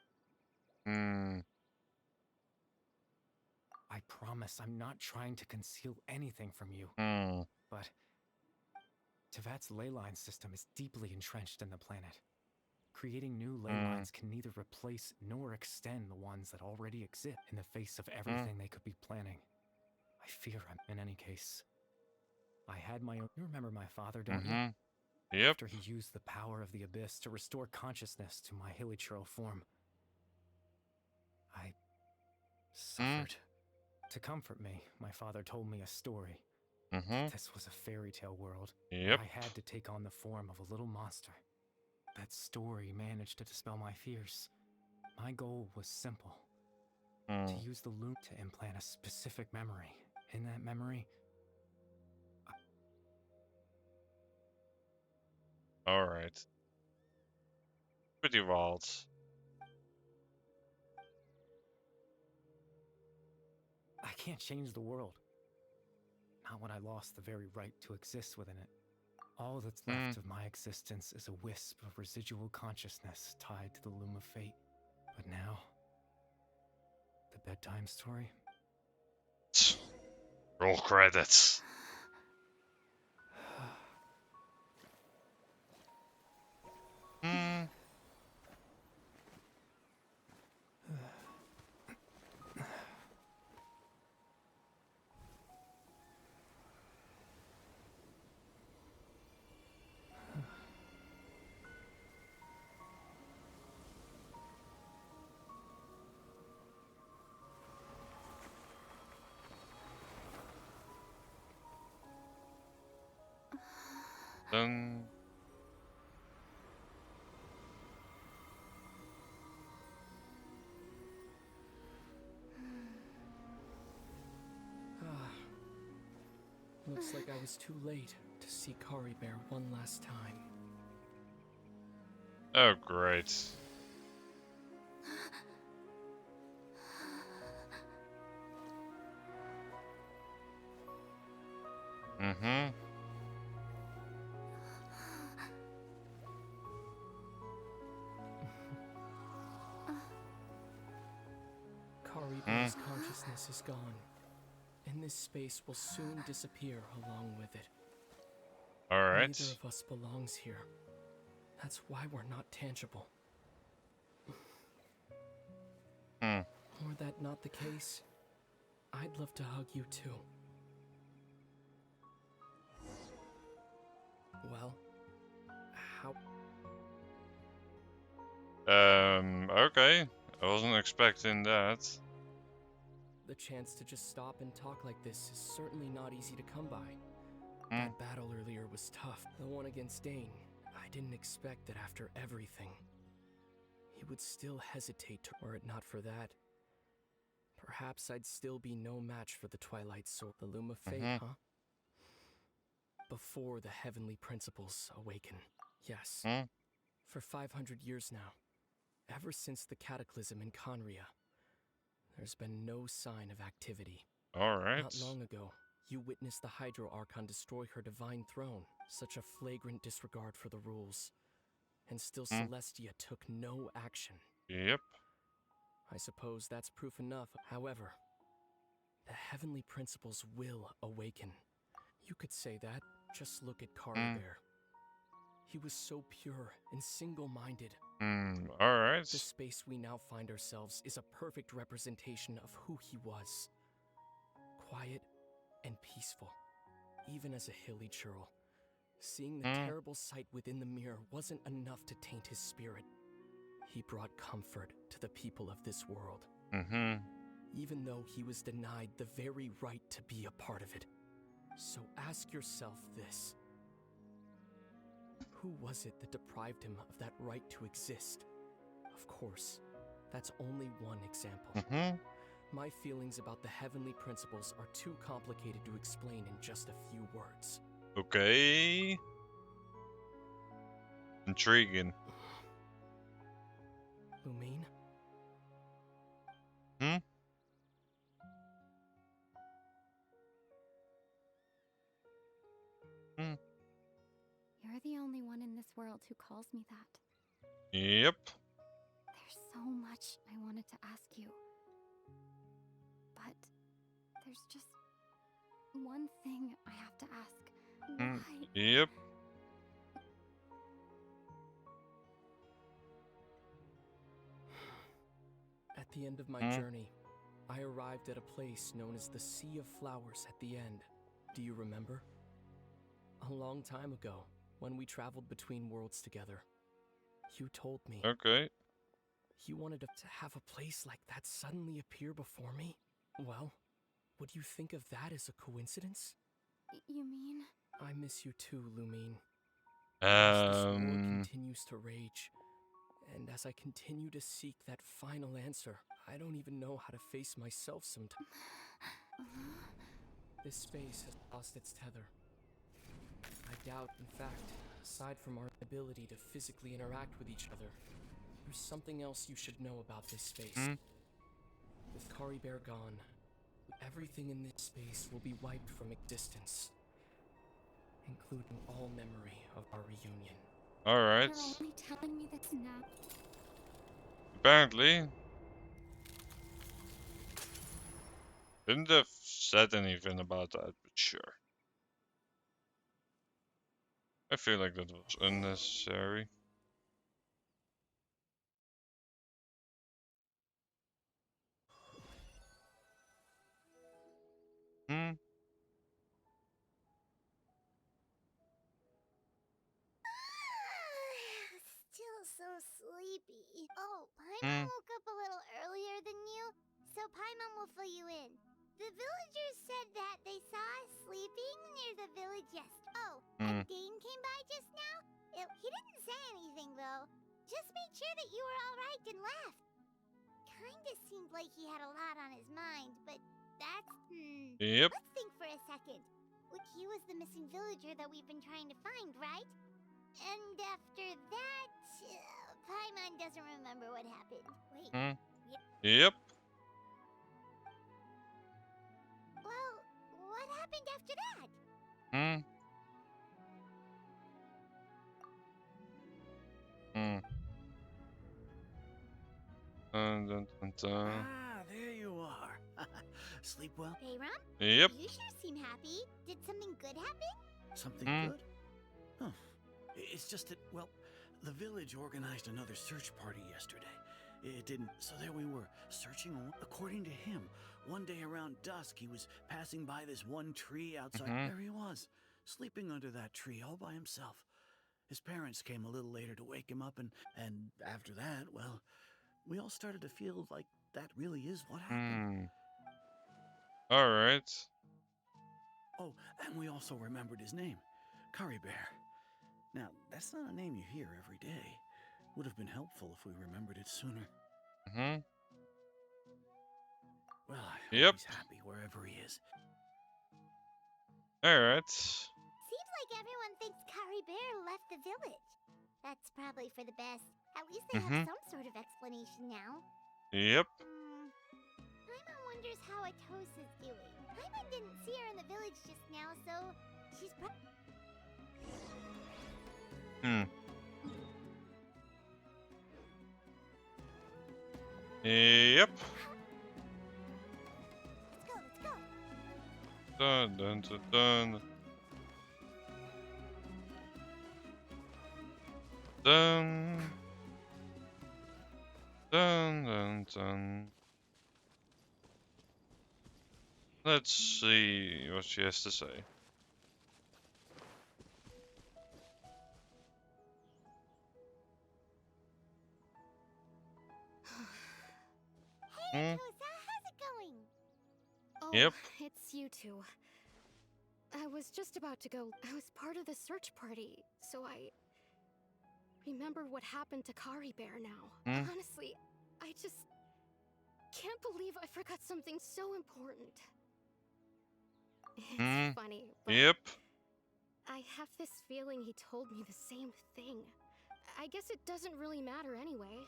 I promise I'm not trying to conceal anything from you. But Tevat's ley line system is deeply entrenched in the planet. Creating new ley lines can neither replace nor extend the ones that already exist. In the face of everything they could be planning, I fear in any case. I had my own... You remember my father, don't you? Yep. After he used the power of the Abyss to restore consciousness to my hilichurl form, I suffered. To comfort me, my father told me a story. This was a fairy tale world. Yep. I had to take on the form of a little monster. That story managed to dispel my fears. My goal was simple. To use the loom to implant a specific memory. In that memory... Alright. Pretty wild. I can't change the world. Not when I lost the very right to exist within it. All that's left of my existence is a wisp of residual consciousness tied to the Loom of Fate. But now, the bedtime story? Roll credits. Dun. Looks like I was too late to see Kari Bear one last time. Oh, great. Kari Bear's consciousness is gone, and this space will soon disappear along with it. Alright. Neither of us belongs here. That's why we're not tangible. Were that not the case, I'd love to hug you too. Well, how... Okay. I wasn't expecting that. The chance to just stop and talk like this is certainly not easy to come by. That battle earlier was tough. The one against Dane. I didn't expect that after everything, he would still hesitate. Were it not for that, perhaps I'd still be no match for the Twilight Sword. The Loom of Fate, huh? Before the heavenly principles awaken. Yes. For 500 years now, ever since the cataclysm in Conria, there's been no sign of activity. Alright. Not long ago, you witnessed the Hydro Archon destroy her divine throne. Such a flagrant disregard for the rules. And still Celestia took no action. Yep. I suppose that's proof enough. However, the heavenly principles will awaken. You could say that. Just look at Caribert. He was so pure and single-minded. Alright. The space we now find ourselves is a perfect representation of who he was. Quiet and peaceful. Even as a hilly churl, seeing the terrible sight within the mirror wasn't enough to taint his spirit. He brought comfort to the people of this world. Even though he was denied the very right to be a part of it. So ask yourself this. Who was it that deprived him of that right to exist? Of course, that's only one example. My feelings about the heavenly principles are too complicated to explain in just a few words. Okay. Intriguing. Lumine? You're the only one in this world who calls me that. Yep. There's so much I wanted to ask you. But there's just one thing I have to ask. Why? Yep. At the end of my journey, I arrived at a place known as the Sea of Flowers at the end. Do you remember? A long time ago, when we traveled between worlds together, you told me. Okay. You wanted to have a place like that suddenly appear before me? Well, would you think of that as a coincidence? You mean? I miss you too, Lumine. As this war continues to rage, and as I continue to seek that final answer, I don't even know how to face myself sometimes. This space has lost its tether. I doubt, in fact, aside from our ability to physically interact with each other, there's something else you should know about this space. With Caribert gone, everything in this space will be wiped from existence, including all memory of our reunion. Alright. You're only telling me this now. Apparently. Couldn't have said anything about that, but sure. I feel like that was unnecessary. Still so sleepy. Oh, Paimon woke up a little earlier than you, so Paimon will fill you in. The villagers said that they saw us sleeping near the village and Dane came by just now. He didn't say anything, though. Just made sure that you were all right and left. Kinda seemed like he had a lot on his mind, but that's... Yep. Let's think for a second. He was the missing villager that we've been trying to find, right? And after that, Paimon doesn't remember what happened. Wait. Yep. Well, what happened after that? Ah, there you are. Sleep well? Bayram? Yep. You sure seem happy. Did something good happen? Something good? Huh. It's just that, well, the village organized another search party yesterday. It didn't, so there we were, searching. According to him, one day around dusk, he was passing by this one tree outside. There he was, sleeping under that tree all by himself. His parents came a little later to wake him up, and after that, well, we all started to feel like that really is what happened. Alright. Oh, and we also remembered his name, Curry Bear. Now, that's not a name you hear every day. Would have been helpful if we remembered it sooner. Well, I hope he's happy wherever he is. Alright. Seems like everyone thinks Curry Bear left the village. That's probably for the best. At least they have some sort of explanation now. Yep. Paimon wonders how Atosa's doing. Paimon didn't see her in the village just now, so she's Yep. Let's go. Dun dun dun dun. Dun. Dun dun dun. Let's see what she has to say. Hey, Atosa, how's it going? Oh, Yep. It's you two. I was just about to go. I was part of the search party, so I remember what happened to Curry Bear now. Honestly, I just can't believe I forgot something so important. It's funny, but I have this feeling he told me the same thing. I guess it doesn't really matter anyway.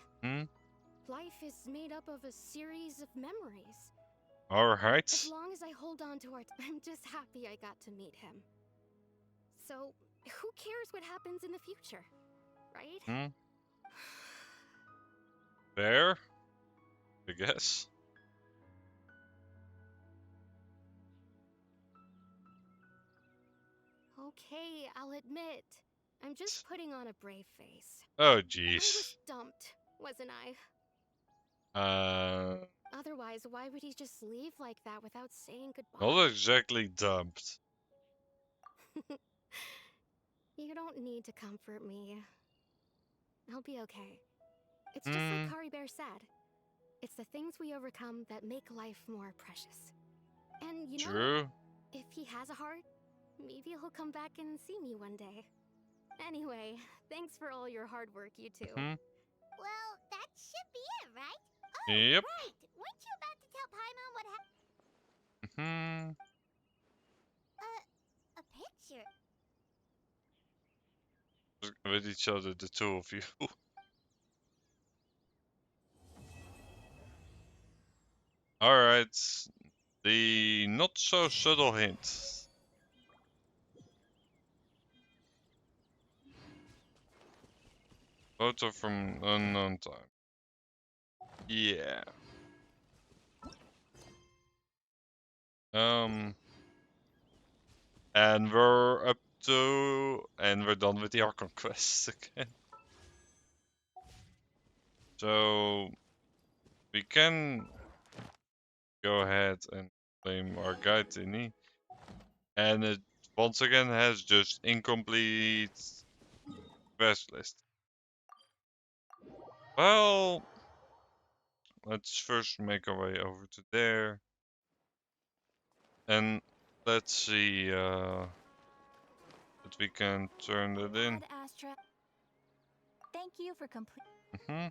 Life is made up of a series of memories. Alright. As long as I hold on to I'm just happy I got to meet him. So, who cares what happens in the future, right? Fair, I guess. Okay, I'll admit. I'm just putting on a brave face. Oh, I jeez. was dumped, wasn't I? Otherwise, why would he just leave like that without saying goodbye? Not exactly dumped. You don't need to comfort me. I'll be okay. It's just like Curry Bear said. It's the things we overcome that make life more precious. And you know, if he has a heart, maybe he'll come back and see me one day. Anyway, thanks for all your hard work, you two. Well, that should be it, right? Oh, yep. Right! Weren't you about to tell Paimon what happened? A picture. With each other, the two of you. Alright. The not so subtle hint. Photo from unknown time. Yeah. And we're up to, and we're done with the archon quest again. So we can go ahead and claim our guide thingy, and it once again has just incomplete quest list. Well, let's first make our way over to there, and let's see that we can turn that in. Astra. Thank you for complete. Add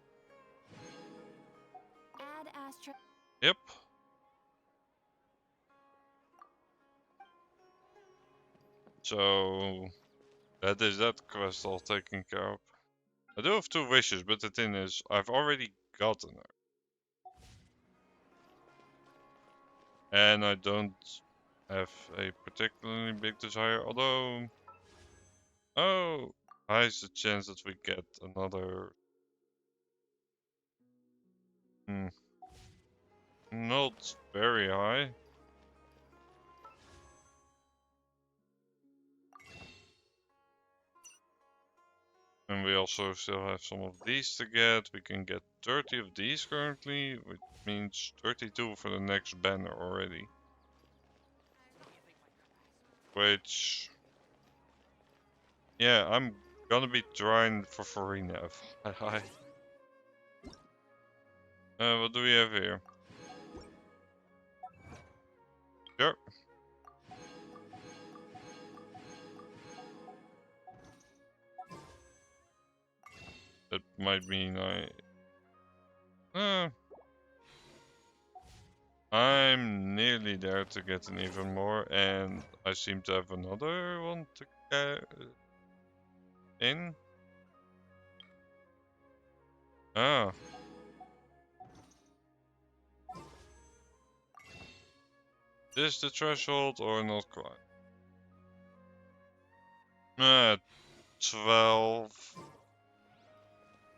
Astra. Yep. So that is that quest all taken care of. I do have 2 wishes, but the thing is, I've already gotten her. And I don't have a particularly big desire, although... Oh, high is the chance that we get another... Not very high. And we also still have some of these to get. We can get 30 of these currently, which means 32 for the next banner already. Which... Yeah, I'm gonna be trying for Farina. Hi. What do we have here? Sure. might mean I'm nearly there to get an even more, and I seem to have another one to get in. Ah. Is the threshold or not quite? 12.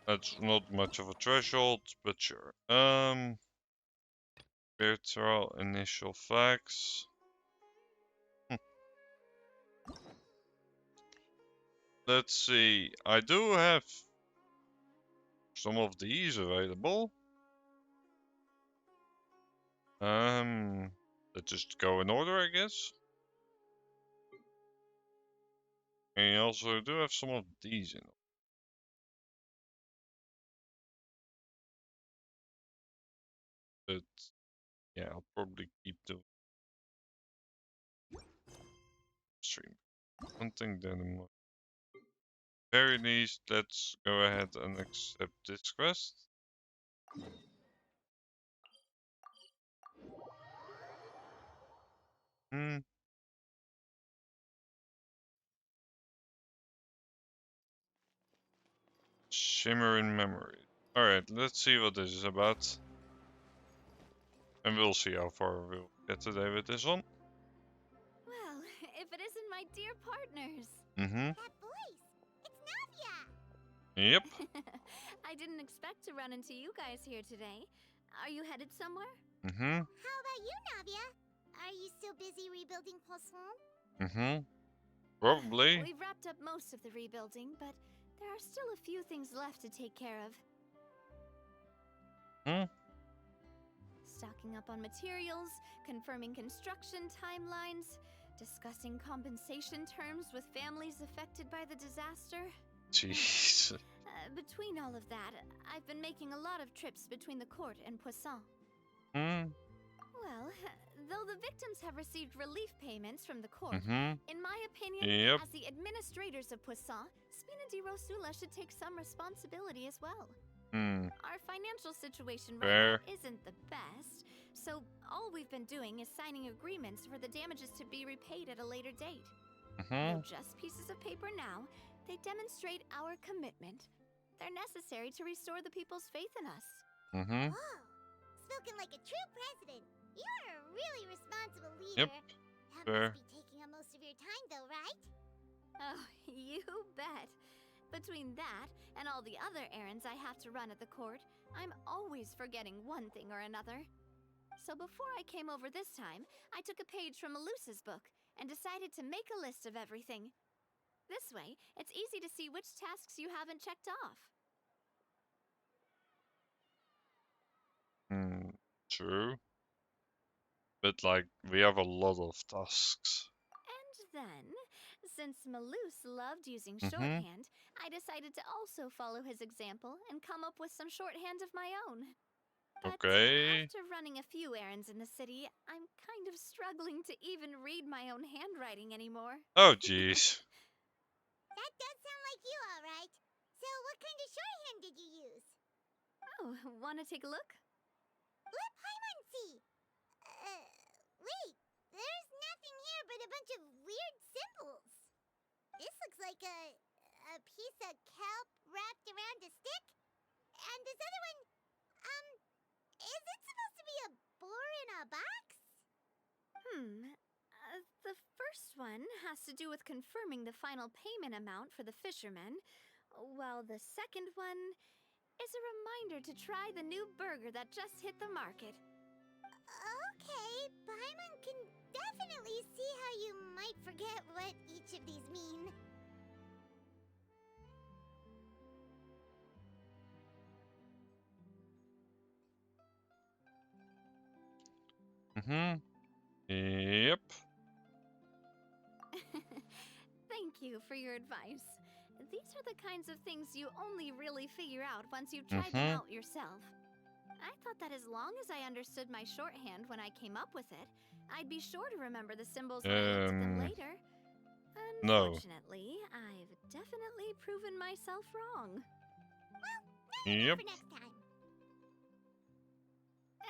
That's not much of a threshold, but sure. Spiritual initial facts. Let's see. I do have some of these available. Let's just go in order, I guess. And you also do have some of these in. But yeah, I'll probably keep the stream. Something then in very least, let's go ahead and accept this quest. Shimmering memory. Alright, let's see what this is about. And we'll see how far we'll get today with this one. Well, if it isn't my dear partners. That voice! It's Navia! Yep. I didn't expect to run into you guys here today. Are you headed somewhere? How about you, Navia? Are you still busy rebuilding Poisson? Probably. We've wrapped up most of the rebuilding, but there are still a few things left to take care of. Stocking up on materials, confirming construction timelines, discussing compensation terms with families affected by the disaster. Jeez. Between all of that, I've been making a lot of trips between the court and Poisson. Well, though the victims have received relief payments from the court, in my opinion, as the administrators of Poisson, Spina di Rosula should take some responsibility as well. Our financial situation right now isn't the best, so all we've been doing is signing agreements for the damages to be repaid at a later date. They're just pieces of paper now. They demonstrate our commitment. They're necessary to restore the people's faith in us. Whoa! Spoken like a true president. You're a really responsible leader. That must be taking up most of your time, though, right? Oh, you bet. Between that and all the other errands I have to run at the court, I'm always forgetting one thing or another. So before I came over this time, I took a page from Melusa's book and decided to make a list of everything. This way, it's easy to see which tasks you haven't checked off. True. But like, we have a lot of tasks. And then, since Melus loved using shorthand, I decided to also follow his example and come up with some shorthand of my own. But after running a few errands in the city, I'm kind of struggling to even read my own handwriting anymore. Oh, jeez. That does sound like you, all right. So what kind of shorthand did you use? Oh, wanna take a look? Let Paimon see. Wait. There's nothing here but a bunch of weird symbols. This looks like a piece of kelp wrapped around a stick. And this other one, is it supposed to be a boar in a box? The first one has to do with confirming the final payment amount for the fishermen, while the second one is a reminder to try the new burger that just hit the market. Okay, Paimon can definitely see how you might forget what each of these mean. Yep. Thank you for your advice. These are the kinds of things you only really figure out once you've tried them out yourself. I thought that as long as I understood my shorthand when I came up with it, I'd be sure to remember the symbols when I looked at them later. Unfortunately, I've definitely proven myself wrong. Well, Yep. For next time.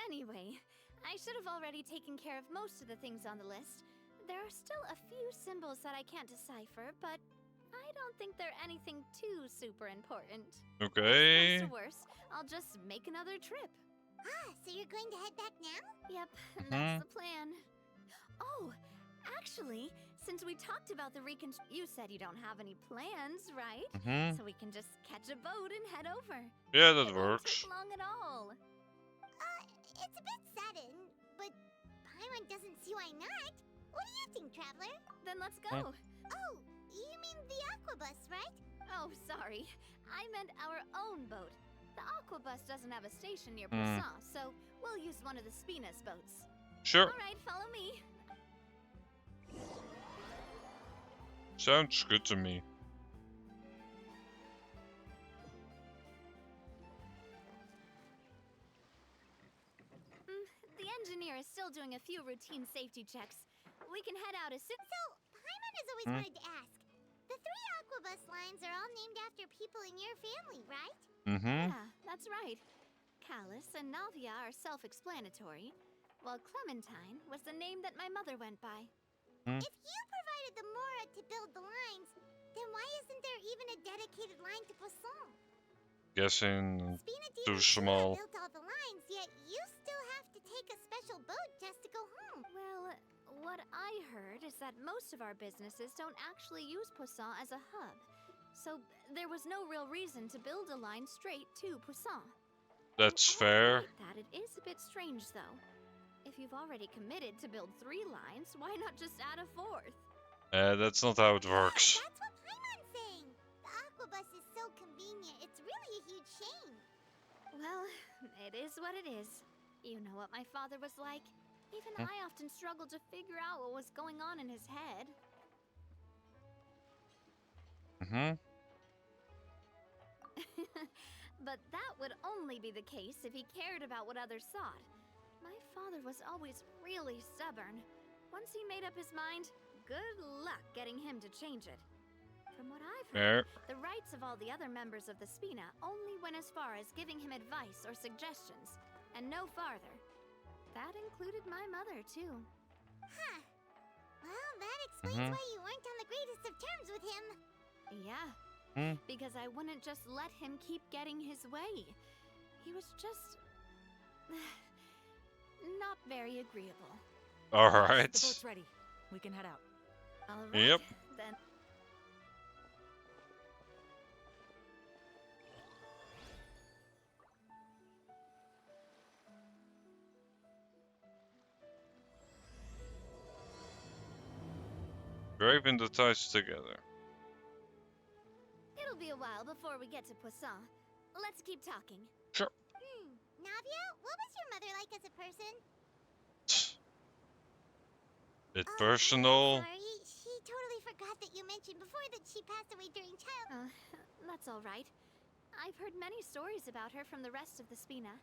Anyway, I should have already taken care of most of the things on the list. There are still a few symbols that I can't decipher, but I don't think they're anything too super important. Okay. Worst comes to worst, I'll just make another trip. Ah, so you're going to head back now? Yep, that's the plan. Oh, actually, since we talked about the you said you don't have any plans, right? So we can just catch a boat and head over. Yeah, that it works. Won't take long at all. It's a bit sudden, but Paimon doesn't see why not. What do you think, Traveler? Then let's go. Oh, you mean the Aquabus, right? Oh, sorry. I meant our own boat. The Aquabus doesn't have a station near Poisson, so we'll use one of the Spina's boats. Sure. Alright, follow me. Sounds good to me. The engineer is still doing a few routine safety checks. We can head out as soon. So, Paimon has always wanted to ask. The 3 Aquabus lines are all named after people in your family, right? Yeah, that's right. Callus and Navia are self-explanatory, while Clementine was the name that my mother went by. If you provided the Mora to build the lines, then why isn't there even a dedicated line to Poisson? Guessing too small. Built all the lines, yet you still have to take a special boat just to go home. Well, what I heard is that most of our businesses don't actually use Poisson as a hub. So there was no real reason to build a line straight to Poisson. That's fair. That it is a bit strange, though. If you've already committed to build 3 lines, why not just add a 4th? That's not how it works. That's what Paimon's saying. The Aquabus is so convenient, it's really a huge shame. Well, it is what it is. You know what my father was like. Even I often struggled to figure out what was going on in his head. But that would only be the case if he cared about what others thought. My father was always really stubborn. Once he made up his mind, good luck getting him to change it. From what I've heard, the rights of all the other members of the Spina only went as far as giving him advice or suggestions, and no farther. That included my mother, too. Huh. Well, that explains why you weren't on the greatest of terms with him. Yeah. Because I wouldn't just let him keep getting his way. He was just... not very agreeable. Alright. The boat's ready. We can head out. Alright, yep. Then... Graving the ties together. It'll be a while before we get to Poisson. Let's keep talking. Sure. Navia, what was your mother like as a person? Bit personal. Sorry, she totally forgot that you mentioned before that she passed away during childhood. That's all right. I've heard many stories about her from the rest of the Spina.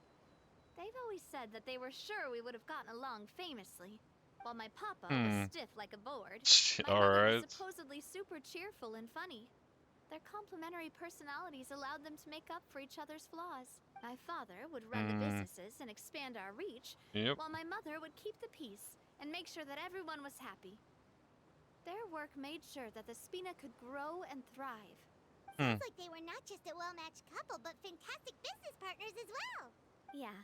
They've always said that they were sure we would have gotten along famously. While my papa was stiff like a board, my mother was supposedly super cheerful and funny. Their complementary personalities allowed them to make up for each other's flaws. My father would run the businesses and expand our reach, while my mother would keep the peace and make sure that everyone was happy. Their work made sure that the Spina could grow and thrive. Sounds like they were not just a well-matched couple, but fantastic business partners as well. Yeah,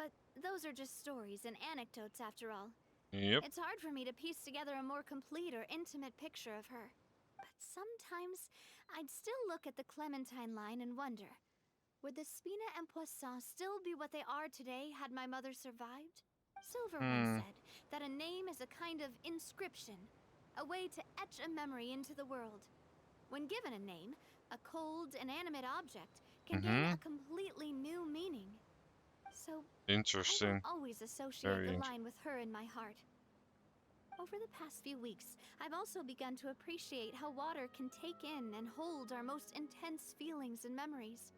but those are just stories and anecdotes after all. Yep. It's hard for me to piece together a more complete or intimate picture of her. But sometimes, I'd still look at the Clementine line and wonder, would the Spina and Poisson still be what they are today had my mother survived? Silver once said that a name is a kind of inscription, a way to etch a memory into the world. When given a name, a cold, inanimate object can gain a completely new meaning. So, interesting. I will always associate the line with her in my heart. Over the past few weeks, I've also begun to appreciate how water can take in and hold our most intense feelings and memories,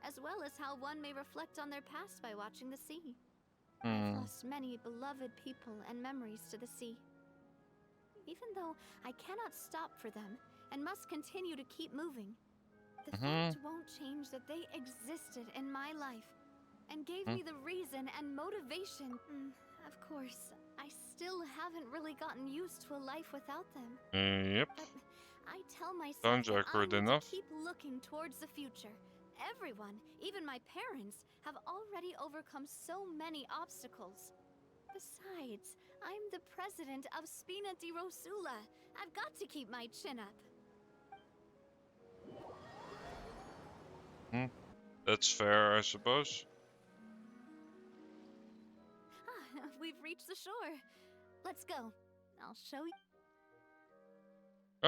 as well as how one may reflect on their past by watching the sea. I've lost many beloved people and memories to the sea. Even though I cannot stop for them and must continue to keep moving, The fact won't change that they existed in my life and gave me the reason and motivation. Of course, I still haven't really gotten used to a life without them. Yep. But I tell myself Sounds that I accurate need enough. to keep looking towards the future. Everyone, even my parents, have already overcome so many obstacles. Besides, I'm the president of Spina di Rosula. I've got to keep my chin up. That's fair, I suppose. We've reached the shore. Let's go. I'll show you.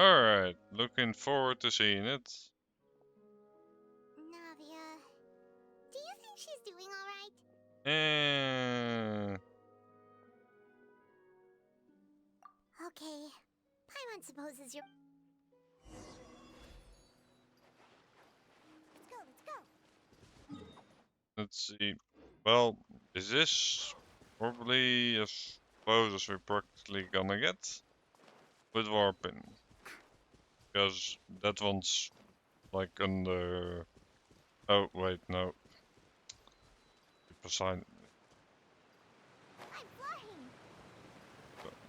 Alright, looking forward to seeing it. Navia, do you think she's doing alright? Okay, Paimon supposes you're... Let's see. Well, is this probably as close as we're practically gonna get with warping? Because that one's like under. Oh wait, no. Sign.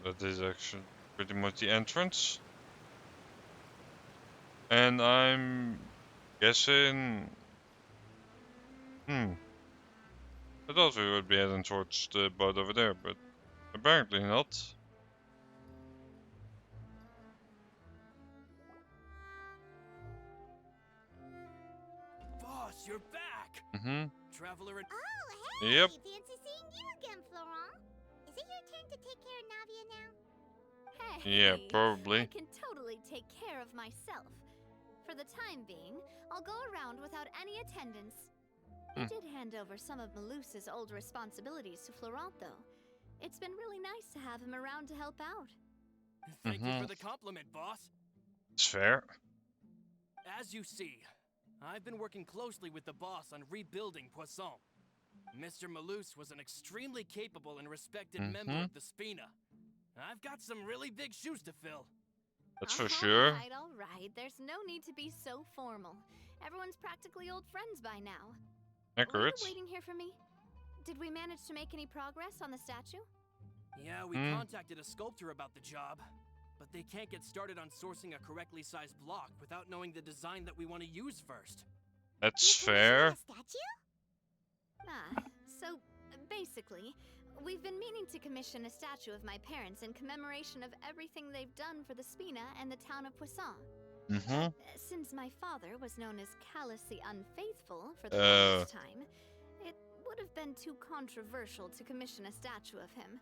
That is actually pretty much the entrance. And I'm guessing. I thought we would be heading towards the boat over there, but apparently not. Boss, you're back! Traveler and... Oh, hey! Yep. Fancy seeing you again, Florent. Is it your turn to take care of Navia now? Hey! Yeah, probably. I can totally take care of myself. For the time being, I'll go around without any attendance. I did hand over some of Malus's old responsibilities to Florent, though. It's been really nice to have him around to help out. Thank you for the compliment, boss. It's fair. As you see, I've been working closely with the boss on rebuilding Poisson. Mr. Malus was an extremely capable and respected member of the Spina. I've got some really big shoes to fill. That's for sure. All right. There's no need to be so formal. Everyone's practically old friends by now. Accurate. Were you waiting here for me? Did we manage to make any progress on the statue? Yeah, we contacted a sculptor about the job, but they can't get started on sourcing a correctly sized block without knowing the design that we want to use first. That's fair. So basically, we've been meaning to commission a statue of my parents in commemoration of everything they've done for the Spina and the town of Poisson. Since my father was known as Callus the Unfaithful for the longest time, it would have been too controversial to commission a statue of him.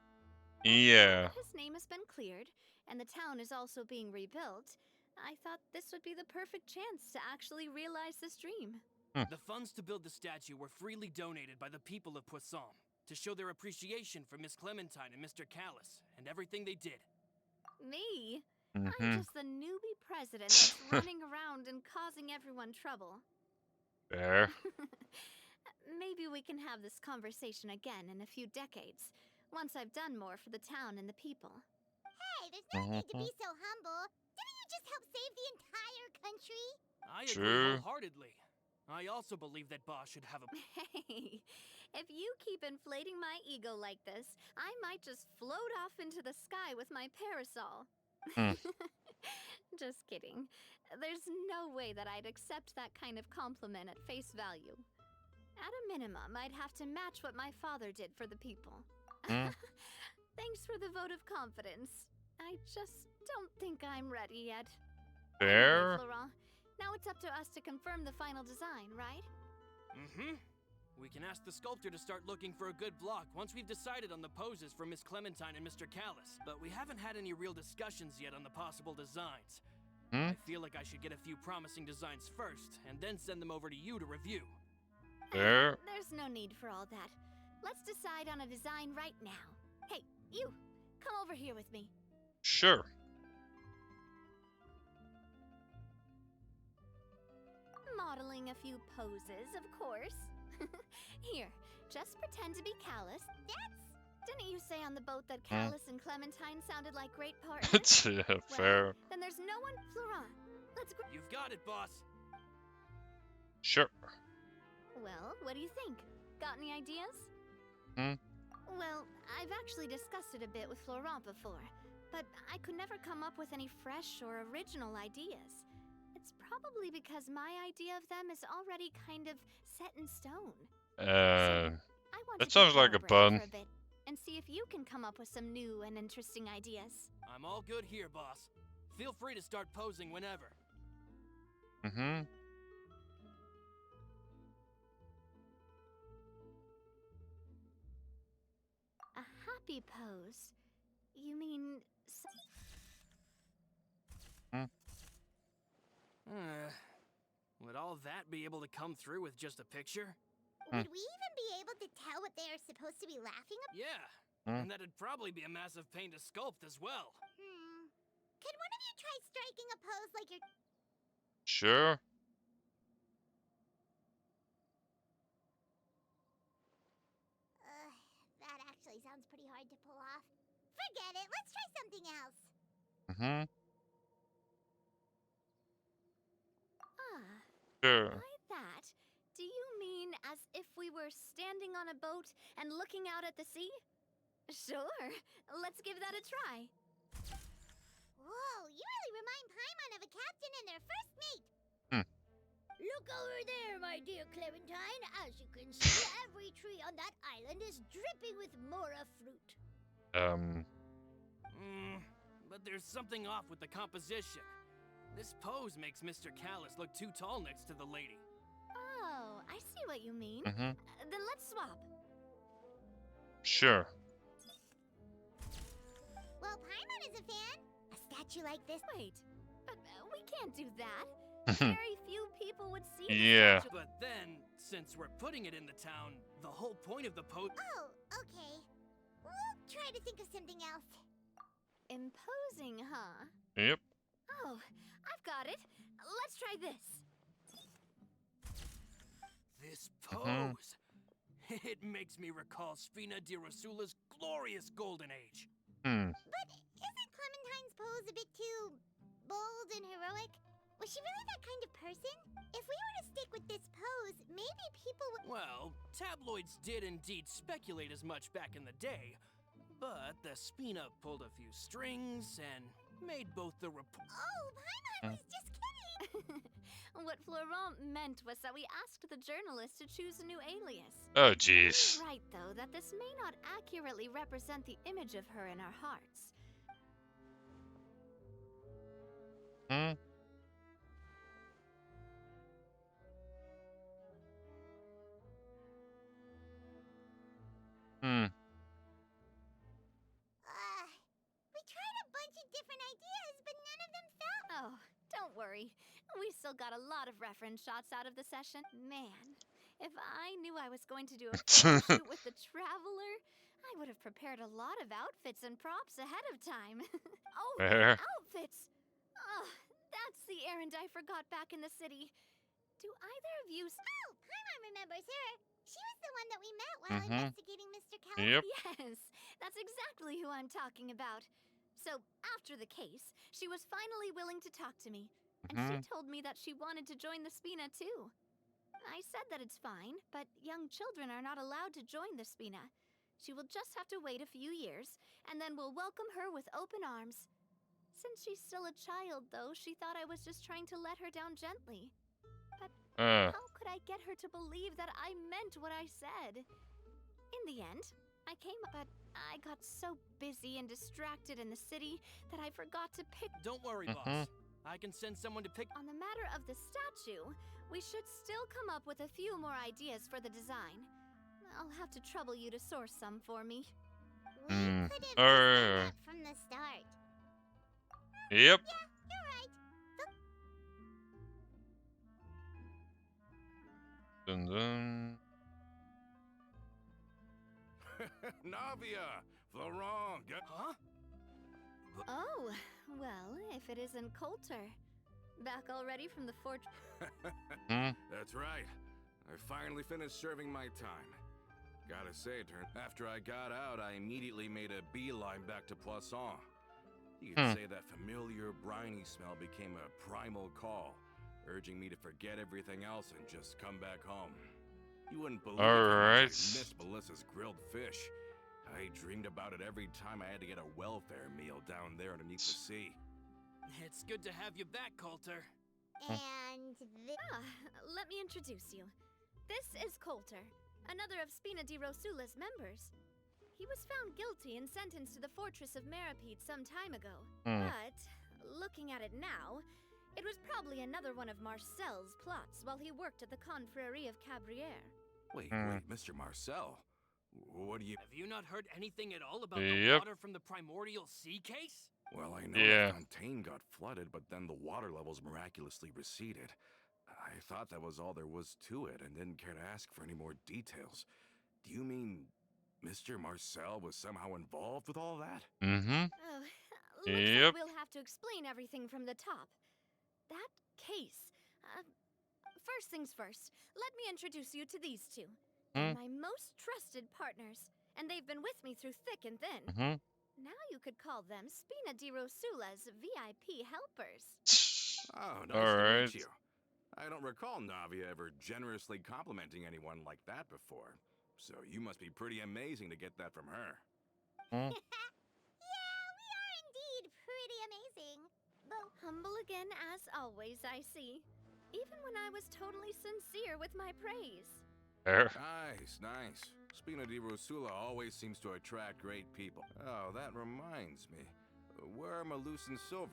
Yeah. His name has been cleared, and the town is also being rebuilt. I thought this would be the perfect chance to actually realize this dream. The funds to build the statue were freely donated by the people of Poisson to show their appreciation for Miss Clementine and Mr. Callus and everything they did. Me? I'm just the newbie president that's running around and causing everyone trouble. Fair. Maybe we can have this conversation again in a few decades, once I've done more for the town and the people. Hey, there's no need to be so humble. Didn't you just help save the entire country? I agree wholeheartedly. I also believe that boss should have a... Hey, if you keep inflating my ego like this, I might just float off into the sky with my parasol. Just kidding. There's no way that I'd accept that kind of compliment at face value. At a minimum, I'd have to match what my father did for the people. Thanks for the vote of confidence. I just don't think I'm ready yet. Fair. Anyway, Florent, now it's up to us to confirm the final design, right? We can ask the sculptor to start looking for a good block once we've decided on the poses for Miss Clementine and Mr. Callus. But we haven't had any real discussions yet on the possible designs. I feel like I should get a few promising designs first, and then send them over to you to review. Fair. There's no need for all that. Let's decide on a design right now. Hey, you! Come over here with me. Sure. Modeling a few poses, of course. Here, just pretend to be Callus. Didn't you say on the boat that Callus and Clementine sounded like great partners? Yeah, fair. Then there's no one... Florent, let's... You've got it, boss. Sure. Well, what do you think? Got any ideas? Well, I've actually discussed it a bit with Florent before, but I could never come up with any fresh or original ideas. It's probably because my idea of them is already kind of set in stone. So I want that to sounds like a pun. for a bit and see if you can come up with some new and interesting ideas. I'm all good here, boss. Feel free to start posing whenever. A happy pose? You mean... Would all that be able to come through with just a picture? Would we even be able to tell what they are supposed to be laughing about? Yeah, and that'd probably be a massive pain to sculpt as well. Could one of you try striking a pose like you're... Sure. That actually sounds pretty hard to pull off. Forget it, let's try something else. Sure. By that, do you mean as if we were standing on a boat and looking out at the sea? Sure, let's give that a try. Whoa, you really remind Paimon of a captain and their first mate. Look over there, my dear Clementine. As you can see, every tree on that island is dripping with mora fruit. But there's something off with the composition. This pose makes Mr. Callus look too tall next to the lady. Oh, I see what you mean. Then let's swap. Sure. Well, Paimon is a fan. A statue like this. Wait, but we can't do that. Very few people would see this Yeah. statue. But then, since we're putting it in the town, the whole point of the pose... Oh, okay. We'll try to think of something else. Imposing, huh? Yep. Oh, I've got it. Let's try this. This pose! It makes me recall Spina di Rosula's glorious golden age. But isn't Clementine's pose a bit too bold and heroic? Was she really that kind of person? If we were to stick with this pose, maybe people would... Well, tabloids did indeed speculate as much back in the day, but the Spina pulled a few strings and made both the report... Oh, Paimon was just kidding! What Florent meant was that we asked the journalist to choose a new alias. Oh, jeez. He's right, though, that this may not accurately represent the image of her in our hearts. We tried a bunch of different ideas, but none of them fell. Oh, don't worry. We still got a lot of reference shots out of the session. Man, if I knew I was going to do a photo shoot with the Traveler, I would have prepared a lot of outfits and props ahead of time. Oh, outfits! Oh, that's the errand I forgot back in the city. Do either of you... Oh, Paimon remembers her. She was the one that we met while investigating Mr. Callus. Yep. Yes, that's exactly who I'm talking about. So, after the case, she was finally willing to talk to me. And she told me that she wanted to join the Spina too. I said that it's fine, but young children are not allowed to join the Spina. She will just have to wait a few years, and then we'll welcome her with open arms. Since she's still a child, though, she thought I was just trying to let her down gently. But how could I get her to believe that I meant what I said? In the end, I came, but I got so busy and distracted in the city that I forgot to pick... Don't worry, boss. I can send someone to pick... On the matter of the statue, we should still come up with a few more ideas for the design. I'll have to trouble you to source some for me. We could have done that from the start. Yep. Yeah, you're right. Dun dun. Navia! Florent, get... Huh? Oh, well, if it isn't Coulter. Back already from the fort... That's right. I finally finished serving my time. Gotta say, after I got out, I immediately made a beeline back to Poisson. You could say that familiar, briny smell became a primal call. urging me to forget everything else and just come back home. You wouldn't believe how much I miss Melissa's grilled fish. I dreamed about it every time I had to get a welfare meal down there underneath the sea. It's good to have you back, Coulter. And let me introduce you. This is Coulter, another of Spina di Rosula's members. He was found guilty and sentenced to the Fortress of Meripede some time ago. But, looking at it now, it was probably another one of Marcel's plots while he worked at the Confrérie of Cabrières. Wait, Mr. Marcel? What do you... Have you not heard anything at all about the water from the primordial sea case? Well, I know the Fontaine got flooded, but then the water levels miraculously receded. I thought that was all there was to it and didn't care to ask for any more details. Do you mean Mr. Marcel was somehow involved with all that? Oh, looks like we'll have to explain everything from the top. That case... first things first, let me introduce you to these two. They're my most trusted partners, and they've been with me through thick and thin. Now you could call them Spina di Rosula's VIP helpers. Oh, nice to meet you. I don't recall Navia ever generously complimenting anyone like that before. So you must be pretty amazing to get that from her. Yeah, we are indeed pretty amazing. But humble again as always, I see. Even when I was totally sincere with my praise. Nice, nice. Spina di Rosula always seems to attract great people. Oh, that reminds me. Where are Malus and Silver?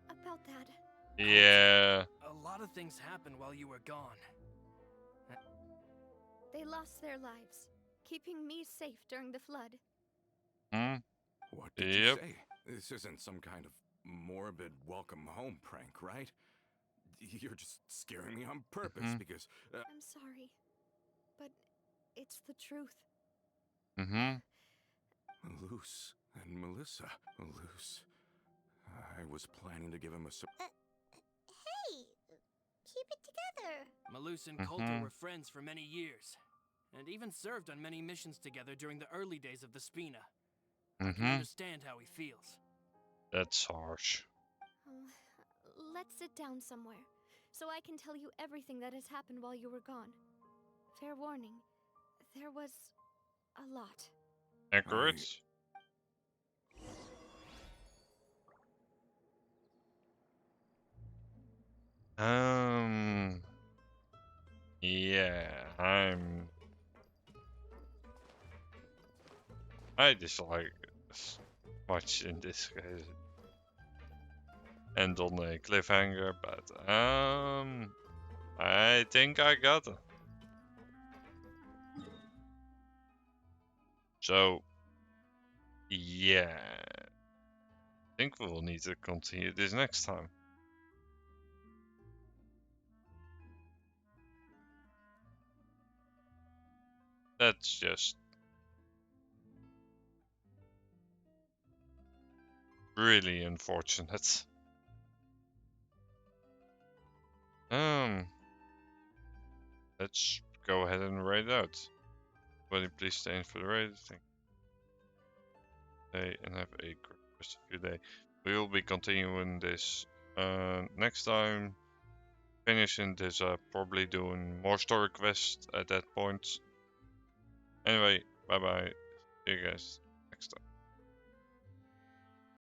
About that. Yeah. A lot of things happened while you were gone. They lost their lives, keeping me safe during the flood. What did you say? This isn't some kind of morbid welcome home prank, right? You're just scaring me on purpose because... I'm sorry, but it's the truth. Malus and Melissa. Malus. I was planning to give him a... hey, keep it together. Malus and Coulter were friends for many years, and even served on many missions together during the early days of the Spina. I can understand how he feels. That's harsh. Let's sit down somewhere, so I can tell you everything that has happened while you were gone. Fair warning, there was a lot. Accurate. Yeah, I dislike much in this case. End on a cliffhanger, but I think I got it. So yeah, I think we will need to continue this next time. That's just really unfortunate. Let's go ahead and raid out. Buddy, please stay in for the raid thing. And have a great rest of your day. We will be continuing this next time. Finishing this up, probably doing more story quests at that point. Anyway, bye bye. See you guys.